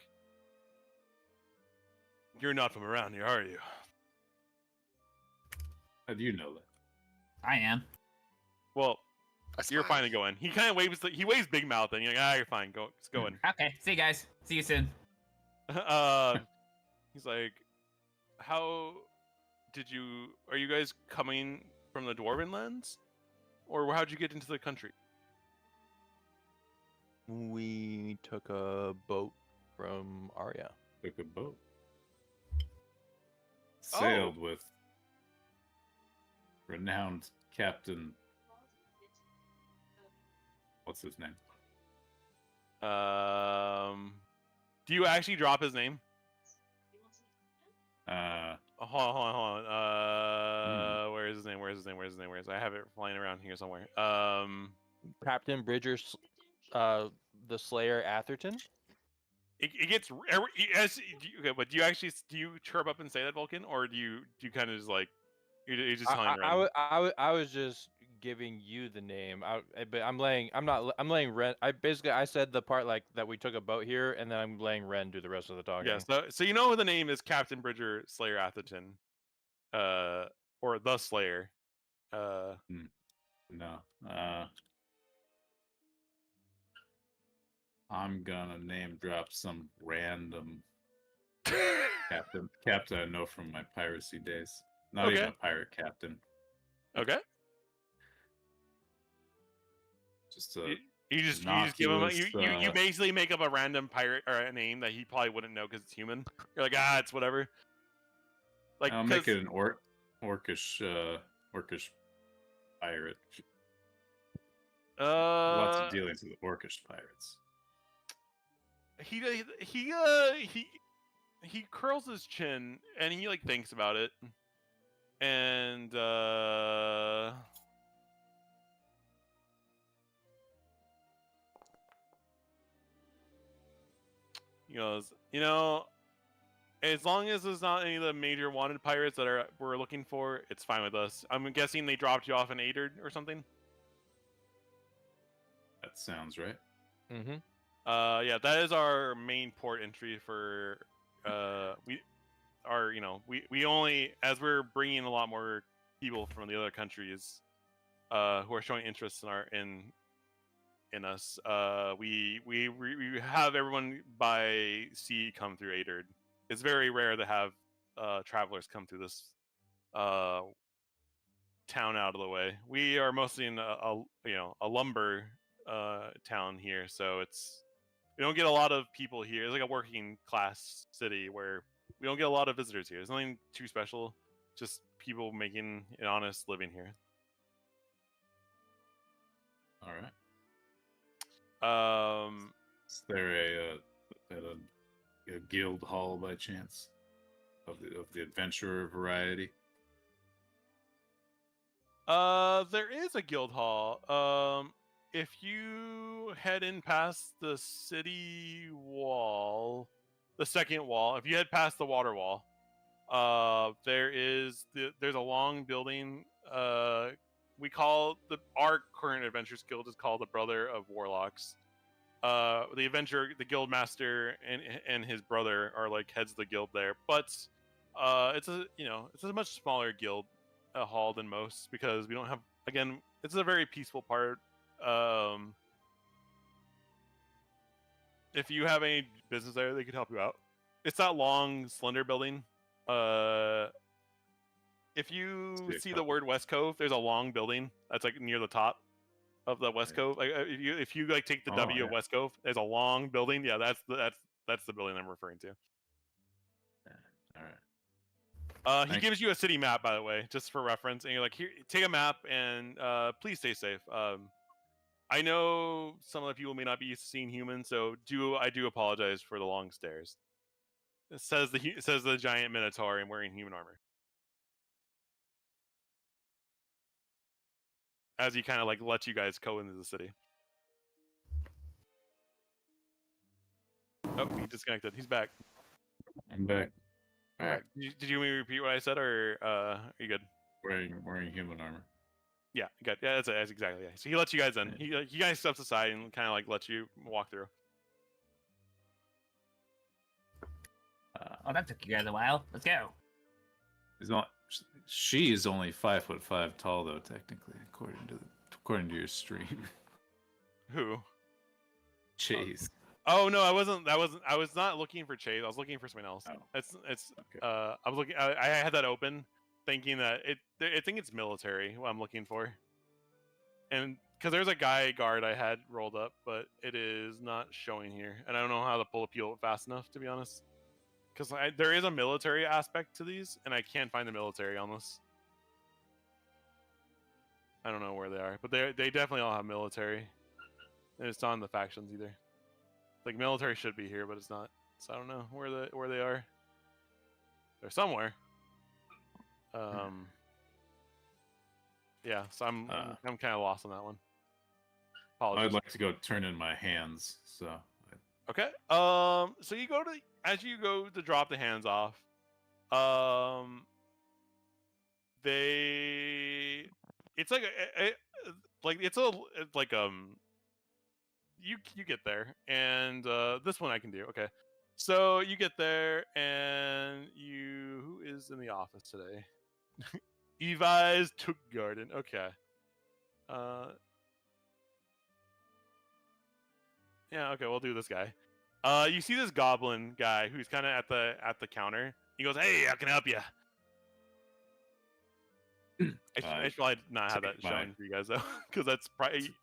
you're not from around here, are you? How do you know that? I am. Well, I you're smile. fine to go in. He kind of waves. He waves big mouth, and you're like, you're fine. Just go in. Okay, see you guys. See you soon. He's like, how did you? Are you guys coming from the Dwarven lands, or how'd you get into the country? We took a boat from Arya. Took a boat. Sailed with renowned Captain. What's his name? Do you actually drop his name? Hold on. Where is his name? I have it flying around here somewhere. Captain Bridger's, the Slayer Atherton. It gets okay, but do you chirp up and say that, Vulcan, or do you kind of just like you're just telling random? I was just giving you the name. But I'm laying Ren. I said the part like that we took a boat here, and then I'm letting Ren do the rest of the talking. Yeah, so you know the name is Captain Bridger Slayer Atherton, or the Slayer. No. I'm gonna name drop some random captain I know from my piracy days. Not even a pirate captain. Okay. Just a You just give him you basically make up a random pirate or a name that he probably wouldn't know because it's human. You're like, it's whatever. Like I'll make it an orcish pirate. Lots of dealings with orcish pirates. He curls his chin and he like thinks about it, and he goes, as long as there's not any of the major wanted pirates that we're looking for, it's fine with us. I'm guessing they dropped you off in Ardent or something. That sounds right. Mm-hmm. Yeah, that is our main port entry for we only, as we're bringing a lot more people from the other countries who are showing interest in us, we have everyone by sea come through Ardent. It's very rare to have travelers come through this town out of the way. We are mostly in a lumber town here, so we don't get a lot of people here. It's like a working class city where we don't get a lot of visitors here. There's nothing too special, just people making an honest living here. All right. Is there a guild hall by chance of the adventurer variety? There is a guild hall. If you head in past the city wall, the second wall, if you head past the water wall, there's a long building. We call our current adventurers guild is called the Brother of Warlocks. The guild master and his brother are like heads of the guild there, but it's a much smaller guild hall than most because we don't have, again, it's a very peaceful part. If you have any business there, they could help you out. It's that long, slender building. If you see the word West Cove, there's a long building that's like near the top of the West Cove. Like if you like take the W of West Cove, there's a long building. Yeah, that's the building I'm referring to. All right. He gives you a city map, by the way, just for reference, and you're like, here, take a map, and please stay safe. I know some of the people may not be used to seeing humans, so I do apologize for the long stairs. It says the giant minotaur and wearing human armor. as he kind of like lets you guys go into the city. Oh, he disconnected. He's back. I'm back. All right. Did you want me to repeat what I said, or are you good? Wearing human armor. Yeah, good. Yeah, that's exactly. Yeah. So he lets you guys in. He guys steps aside and kind of like lets you walk through. Oh, that took you guys a while. Let's go. She is only 5'5" tall, though, technically, according to your stream. Who? Chase. Oh no, I wasn't. I was not looking for Chase. I was looking for something else. Oh. It's. Okay. I was looking. I had that open, thinking that I think it's military. What I'm looking for. And because there's a guy guard I had rolled up, but it is not showing here, and I don't know how to pull appeal fast enough, to be honest. Because there is a military aspect to these, and I can't find the military on this. I don't know where they are, but they definitely all have military. And it's not in the factions either. Like military should be here, but it's not. So I don't know where they are. They're somewhere. Yeah, so I'm kind of lost on that one. Apologies. I'd like to go turn in my hands. So. Okay. So you go to as you go to drop the hands off. It's like you get there, and this one I can do. Okay. So you get there, and who is in the office today? Evi's took garden. Okay. Yeah, okay, we'll do this guy. You see this goblin guy who's kind of at the counter. He goes, "Hey, how can I help you?" I should probably not have that shown for you guys though, because that's probably.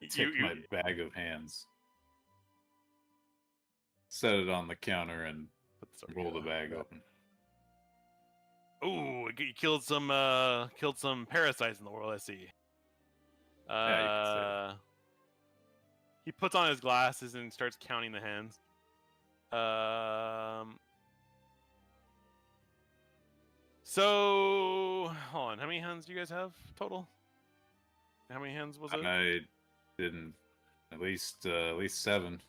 Take my bag of hands, set it on the counter, and roll the bag open. Oh, you killed some parasites in the world. I see. Yeah, you can say that. He puts on his glasses and starts counting the hands. So hold on. How many hands do you guys have total? How many hands was it? I didn't. At least 7.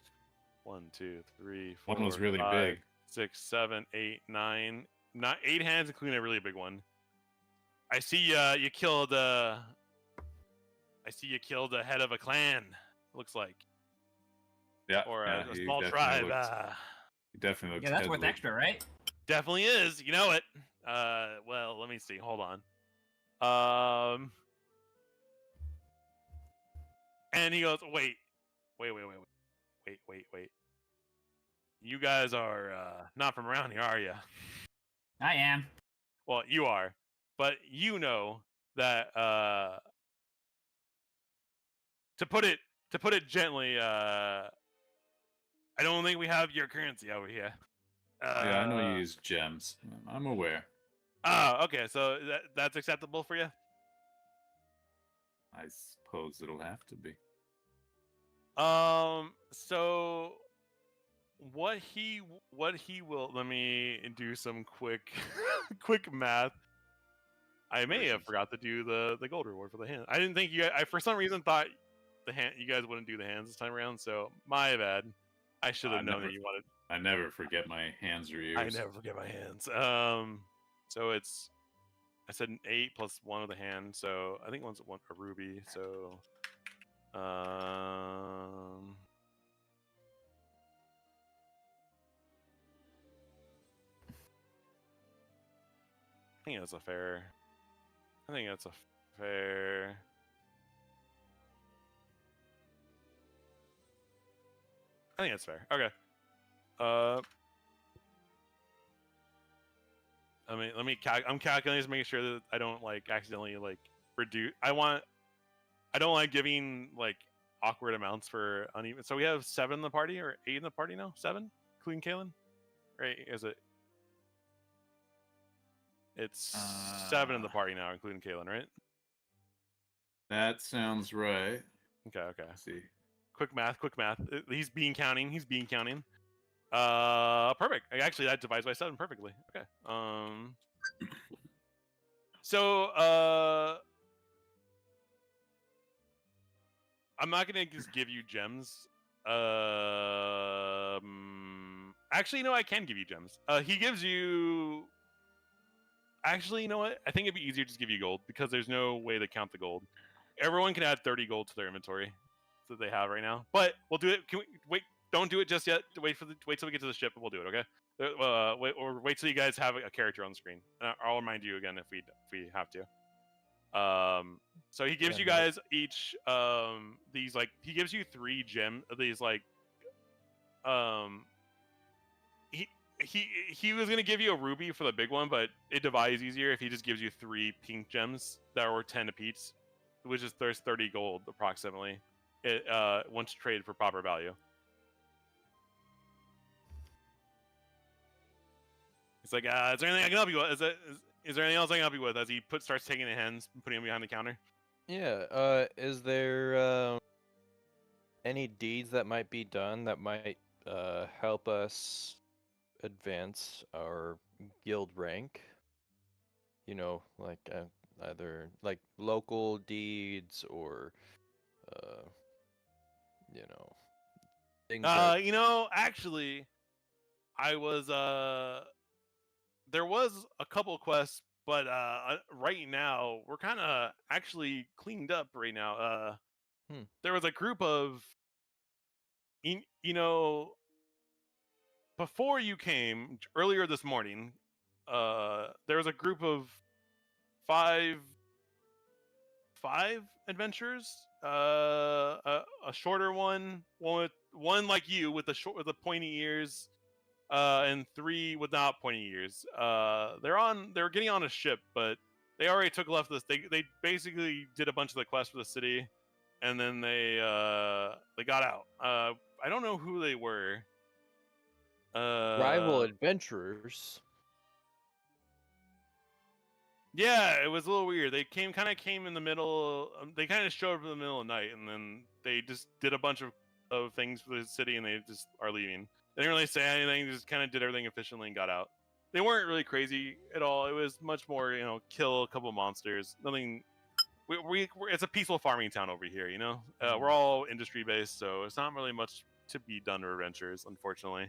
1, 2, 3, 4. One was really 5, big. 6, 7, 8, 9. Not 8 hands, including a really big one. I see you killed. I see you killed the head of a clan. Looks like. Yeah. Or yeah, a he small definitely tribe. He definitely looks. Yeah, that's worth deadly. extra, right? Definitely is. You know it. Well, let me see. Hold on. And he goes, wait. You guys are not from around here, are you? I am. Well, you are, but you know that to put it gently, I don't think we have your currency over here. Yeah, I know you use gems. I'm aware. Oh, okay. So that's acceptable for you? I suppose it'll have to be. So what he will, let me do some quick math. I may have forgot to do the gold reward for the hand. I didn't think I for some reason thought you guys wouldn't do the hands this time around, so my bad. I should have known that you wanted. I never forget my hands or ears. I never forget my hands. So it's, I said an 8 plus 1 of the hand, so I think one's a ruby. So, I think that's a fair. I think that's a fair. I think that's fair. Okay. I mean, I'm calculating to make sure that I don't like accidentally like reduce. I don't like giving like awkward amounts for uneven. So we have 7 in the party or 8 in the party now. 7, including Kalen. Right? Is it? It's 7 in the party now, including Kalen, right? That sounds right. Okay. Let's see. Quick math. He's bean counting. Perfect. Actually, that divides by 7 perfectly. Okay. So, I'm not gonna just give you gems. Actually, no, I can give you gems. He gives you. Actually, you know what? I think it'd be easier to just give you gold because there's no way to count the gold. Everyone can add 30 gold to their inventory that they have right now. But we'll do it. Can we wait? Don't do it just yet. Wait till we get to the ship, and we'll do it. Okay? Wait till you guys have a character on the screen. I'll remind you again if we have to. So he gives Yeah, you guys each these like he gives you 3 gem these like he was gonna give you a ruby for the big one, but it divides easier if he just gives you 3 pink gems that were 10 apiece, which is there's 30 gold approximately. It once traded for proper value. It's like, is there anything I can help you with? Is there anything else I can help you with? As he starts taking the hens and putting them behind the counter. Yeah. Is there any deeds that might be done that might help us advance our guild rank? You know, like either like local deeds or you know, things that You know, actually, I was there was a couple quests, but right now we're kind of actually cleaned up right now. There was a group of you know, before you came earlier this morning, there was a group of five adventurers. A shorter one like you with the pointy ears, and 3 without pointy ears. They're getting on a ship, but they already left this. They basically did a bunch of the quests for the city, and then they got out. I don't know who they were. rival adventurers. Yeah, it was a little weird. They came in the middle. They kind of showed up in the middle of the night, and then they just did a bunch of things for the city, and they just are leaving. They didn't really say anything. They just kind of did everything efficiently and got out. They weren't really crazy at all. It was much more, kill a couple monsters. Nothing. It's a peaceful farming town over here. We're all industry based, so it's not really much to be done to adventures, unfortunately.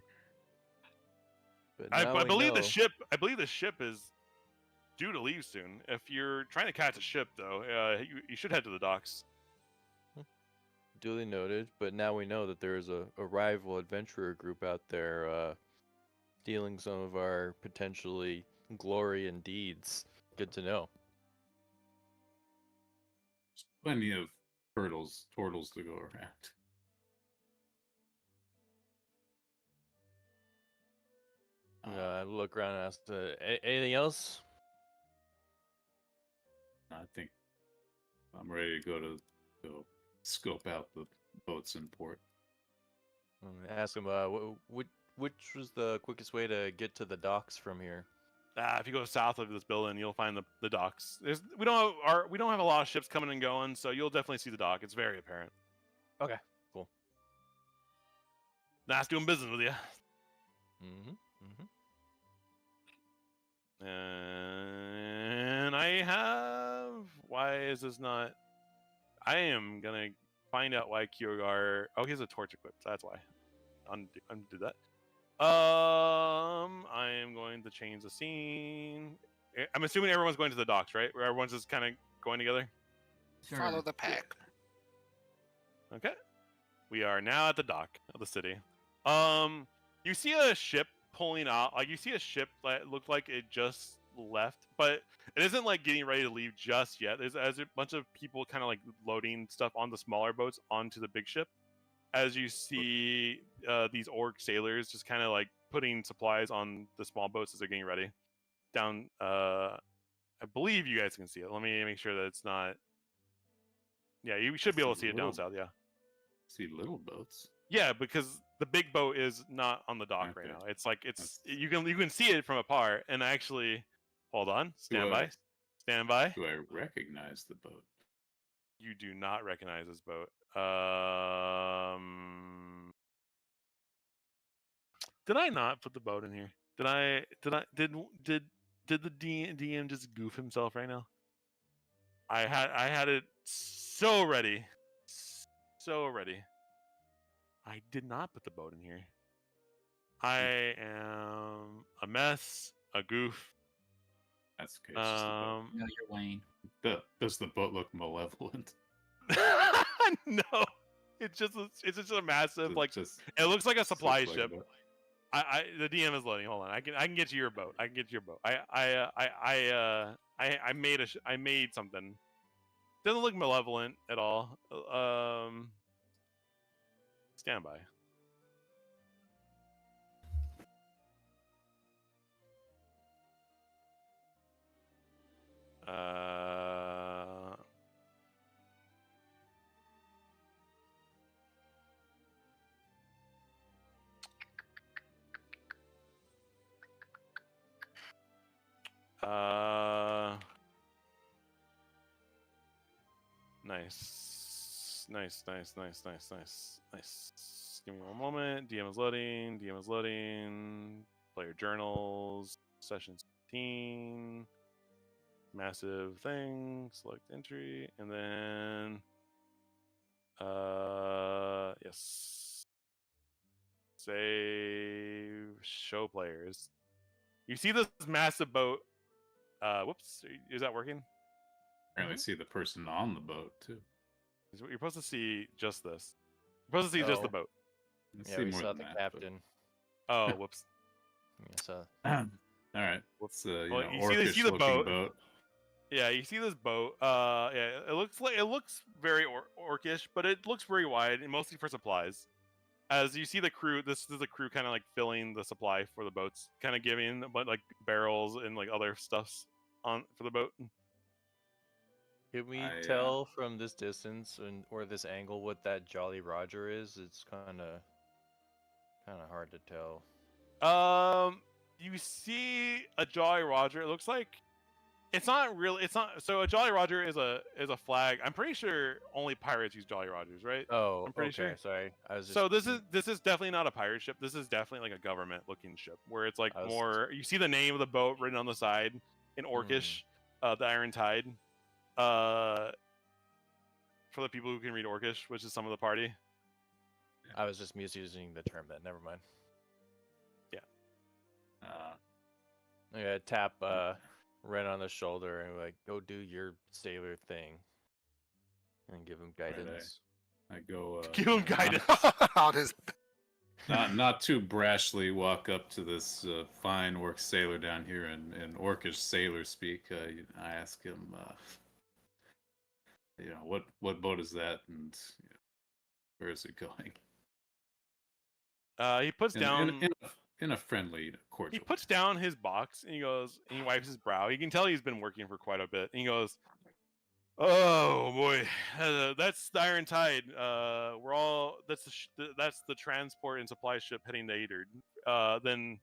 But I now we believe the know. ship. I believe the ship is due to leave soon. If you're trying to catch a ship, though, you should head to the docks. Duly noted, but now we know that there is a rival adventurer group out there stealing some of our potentially glory and deeds. Good to know. Plenty of turtles to go around. Look around and ask, anything else? I think I'm ready to go scope out the boats in port. Ask him, which was the quickest way to get to the docks from here? If you go south of this building, you'll find the docks. We don't have a lot of ships coming and going, so you'll definitely see the dock. It's very apparent. Okay, cool. Nice doing business with you. And I have. Why is this not? I am gonna find out why Kyogar. Oh, he has a torch equipped. That's why. Undo that. I am going to change the scene. I'm assuming everyone's going to the docks, right? Where everyone's just kind of going together. Sure. Follow the pack. Okay. We are now at the dock of the city. You see a ship pulling out. Like, you see a ship that looked like it just left, but it isn't like getting ready to leave just yet. There's a bunch of people kind of like loading stuff on the smaller boats onto the big ship. As you see these orc sailors just kind of like putting supplies on the small boats as they're getting ready. Down, I believe you guys can see it. Let me make sure that it's not. Yeah, you should be able to see it down south. Yeah. See little boats. Yeah, because the big boat is not on the dock right Okay. now. It's like you can see it from afar. And actually, hold on, stand by. Do I recognize the boat? You do not recognize this boat. Did I not put the boat in here? Did the DM just goof himself right now? I had it so ready. so ready. I did not put the boat in here. I am a mess, a goof. That's okay. It's just a boat. No, you're Wayne. Does the boat look malevolent? No, it's just a massive It like. just It looks like a supply looks like a ship. boat. The DM is loading. Hold on, I can get you your boat. I can get you your boat. I made something. Doesn't look malevolent at all. Stand by. Nice. Give me one moment. DM is loading. Player journals. Session 16. Massive thing. Select entry. And then... yes. Save. Show players. You see this massive boat. Whoops. Is that working? Apparently, see the person on the boat too. You're supposed to see just this. You're supposed to see just the Oh. boat. I Yeah, see we more saw than the that, but- captain. Oh, whoops. Yeah, so All right. What's the Well, you see the orcish-looking boat. boat? Yeah, you see this boat. Yeah, it looks very orcish, but it looks very wide, and mostly for supplies. As you see the crew, this is the crew kind of like filling the supply for the boats, kind of giving but like barrels and like other stuffs on for the boat. can we I, tell from this distance or this angle what that Jolly Roger is? It's kind of hard to tell. You see a Jolly Roger. It looks like it's not really. It's not. So a Jolly Roger is a flag. I'm pretty sure only pirates use Jolly Rogers, right? Oh, I'm pretty okay. sure. Sorry, I was just. So this is definitely not a pirate ship. This is definitely like a government looking ship where it's like I was- more. You see the name of the boat written on the side in Orcish, the Iron Tide. For the people who can read Orcish, which is some of the party. I was just misusing the term. Then never mind. Yeah, tap Ren on the shoulder and like go do your sailor thing, and give him guidance. I go. Give him guidance. On his Not too brashly walk up to this fine orc sailor down here in orcish sailor speak. I ask him, what boat is that, and where is it going? He puts down. In a friendly, cordial. He puts down his box and he goes, and he wipes his brow. You can tell he's been working for quite a bit. And he goes, "Oh boy, that's the Iron Tide. That's the transport and supply ship heading to Aderd. Then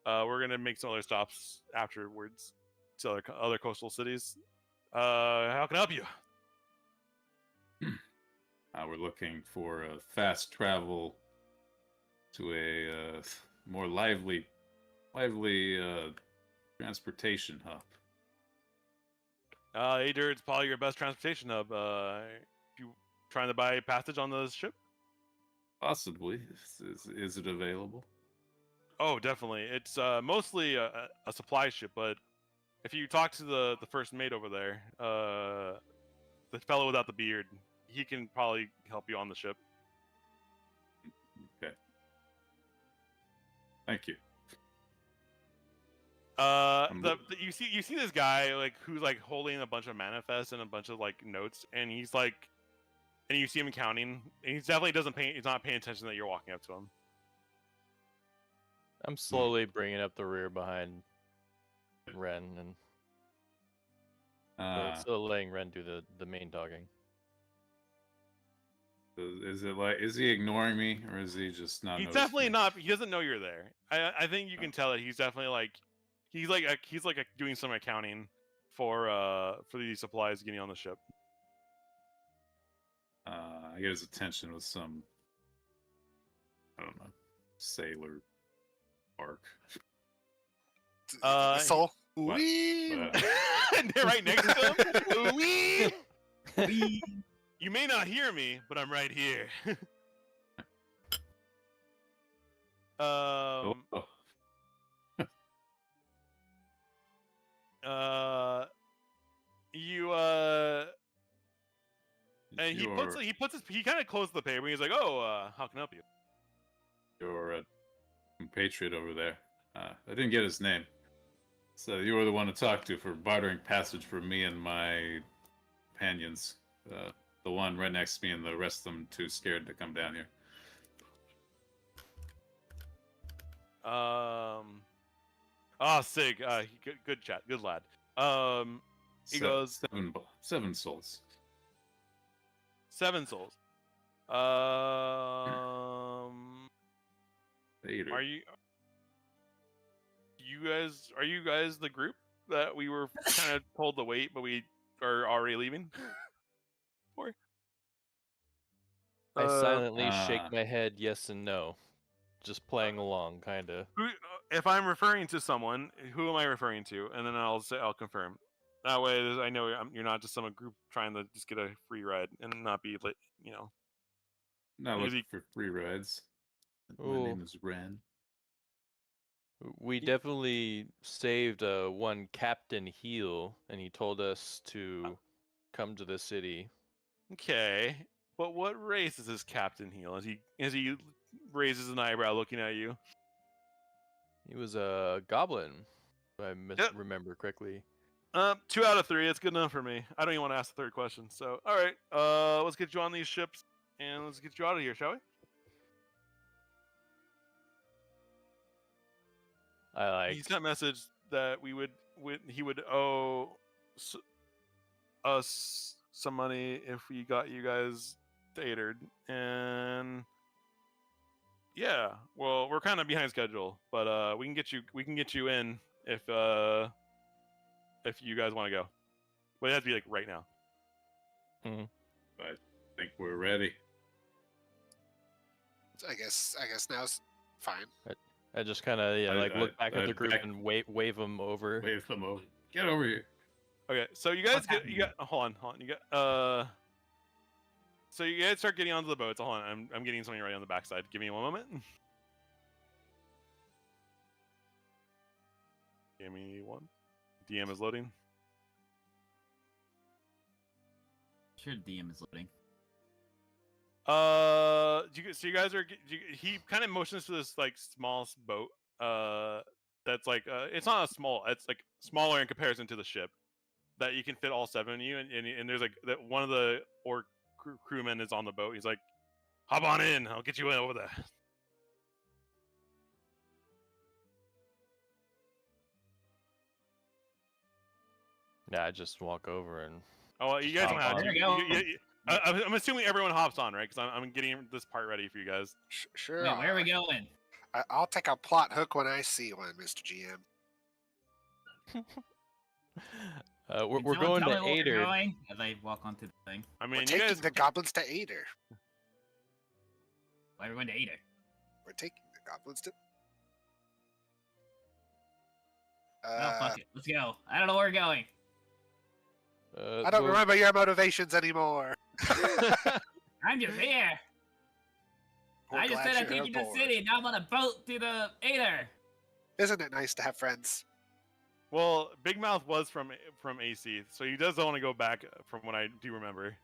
we're gonna make some other stops afterwards to other coastal cities. How can I help you?" We're looking for a fast travel to a more lively transportation hub. Aderd's probably your best transportation hub. You trying to buy passage on the ship? Possibly. Is it available? Oh, definitely. It's mostly a supply ship, but if you talk to the first mate over there, the fellow without the beard, he can probably help you on the ship. Okay. Thank you. You see this guy like who's like holding a bunch of manifests and a bunch of like notes, and he's like, and you see him counting, and he's definitely he's not paying attention that you're walking up to him. I'm slowly bringing up the rear behind Ren and still letting Ren do the main talking. Is he ignoring me, or is he just not? He's noticing definitely me? not. He doesn't know you're there. I think you can tell that he's definitely like he's doing some accounting for these supplies getting on the ship. I get his attention with some, I don't know, sailor bark. soul. What? Wee! What? And they're right next to him. Wee! You may not hear me, but I'm right here. Oh, You and he kind of closed the paper. He's like, "Oh, how can I help you?" your compatriot over there. I didn't get his name. So you were the one to talk to for bartering passage for me and my companions. The one right next to me and the rest of them too scared to come down here. Sig. Good chat. Good lad. He So, goes, 7 souls. 7 souls. Vader. Are you guys the group that we were kind of told to wait, but we are already leaving? For? I silently shake Ah. my head yes and no. Just playing along, kind of. If I'm referring to someone, who am I referring to? And then I'll confirm. That way, I know you're not just some group trying to just get a free ride and not be like, Not Is looking he- for free rides. My Ooh. name is Ren. We definitely saved one Captain Heel, and he told us to come to the city. Okay, but what race is this Captain Heel? As he raises an eyebrow, looking at you. He was a goblin, if I Yep. remember correctly. 2 out of 3. That's good enough for me. I don't even want to ask the third question. So, all right, let's get you on these ships and let's get you out of here, shall we? He sent a message that he would owe us some money if we got you guys dated, and yeah, well, we're kind of behind schedule, but we can get you in if you guys want to go, but it has to be like right now. I think we're ready. I guess now's fine. I just kind of look back at the group and wave them over. Wave them over. Get over here. Okay, so you guys hold on. You got so you guys start getting onto the boats. Hold on, I'm getting something right on the backside. Give me one moment. Give me one. DM is loading. Sure, DM is loading. So you guys are. He kind of motions to this like small boat. That's like it's not a small. It's like smaller in comparison to the ship. That you can fit all 7 of you, and there's like that one of the orc crewmen is on the boat. He's like, "Hop on in. I'll get you in over there." Yeah, I just walk over and. Oh, well, you guys don't have to. There we go. I'm assuming everyone hops on, right? Because I'm getting this part ready for you guys. Sure. Wait, where are we going? I'll take a plot hook when I see one, Mr. GM. We're Can someone going tell to me where we're Ardent. going as I walk onto the thing. I We're mean, you taking guys. the goblins to Ader. Why are we going to Ader? We're taking the goblins to. Oh, fuck it. Let's go. I don't know where we're going. I don't well, remember your motivations anymore. I'm just here. We're I just glad said I'd you're take you to the aboard. city. Now I'm on a boat to the Ader. Isn't it nice to have friends? Well, Big Mouth was from AC, so he does want to go back from what I do remember.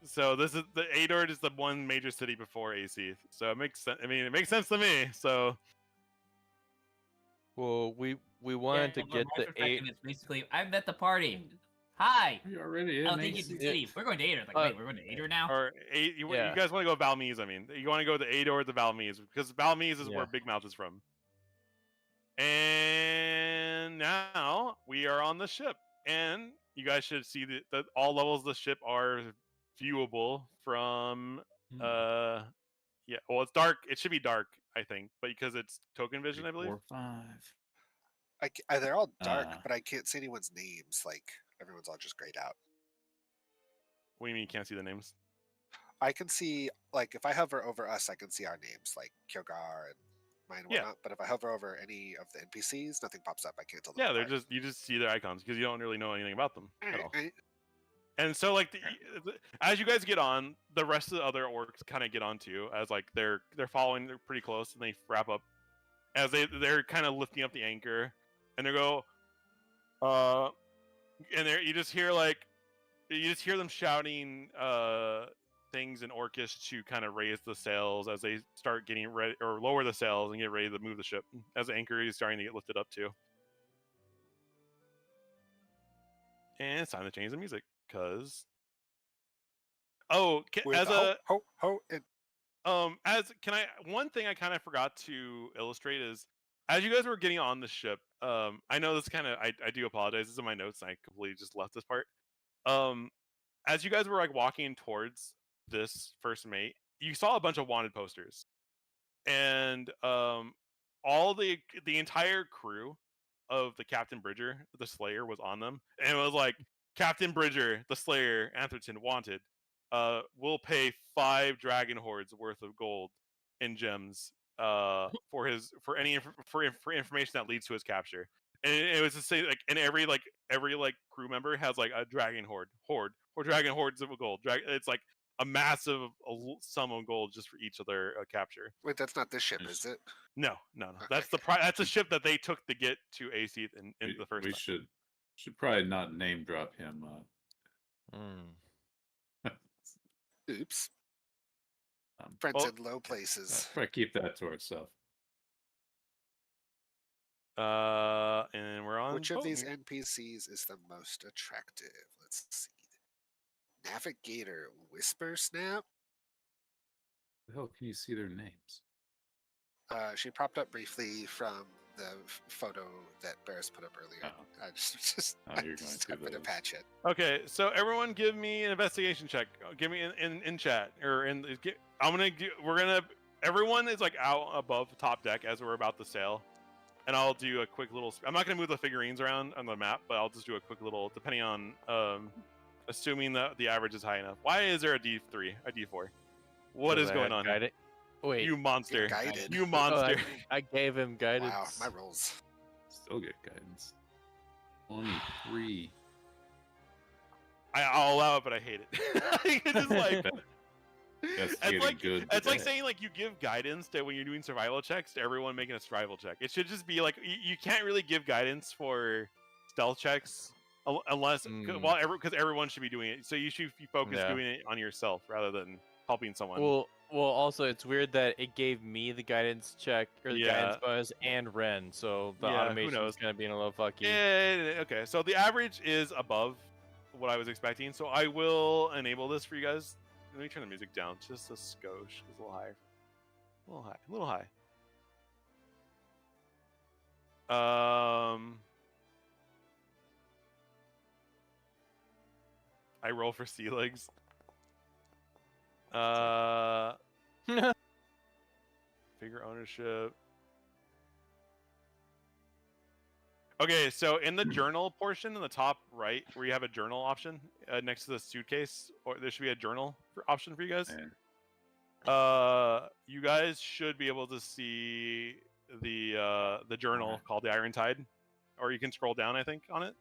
So this is the Adord is the one major city before AC, so it makes sense. I mean, it makes sense to me. So Well, we wanted to from get my the perspective, It's basically, I'm at the party. Hi. We already in. I'll take you to the city. We're going to Ader. Like, wait, we're going to Ader now? or you Yeah. guys want to go to Valmise? I mean, you want to go to Ador to Valmise because Valmise is Yeah. where Big Mouth is from. And now we are on the ship, and you guys should see that all levels of the ship are viewable from yeah. Well, it's dark. It should be dark, I think, but because it's token vision, I believe. 4, 5. They're all dark, Ah. but I can't see anyone's names. Like everyone's all just grayed out. What do you mean you can't see the names? I can see, like, if I hover over us, I can see our names, like Kyogar and mine and Yeah. whatnot. But if I hover over any of the NPCs, nothing pops up. I can't tell them. Yeah, apart. you just see their icons because you don't really know anything about them at all. Alright. And so like as you guys get on, the rest of the other orcs kind of get on too, as like they're following, they're pretty close, and they wrap up as they're kind of lifting up the anchor, and they go, and there you just hear them shouting things in Orcish to kind of raise the sails as they start getting ready, or lower the sails and get ready to move the ship as the anchor is starting to get lifted up too. And it's time to change the music, cause With as the a ho ho and one thing I kind of forgot to illustrate is as you guys were getting on the ship, I know this kind of I do apologize, this is in my notes and I completely just left this part. As you guys were like walking towards this first mate, you saw a bunch of wanted posters, and all the entire crew of the Captain Bridger, the Slayer, was on them, and it was like Captain Bridger, the Slayer, Atherton wanted. Will pay 5 dragon hordes worth of gold and gems for information that leads to his capture. And it was to say like, and every crew member has like a dragon horde or dragon hordes of gold. It's like a massive sum of gold just for each of their capture. wait, that's not this ship, is it? No. Okay, That's that's a ship that they took to get to AC in the first. We time. should probably not name drop him. Oops. Friends well, in low places. Probably keep that to ourselves. And we're on. Which of these voting. NPCs is the most attractive? Let's see. Navigator Whisper Snap. The hell can you see their names? She popped up briefly from the photo that Barris put up earlier. Oh. I just Oh, you're going through happened to those. patch it. Okay, so everyone, give me an investigation check. Give me in chat or in. Everyone is like out above top deck as we're about to sail, and I'll do a quick little. I'm not gonna move the figurines around on the map, but I'll just do a quick little, depending on assuming that the average is high enough. Why is there a D3, a D4? What is going on? Guided. Wait, You monster! You're guided. You oh, monster! I gave him guidance. Wow, my rolls. Still get guidance. Only 3. I'll allow it, but I hate it. It's just like That's it's getting like good. it's like today. saying like you give guidance to when you're doing survival checks to everyone making a survival check. It should just be like you can't really give guidance for stealth checks unless because everyone should be doing it. So you should be focused doing it on yourself rather than helping someone. Well, also it's weird that it gave me the guidance check or the guidance bonus and Ren, so the automation is gonna be in a little fucky. Yeah, okay, so the average is above what I was expecting, so I will enable this for you guys. Let me turn the music down just a skosh. It's a little high. A little high. I roll for sea legs. Figure ownership. Okay, so in the journal portion in the top right, where you have a journal option next to the suitcase, or there should be a journal option for you guys. You guys should be able to see the journal called the Iron Tide, or you can scroll down, I think, on it.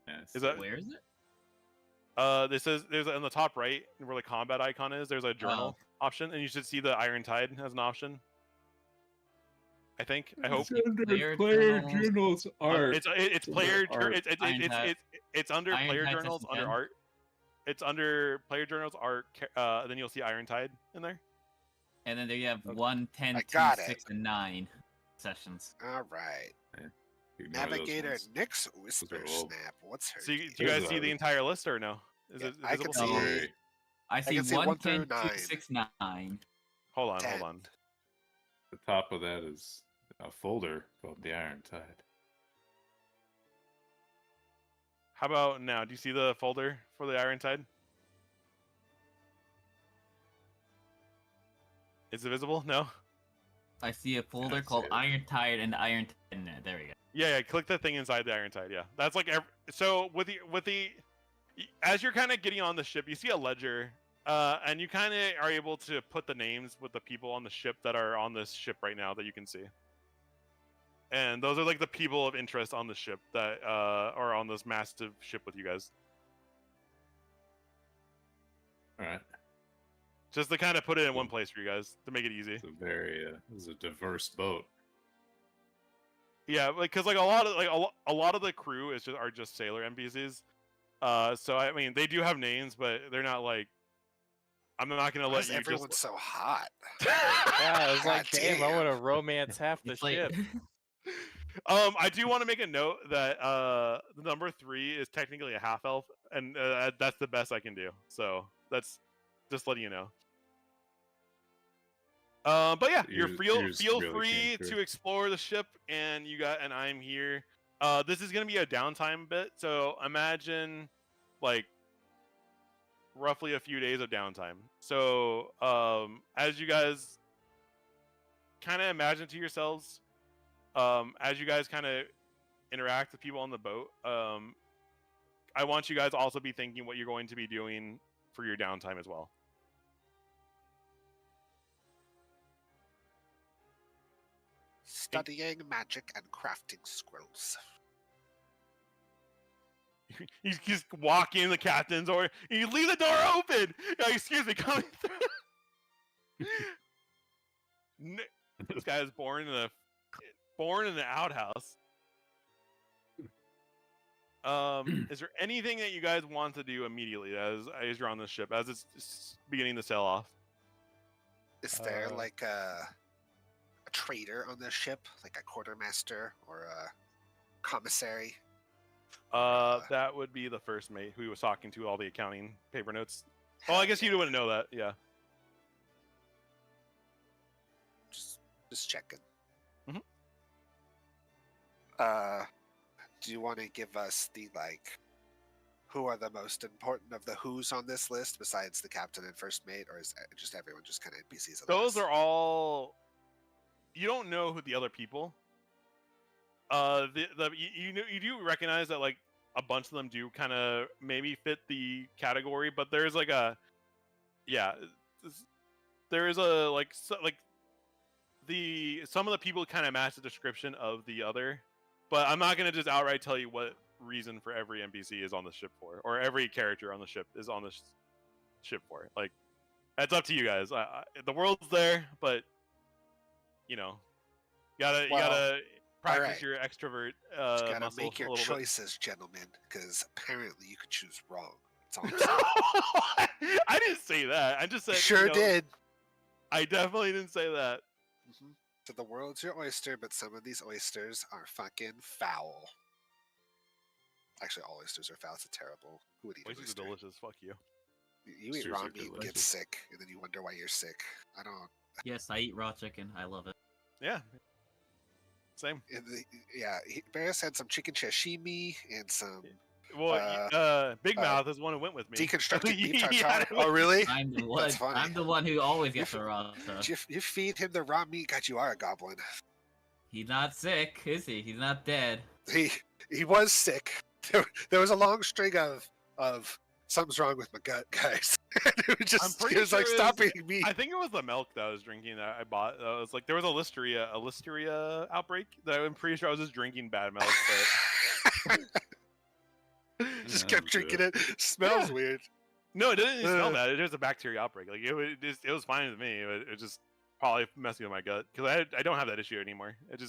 Yes. Is that Where is it? There's on the top right where the combat icon is. There's a journal option, and you should see the Iron Tide as an option. I think. I hope. Player journals art. It's player. Art. It's under Iron player Tide journals Section under 10. art. It's under player journals art. Then you'll see Iron Tide in there. And then there you have 1, 10, I 2, got 6, it. and 9 sessions. All right. Ignore those Navigator ones. Nyx Whisper Those are old. Snap. What's her? So do name? you guys Those see are- the entire list or no? Is Yeah, it I can visible? see- Very- I see can see 1, 1 10, through 2, 9. 6, 9. Hold 10. on. The top of that is a folder called the Iron Tide. How about now? Do you see the folder for the Iron Tide? Is it visible? No. I see a folder I called see it. Iron Tide and the Iron Tide in there. There we go. Yeah. Click the thing inside the Iron Tide. Yeah, that's like so with the as you're kind of getting on the ship, you see a ledger, and you kind of are able to put the names with the people on the ship that are on this ship right now that you can see. And those are like the people of interest on the ship that are on this massive ship with you guys. All right. Just to kind of put it in one place for you guys to make it easy. It's a very this is a diverse boat. Yeah, like because like a lot of the crew are just sailor NPCs. So I mean they do have names, but they're not like. I'm not gonna Why let is you everyone just. so hot? Yeah, I was like, God damn, I damn. want to romance half the It's like ship. I do want to make a note that the number 3 is technically a half elf, and that's the best I can do. So that's just letting you know. But yeah, you're feel Yours feel really free came to through. explore the ship, and I'm here. This is gonna be a downtime bit, so imagine like roughly a few days of downtime. So as you guys kind of imagine to yourselves, as you guys kind of interact with people on the boat, I want you guys to also be thinking what you're going to be doing for your downtime as well. Studying magic and crafting scrolls. You just walk in the captain's, or you leave the door open. Excuse me, coming through. This guy is born in the outhouse. Is there anything that you guys want to do immediately as you're on the ship, as it's beginning to sail off? Is there like a trader on this ship, like a quartermaster or a commissary? That would be the first mate who was talking to all the accounting paper notes. Oh, I guess you wouldn't know that. Yeah. Just checking. Mhm. Do you want to give us the who are the most important of the who's on this list besides the captain and first mate, or is just everyone just kind of NPCs? Those are all. You don't know who the other people. You do recognize that like a bunch of them do kind of maybe fit the category, but there's like there is a some of the people kind of match the description of the other, but I'm not gonna just outright tell you what reason for every NPC is on the ship for, or every character on the ship is on the ship for. Like, that's up to you guys. The world's there, but you know, you gotta practice your extrovert you gotta muscle make your a little choices, gentlemen, because apparently you could choose wrong. That's all I'm saying. I didn't say that. I just said You sure did. I definitely didn't say that. Mm-hmm. So the world's your oyster, but some of these oysters are fucking foul. Actually, all oysters are foul. It's terrible. Who would eat an Oysters oyster? are delicious. Fuck you. You eat Oysters raw are meat and get delicious. sick, and then you wonder why you're sick. I don't. yes, I eat raw chicken. I love it. Yeah. Same. Barris had some chicken sashimi and some Well, Big Mouth is one who went with me. deconstructed beef Yeah, tartare. Oh, really? I'm the one. That's funny. I'm the one who always gets the raw stuff. You feed him the raw meat. God, you are a goblin. He's not sick, is he? He's not dead. He was sick. There was a long string of something's wrong with my gut, guys. It was just pretty it was like sure stop eating meat. I think it was the milk that I was drinking that I bought. It was like there was a listeria outbreak that I'm pretty sure I was just drinking bad milk. But Just Yeah, kept that drinking was it. Smells weird. no, it didn't smell Ugh. bad. It was a bacteria outbreak. Like it was fine with me. It just probably messing with my gut because I don't have that issue anymore. It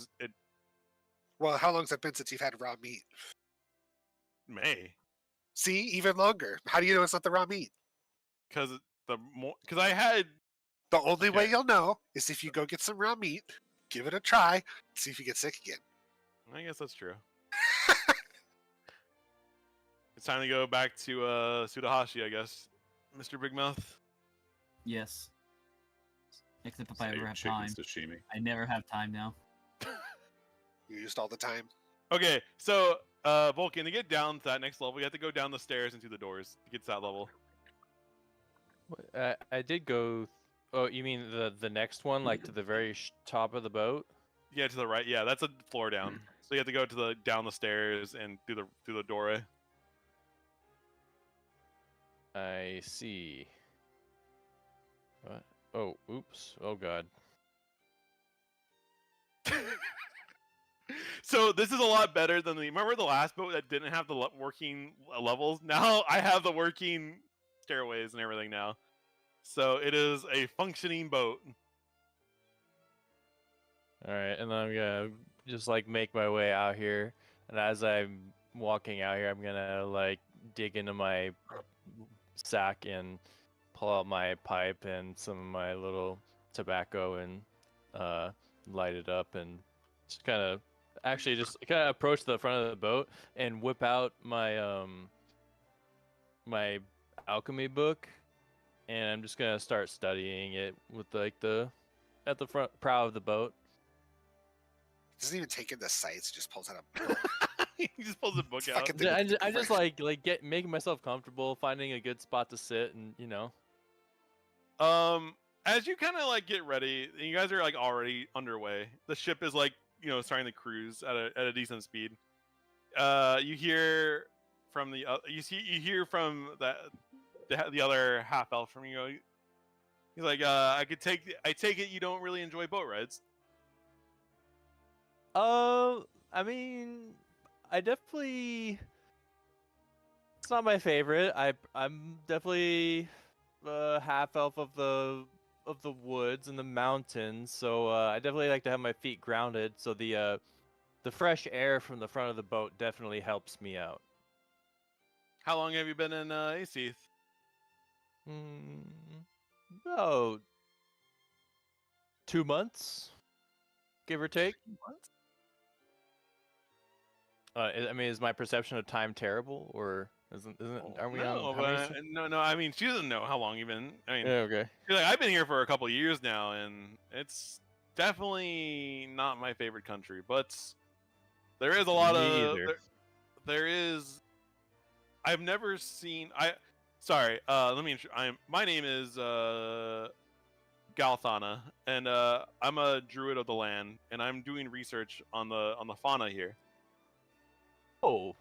Well, how long's it been since you've had raw meat? may See, even longer. How do you know it's not the raw meat? because I had. The only way Okay. you'll know is if you go get some raw meat, give it a try, see if you get sick again. I guess that's true. It's time to go back to Sudahashi, I guess, Mr. Big Mouth. Yes. Except if So I ever your have chicken time. sashimi. I never have time now. You used all the time. Okay, so Vulcan, to get down to that next level, you have to go down the stairs and through the doors to get to that level. I did go. Oh, you mean the next one, like to the very top of the boat? Yeah, to the right. Yeah, that's a floor down. So you have to go to down the stairs and through the doorway. I see. What? Oh, oops. Oh God. So this is a lot better than remember the last boat that didn't have the working levels. Now I have the working stairways and everything now. So it is a functioning boat. All right, and then I'm gonna just like make my way out here, and as I'm walking out here, I'm gonna like dig into my sack and pull out my pipe and some of my little tobacco and light it up and just kind of approach the front of the boat and whip out my my alchemy book, and I'm just gonna start studying it with like at the front prow of the boat. Doesn't even take in the sights. Just pulls out a. He just pulls the book out. Fucking thing with I just like making myself comfortable, finding a good spot to sit, and As you kind of like get ready, you guys are like already underway. The ship is like starting to cruise at a decent speed. You hear from the you hear from the other half elf from you. He's like, I take it you don't really enjoy boat rides. I mean, I definitely. It's not my favorite. I'm definitely half elf of the woods and the mountains, so I definitely like to have my feet grounded. So the fresh air from the front of the boat definitely helps me out. How long have you been in Aseeth? About 2 months, give or take. I mean, is my perception of time terrible, or isn't? Are we no, on? no. I mean, she doesn't know how long you've been. I mean, Yeah, okay. you're like, I've been here for a couple of years now, and it's definitely not my favorite country. But there is a lot Me of either. there is. I've never seen. Sorry. Let me. My name is Galthana, and I'm a druid of the land, and I'm doing research on the fauna here. Oh,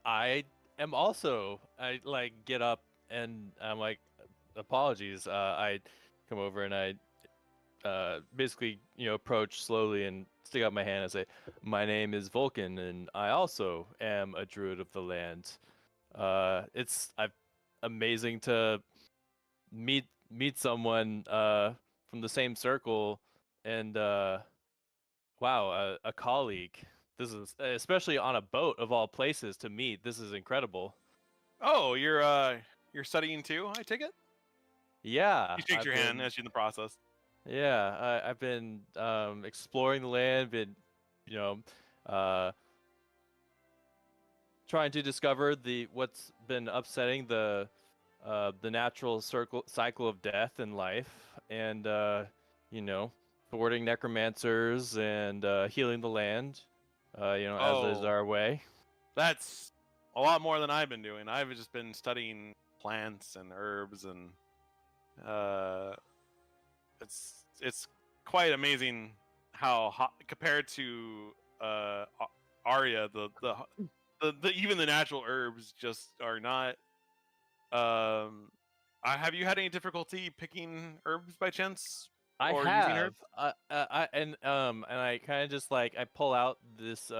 I am also. I like get up and I'm like, apologies. I come over and I basically approach slowly and stick out my hand and say, my name is Vulcan, and I also am a druid of the land. It's amazing to meet someone from the same circle and wow, a colleague. This is especially on a boat of all places to meet. This is incredible. Oh, you're studying too, I take it? Yeah. You shake your hand as you're in the process. Yeah, I've been exploring the land, been trying to discover what's been upsetting the natural cycle of death in life, and thwarting necromancers and healing the land. As is our way. That's a lot more than I've been doing. I've just been studying plants and herbs, and it's quite amazing how compared to Arya, the even the natural herbs just are not. Have you had any difficulty picking herbs by chance? I Or have. using herbs? And I kind of just like I pull out this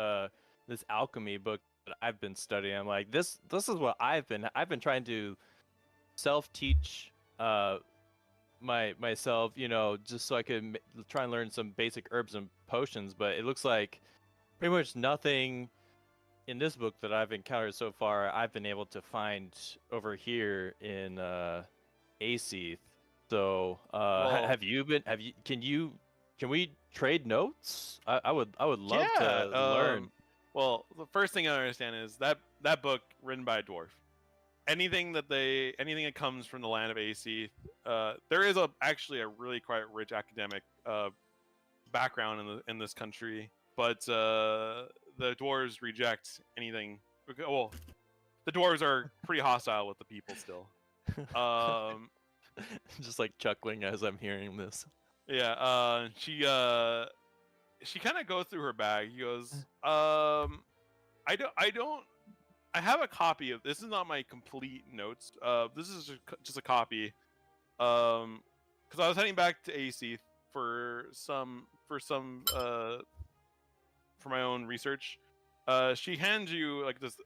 alchemy book that I've been studying. I'm like, this is what I've been trying to self-teach myself, just so I could try and learn some basic herbs and potions. But it looks like pretty much nothing in this book that I've encountered so far I've been able to find over here in Aseeth. So can we trade notes? I would love to learn. Well, the first thing I understand is that book written by a dwarf. Anything that comes from the land of Aseeth, there is actually a really quite rich academic background in this country, but the dwarves reject anything. Well, the dwarves are pretty hostile with the people still. Just like chuckling as I'm hearing this. Yeah, she kind of goes through her bag. He goes, I have a copy of this. Is not my complete notes. This is just a copy. Because I was heading back to Aseeth for my own research. She hands you like this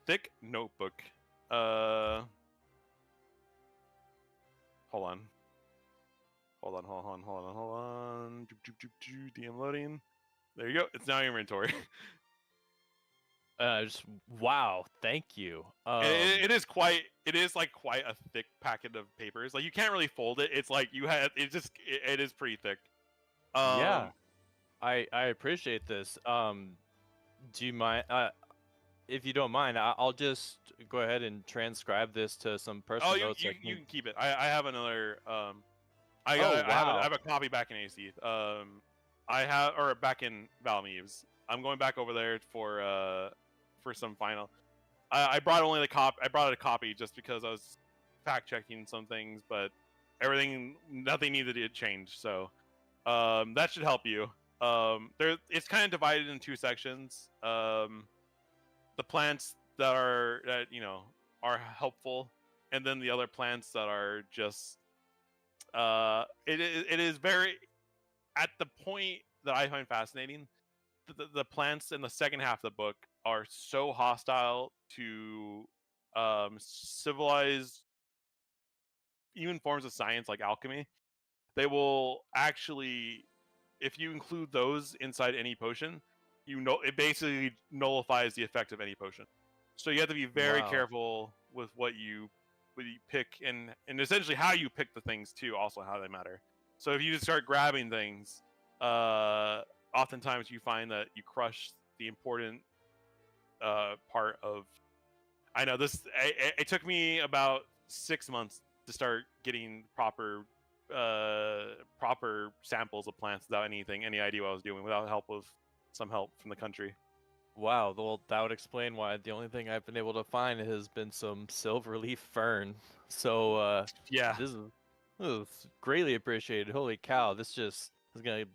thick notebook. hold on. Hold on. DM loading. There you go. It's now in inventory. Wow, thank you. It is like quite a thick packet of papers. Like you can't really fold it. It's like it is pretty thick. Yeah, I appreciate this. Do you mind? If you don't mind, I'll just go ahead and transcribe this to some personal Oh, notes. you can keep it. I have another. I wow. have a copy back in AC. I have or back in Valmeeves. I'm going back over there for some final. I brought only the cop. I brought a copy just because I was fact checking some things, but nothing needed to change. So that should help you. It's kind of divided in two sections. The plants that are helpful, and then the other plants that are just it is very at the point that I find fascinating. The plants in the second half of the book are so hostile to civilized, even forms of science like alchemy. They will actually, if you include those inside any potion, it basically nullifies the effect of any potion. So you have to be very Wow. careful with what you pick, and essentially how you pick the things too. Also, how they matter. So if you just start grabbing things, oftentimes you find that you crush the important part of. I know this. It took me about 6 months to start getting proper samples of plants without any idea what I was doing, without some help from the country. Wow, well, that would explain why the only thing I've been able to find has been some silverleaf fern. So, Yeah. this is greatly appreciated. Holy cow, this is gonna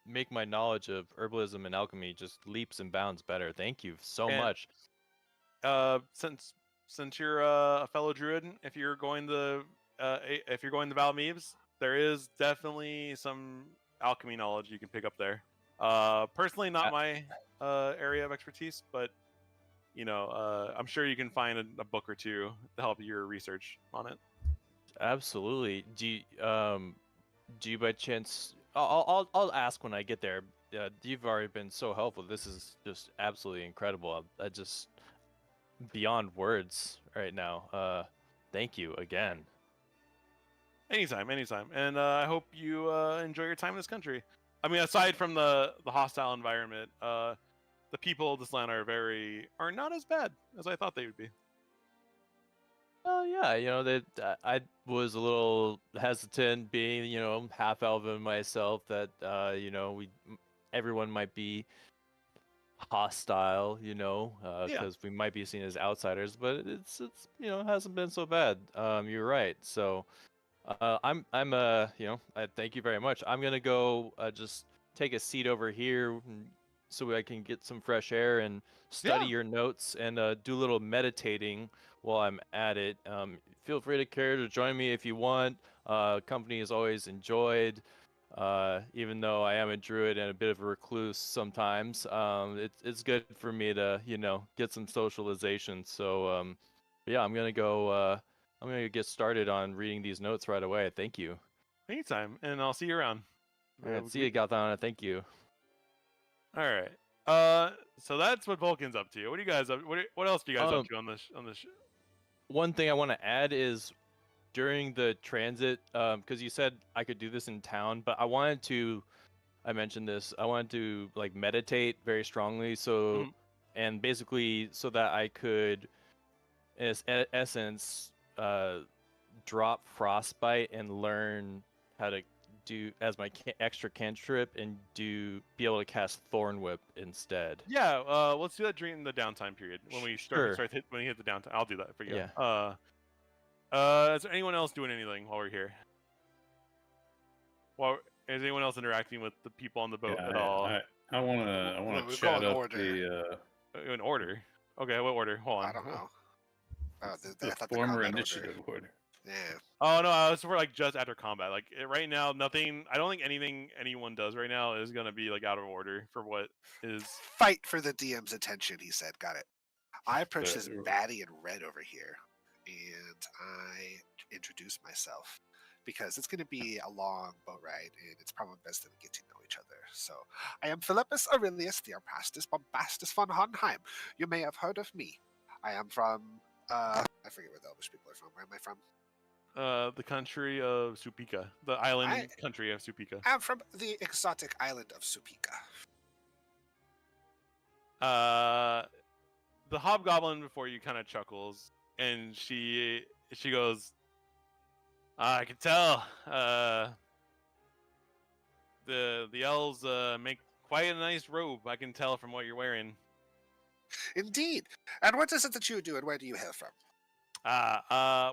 make my knowledge of herbalism and alchemy just leaps and bounds better. Thank you so And, much. Since you're a fellow druid, if you're going to Valmeeves, there is definitely some alchemy knowledge you can pick up there. Personally, not my area of expertise, but I'm sure you can find a book or two to help your research on it. Absolutely. Do you by chance? I'll ask when I get there. You've already been so helpful. This is just absolutely incredible. I just beyond words right now. Thank you again. Anytime. And I hope you enjoy your time in this country. I mean, aside from the hostile environment, the people of this land are not as bad as I thought they would be. Oh yeah, that I was a little hesitant, being half elven myself, that everyone might be hostile, Yeah. because we might be seen as outsiders, but it's hasn't been so bad. You're right. So, I thank you very much. I'm gonna go just take a seat over here so I can get some fresh air and study Yeah. your notes and do a little meditating while I'm at it. Feel free to care to join me if you want. Company is always enjoyed. Even though I am a druid and a bit of a recluse sometimes, it's good for me to get some socialization. So yeah, I'm gonna go. I'm gonna get started on reading these notes right away. Thank you. Anytime, and I'll see you around. All right, see you, Galthana. Thank you. All right. So that's what Vulcan's up to. What do you guys? What else do you guys up to on this? One thing I want to add is during the transit, because you said I could do this in town, but I mentioned this. I wanted to like meditate very strongly, so and basically so that I could, in essence, drop frostbite and learn how to do as my extra cantrip and be able to cast Thorn Whip instead. Yeah, let's do that during the downtime period when we when you hit the downtime. I'll do that for you. Yeah. Is there anyone else doing anything while we're here? Is anyone else interacting with the people on the boat at all? I want to chat up the in order. Okay, what order? Hold on. I don't know. The former initiative order. Yeah. Oh no, I was for like just after combat. Like right now, nothing. I don't think anything anyone does right now is gonna be like out of order for what is. Fight for the DM's attention, he said. Got it. I approached this baddie in red over here, and I introduce myself because it's going to be a long boat ride and it's probably best that we get to know each other. So, I am Philippus Aurelius Theopastus Bombastus von Hohenheim. You may have heard of me. I am from, I forget where the Elvish people are from. Where am I from? The country of Supika, the island country of Supika. I'm from the exotic island of Supika. The hobgoblin before you kind of chuckles, and she goes, I can tell. The elves make quite a nice robe. I can tell from what you're wearing. Indeed. And what is it that you do, and where do you hail from?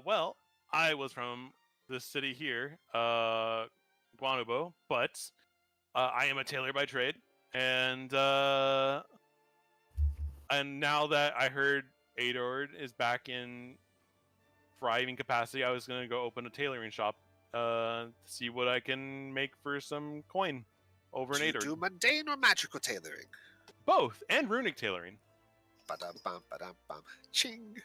Well, I was from this city here, Guanubo, but I am a tailor by trade, and now that I heard Adord is back in thriving capacity, I was gonna go open a tailoring shop, to see what I can make for some coin over in Do you Adord. do mundane or magical tailoring? Both, and runic tailoring. Ba-dum-bum, ba-dum-bum. Ching.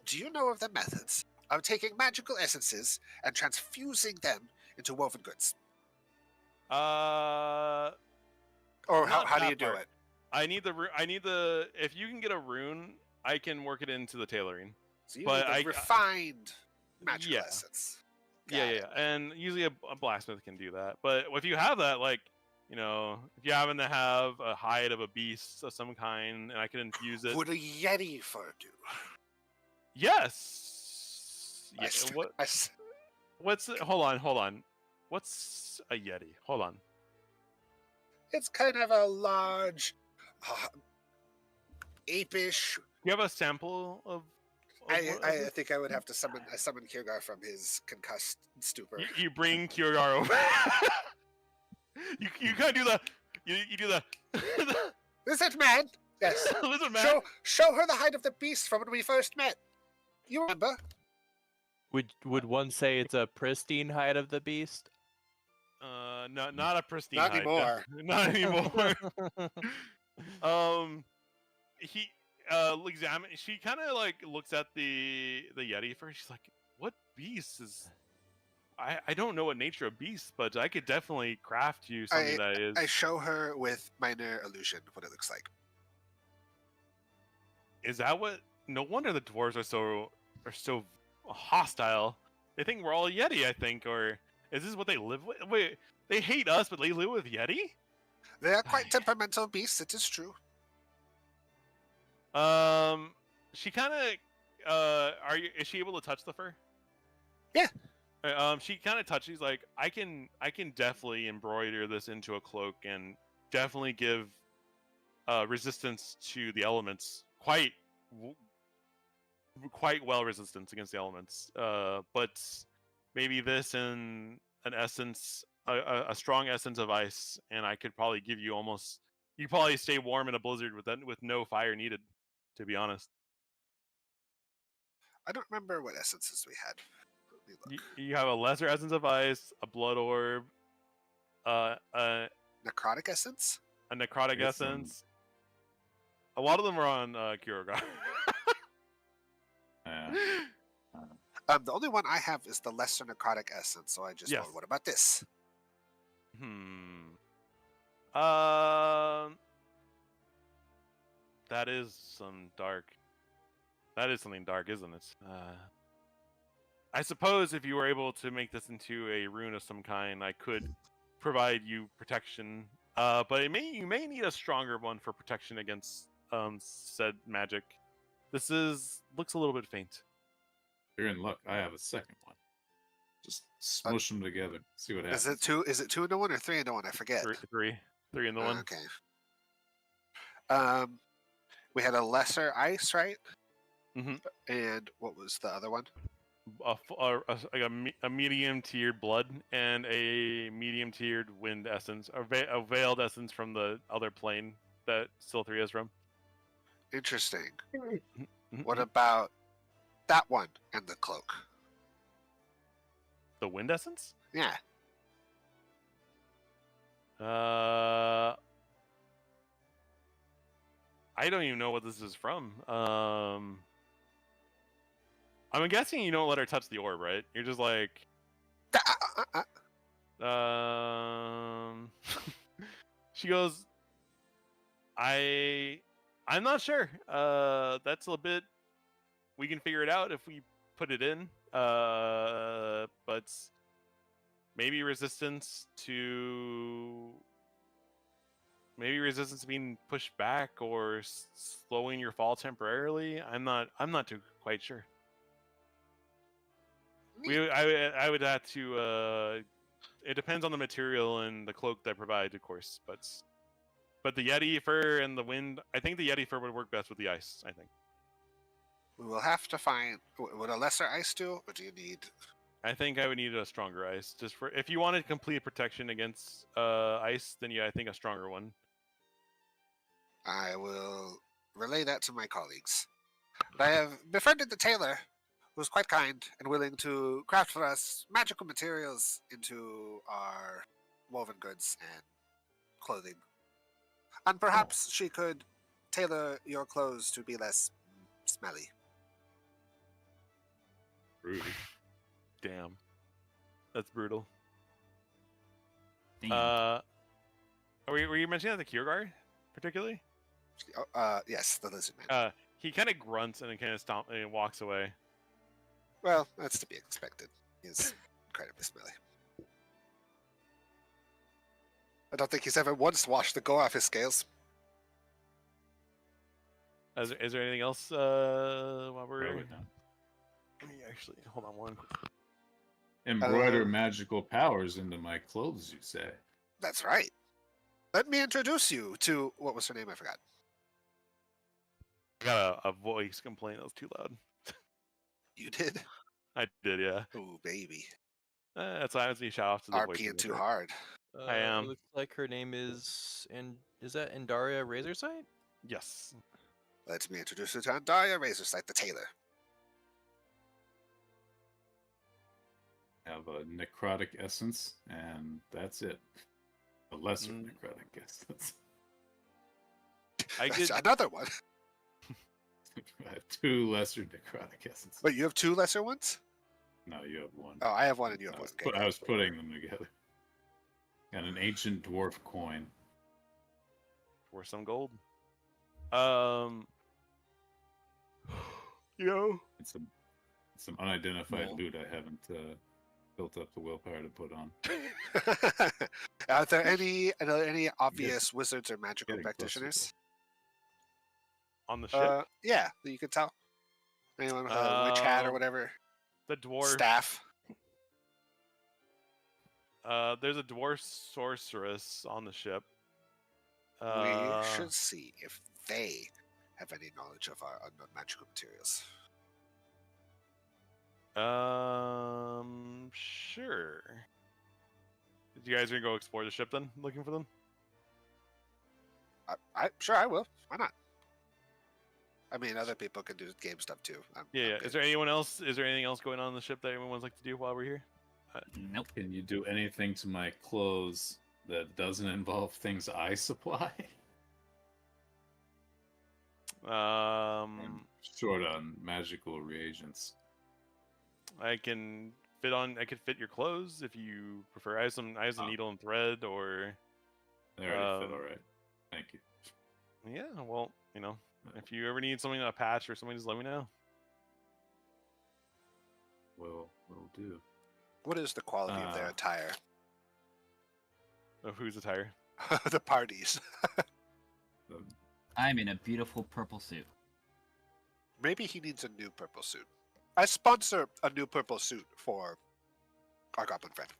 Do you know of the methods of taking magical essences and transfusing them into woven goods? Or Or how do you do it? I need the. If you can get a rune, I can work it into the tailoring. So you but need a refined magical yeah. essence. Yeah, and usually a blacksmith can do that. But if you have that, like, you know, if you happen to have a hide of a beast of some kind, and I can infuse it. Would a yeti fur do? Yes. I Yeah. s- What? I s- What's? Hold on. What's a yeti? Hold on. It's kind of a large, apish. Do you have a sample of? I think I would have to summon Kiergar from his concussed stupor. You bring Kiergar over. you kind of do the. You do the. Lizard man. Yes. Lizard man. Show her the hide of the beast from when we first met. You remember? Would one say it's a pristine hide of the beast? Not a pristine. Not hide, anymore. Not anymore. He examine. She kind of like looks at the yeti first. She's like, "What beast is?" I don't know what nature of beast, but I could definitely craft you something that is. I show her with minor illusion what it looks like. Is that what? No wonder the dwarves are so hostile. They think we're all yeti. I think, or is this what they live with? Wait, they hate us, but they live with yeti. They are quite temperamental beasts. It is true. She kind of, is she able to touch the fur? Yeah. She kind of touches. She's like, I can definitely embroider this into a cloak and definitely give, resistance to the elements. Quite well resistance against the elements. But maybe this and an essence, a strong essence of ice, and I could probably give you almost. You probably stay warm in a blizzard with no fire needed. To be honest, I don't remember what essences we had. Let me look. you have a lesser essence of ice, a blood orb, a Necrotic essence? necrotic Yes, essence. A lot of them are on Kiergar. Yeah. The only one I have is the lesser necrotic essence, so I just Yes. thought, what about this? That is some dark. That is something dark, isn't it? I suppose if you were able to make this into a rune of some kind, I could provide you protection. But you may need a stronger one for protection against said magic. This looks a little bit faint. You're in luck. I have a second one. Just smush them together. See what happens. Is it 2 into 1 or 3 into 1? I forget. Three in the one. Okay. We had a lesser ice, right? Mhm. And what was the other one? A medium tiered blood and a medium tiered wind essence, a veiled essence from the other plane that Silthria is from. Interesting. Mhm. What about that one and the cloak? The wind essence? Yeah. I don't even know what this is from. I'm guessing you don't let her touch the orb, right? You're just like, she goes, I'm not sure. That's a bit. We can figure it out if we put it in. But maybe resistance to being pushed back or slowing your fall temporarily. I'm not too quite sure. I would have to. It depends on the material and the cloak they provide, of course. But the Yeti fur and the wind, I think the Yeti fur would work best with the ice. I think. We will have to find. Would a lesser ice do, or do you need? I think I would need a stronger ice, just for if you wanted complete protection against ice. Then yeah, I think a stronger one. I will relay that to my colleagues. But I have befriended the tailor, who was quite kind and willing to craft for us magical materials into our woven goods and clothing. And perhaps she could tailor your clothes to be less smelly. Rude. Damn, that's brutal. Damn. Were you mentioning that the Kiergaard, particularly? Yes, the lizard man. He kind of grunts and then kind of stomps and walks away. Well, that's to be expected. He's incredibly smelly. I don't think he's ever once washed the gore off his scales. Is there anything else while we're Probably here? not. Let me actually hold on one. Embroider magical powers into my clothes, you say? That's right. Let me introduce you to what was her name? I forgot. I got a voice complaint that was too loud. You did? I did, yeah. Oh, baby. That's why I was being shout off to the voice. RPing too hard. I am. Looks like her name is is that Andaria Razorsight? Yes. Let me introduce you to Andaria Razorsight, the tailor. Have a necrotic essence, and that's it. A lesser necrotic essence. I That's did. another one. I have 2 lesser necrotic essences. But you have 2 lesser ones? No, you have 1. Oh, I have 1 and you have I 1. was, Okay. I was putting them together. And an ancient dwarf coin. For some gold. You know. It's some unidentified No. loot I haven't built up the willpower to put on. Are there any obvious wizards or magical Getting closer, practitioners? On the ship, Yeah, that you could tell. Anyone with a witch hat or whatever? the dwarf. Staff? There's a dwarf sorceress on the ship. We should see if they have any knowledge of our unknown magical materials. Sure. You guys gonna go explore the ship then, looking for them? Sure, I will. Why not? I mean, other people can do game stuff too. I'm Yeah. good. Is there anyone else? Is there anything else going on the ship that anyone would like to do while we're here? Nope. Can you do anything to my clothes that doesn't involve things I supply? I'm short on magical reagents. I can fit your clothes if you prefer. I have some needle and thread, or They already fit Um, all right. Thank you. yeah. Well, if you ever need something, a patch or something, just let me know. Will do. What is the quality of their attire? Of whose attire? The parties. Um, I'm in a beautiful purple suit. Maybe he needs a new purple suit. I sponsor a new purple suit for our goblin friend.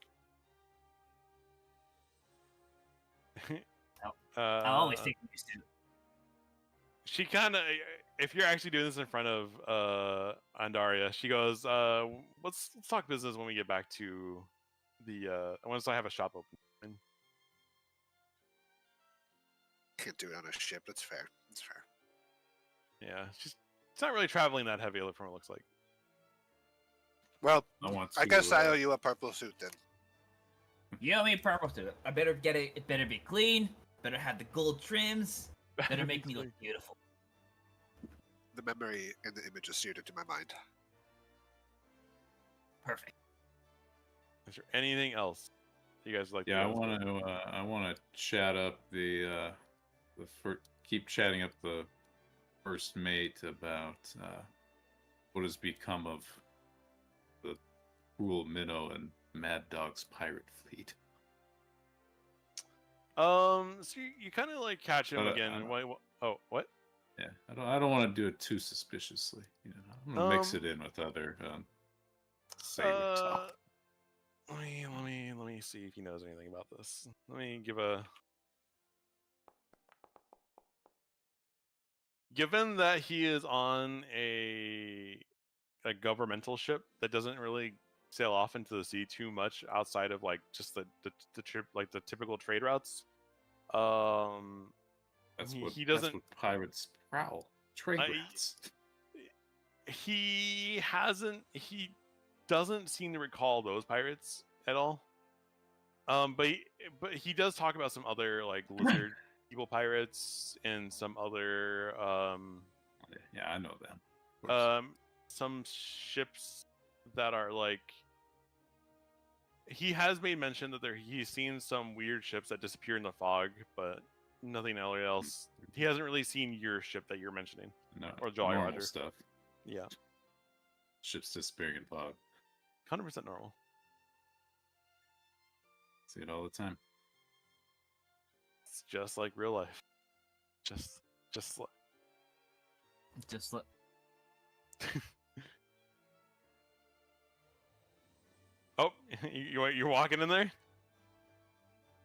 I always take a new suit. She kind of, if you're actually doing this in front of Andaria, she goes, let's talk business when we get back to the once I have a shop open. Can't do it on a ship. That's fair. That's fair. Yeah, it's not really traveling that heavy from what it looks like. Well, I want I to, guess I owe you a purple suit then. You owe me a purple suit. I better get it. It better be clean. Better have the gold trims. Better make me look beautiful. the memory and the image is seared into my mind. Perfect. Is there anything else you guys would like? Yeah, to I go want to. I want to chat up keep chatting up the first mate about what has become of the cruel Minnow and Mad Dog's pirate fleet. So you kind of like catch him But, again, and what? Yeah, I don't want to do it too suspiciously. You know, I'm gonna mix it in with other sailor talk. Let me see if he knows anything about this. Let me give a. Given that he is on a governmental ship that doesn't really sail off into the sea too much outside of like just the trip, like the typical trade routes. That's he what doesn't. pirates prowl. Trade routes. He doesn't seem to recall those pirates at all. But he does talk about some other like lizard people pirates and some other Yeah, I know them. some ships that are like. He has made mention that he's seen some weird ships that disappear in the fog, but nothing else. He hasn't really seen your ship that you're mentioning. No, or Jolly normal Roger stuff. Yeah, Ships disappearing in fog. 100% normal. See it all the time. It's just like real life. Just like. Just let. Oh, you're walking in there?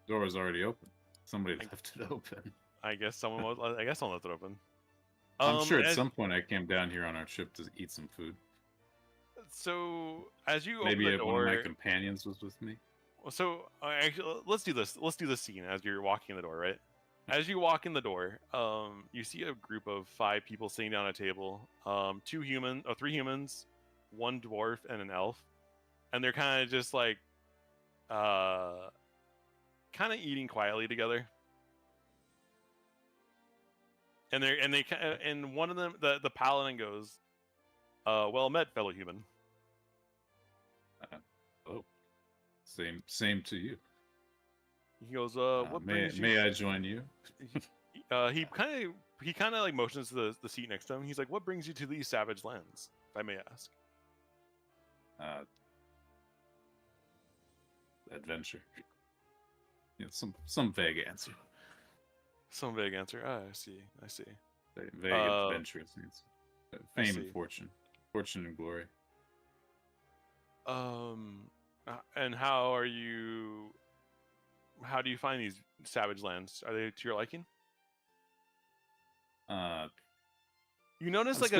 Door was already open. Somebody left it open. I guess someone left it open. I'm sure at some point I came down here on our trip to eat some food. So as you Maybe open the door, one of my companions was with me. So actually, let's do this. Let's do this scene as you're walking in the door, right? As you walk in the door, you see a group of 5 people sitting down at a table. 3 humans, 1 dwarf, and an elf, and they're kind of just like, kind of eating quietly together. And one of them, the paladin goes, "Well met, fellow human." Oh, same to you. He goes, "What brings you?" May I join you? He kind of like motions to the seat next to him. He's like, "What brings you to these savage lands, if I may ask?" Adventure. You know, some vague answer. Some vague answer. I see. Vague adventurous answer. Fame and fortune and glory. And how do you find these savage lands? Are they to your liking? You notice like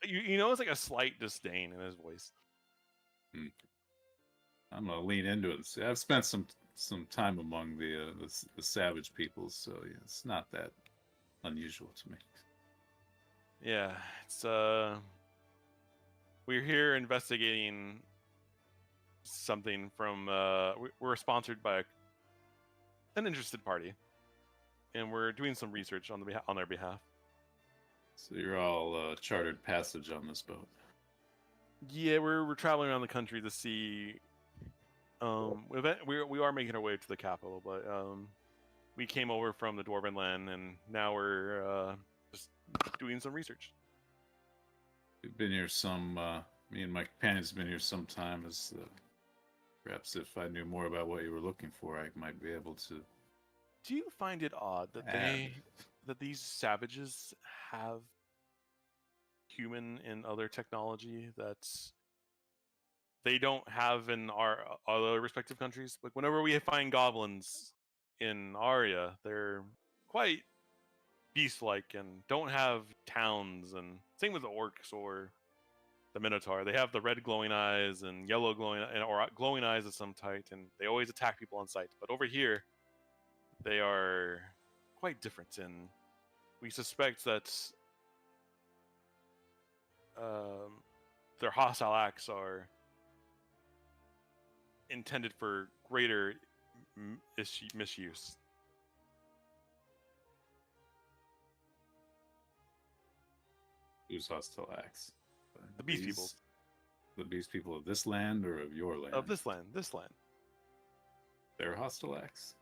you notice like a slight disdain in his voice. I'm gonna lean into it and say I've spent some time among the savage peoples, so yeah, it's not that unusual to me. Yeah, it's we're here investigating something from we're sponsored by an interested party, and we're doing some research on their behalf. So you're all chartered passage on this boat. Yeah, we're traveling around the country to see. We are making our way to the capital, but we came over from the Dwarven land, and now we're just doing some research. We've been here me and my companions have been here some time. Perhaps if I knew more about what you were looking for, I might be able to. Do you find it odd that these savages have human and other technology that's they don't have in our other respective countries? Like whenever we find goblins in Aria, they're quite beast-like and don't have towns. And same with the orcs or the Minotaur. They have the red glowing eyes and yellow glowing or glowing eyes of some type, and they always attack people on sight. But over here, they are quite different, and we suspect that their hostile acts are intended for greater misuse. Who's hostile acts? The beast people The beast people of this land or of your land? of this land. This land, They're hostile acts.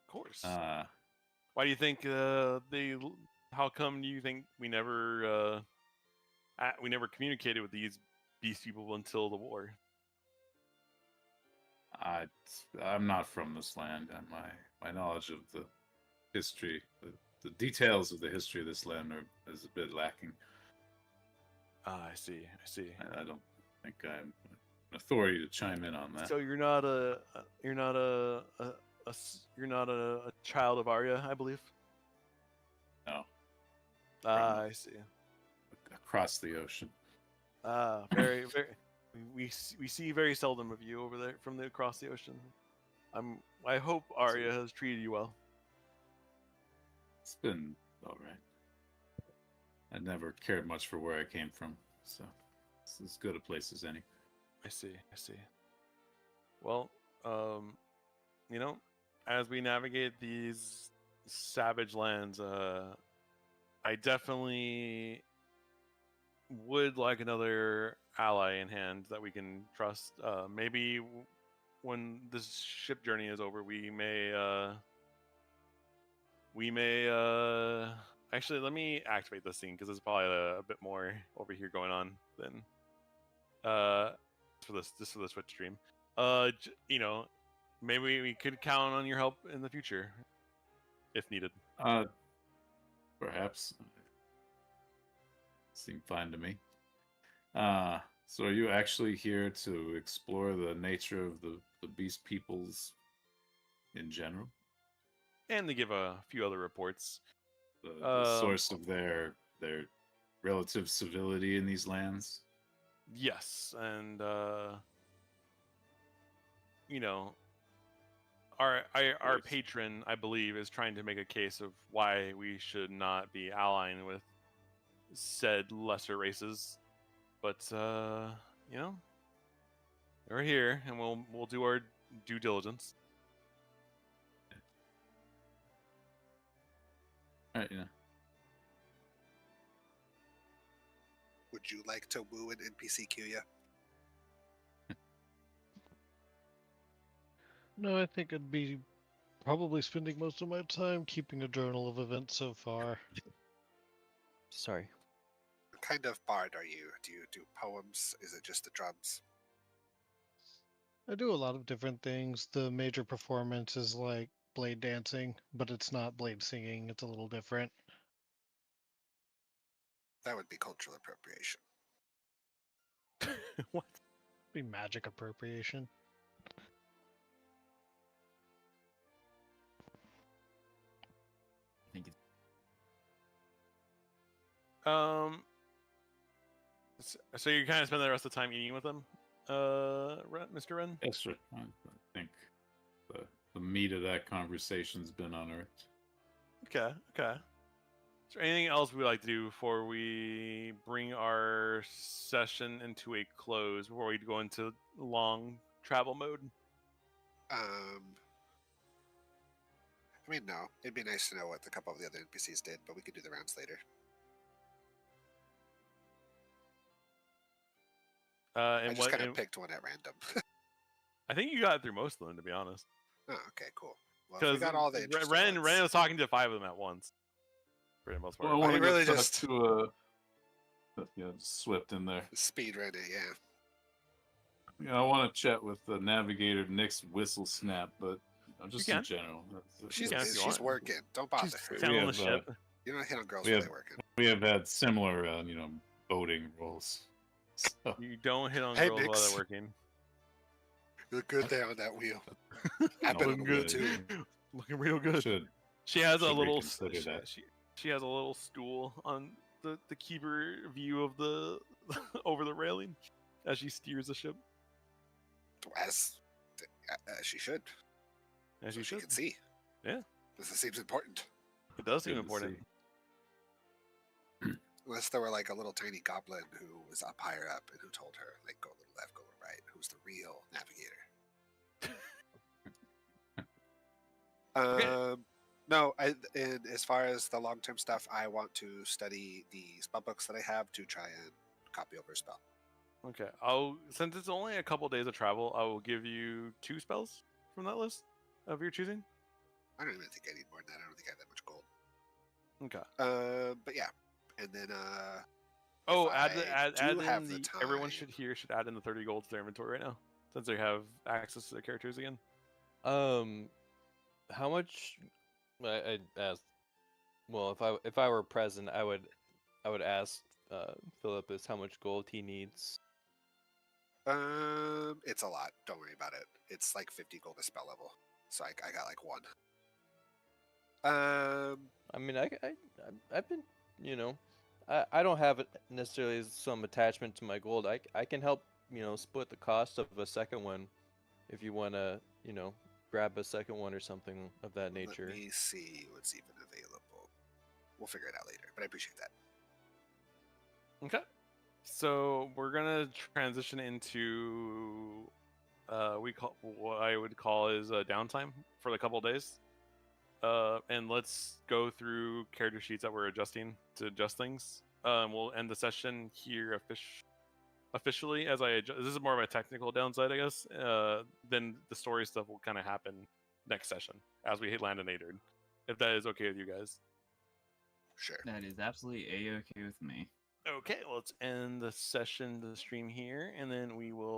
of course. Ah, Why do you think they? How come you think we never communicated with these beast people until the war? I'm not from this land, and my knowledge of the history, the details of the history of this land is a bit lacking. Ah, I see. I see. I don't think I'm an authority to chime in on that. So you're not a child of Arya, I believe. No, Ah, I see. across the ocean. Ah, very, very. We see very seldom of you over there from across the ocean. I hope Arya has treated you well. It's been all right. I never cared much for where I came from, so it's as good a place as any. I see. I see. Well, as we navigate these savage lands, I definitely would like another ally in hand that we can trust. Maybe when this ship journey is over, we may. Actually, let me activate this scene because there's probably a bit more over here going on than for the Switch stream. Maybe we could count on your help in the future if needed. Perhaps. Seemed fine to me. So are you actually here to explore the nature of the beast peoples in general? And to give a few other reports. The source of their relative civility in these lands? Yes, and our patron, I believe, is trying to make a case of why we should not be allying with said lesser races. But we're here, and we'll do our due diligence. All right, yeah. Would you like to woo an NPC, Kuya? No, I think I'd be probably spending most of my time keeping a journal of events so far. Sorry. What kind of bard are you? Do you do poems? Is it just the drums? I do a lot of different things. The major performance is like blade dancing, but it's not blade singing. It's a little different. That would be cultural appropriation. What? Be magic appropriation. I think it's So you kind of spend the rest of the time eating with them, Mr. Wren? Yes, sir. I think the meat of that conversation's been unearthed. Okay. Is there anything else we'd like to do before we bring our session into a close, before we go into long travel mode? I mean, no. It'd be nice to know what a couple of the other NPCs did, but we could do the rounds later. I just kind of picked one at random. I think you got through most of them, to be honest. Oh, okay, cool. Well, if we Because got all the interesting Ren ones. was talking to 5 of them at once. For the most part. Well, I want to really really just- to Swift in there. Speed read it, yeah. Yeah, I want to chat with the navigator Nick's whistle snap, but just can. in general. She's Yeah, if you she's want. working. Don't bother She's her. sailing the have, ship. You don't hit on girls we while have- they're working. We have had similar, boating roles. So, You don't hit on Hey, girls while Nix. they're working. You look good there on that wheel. I've been on looking the wheel good. too. Looking real good. should She has a should little reconsider that. she has a little stool on the keeper view of the over the railing as she steers the ship. As she should. As So you she should. can see. Yeah. This seems important. It does seem Good to important. see. Unless there were like a little tiny goblin who was up higher up and who told her, like, go a little left, go a little right, who's the real navigator. No, and as far as the long-term stuff, I want to study the spell books that I have to try and copy over a spell. Okay, since it's only a couple days of travel, I will give you 2 spells from that list of your choosing. I don't even think I need more than that. I don't think I have that much gold. Okay. But yeah, and then Oh, if add I do in have the everyone time- should add in the 30 gold to their inventory right now, since they have access to their characters again. How much? I'd ask. Well, if I were present, I would ask Philippus how much gold he needs. It's a lot. Don't worry about it. It's like 50 gold a spell level, so I got like 1. I mean, I've been, I don't have necessarily some attachment to my gold. I can help, split the cost of a second one, if you want to, grab a second one or something of that nature. Let me see what's even available. We'll figure it out later, but I appreciate that. Okay. So we're gonna transition into what I would call is a downtime for a couple days. And let's go through character sheets that we're adjusting to adjust things. We'll end the session here officially as I adjust. This is more of a technical downside, I guess. Then the story stuff will kind of happen next session as we hit land and Adrian, if that is okay with you guys. Sure. That is absolutely a-okay with me. Okay, let's end the stream here, and then we will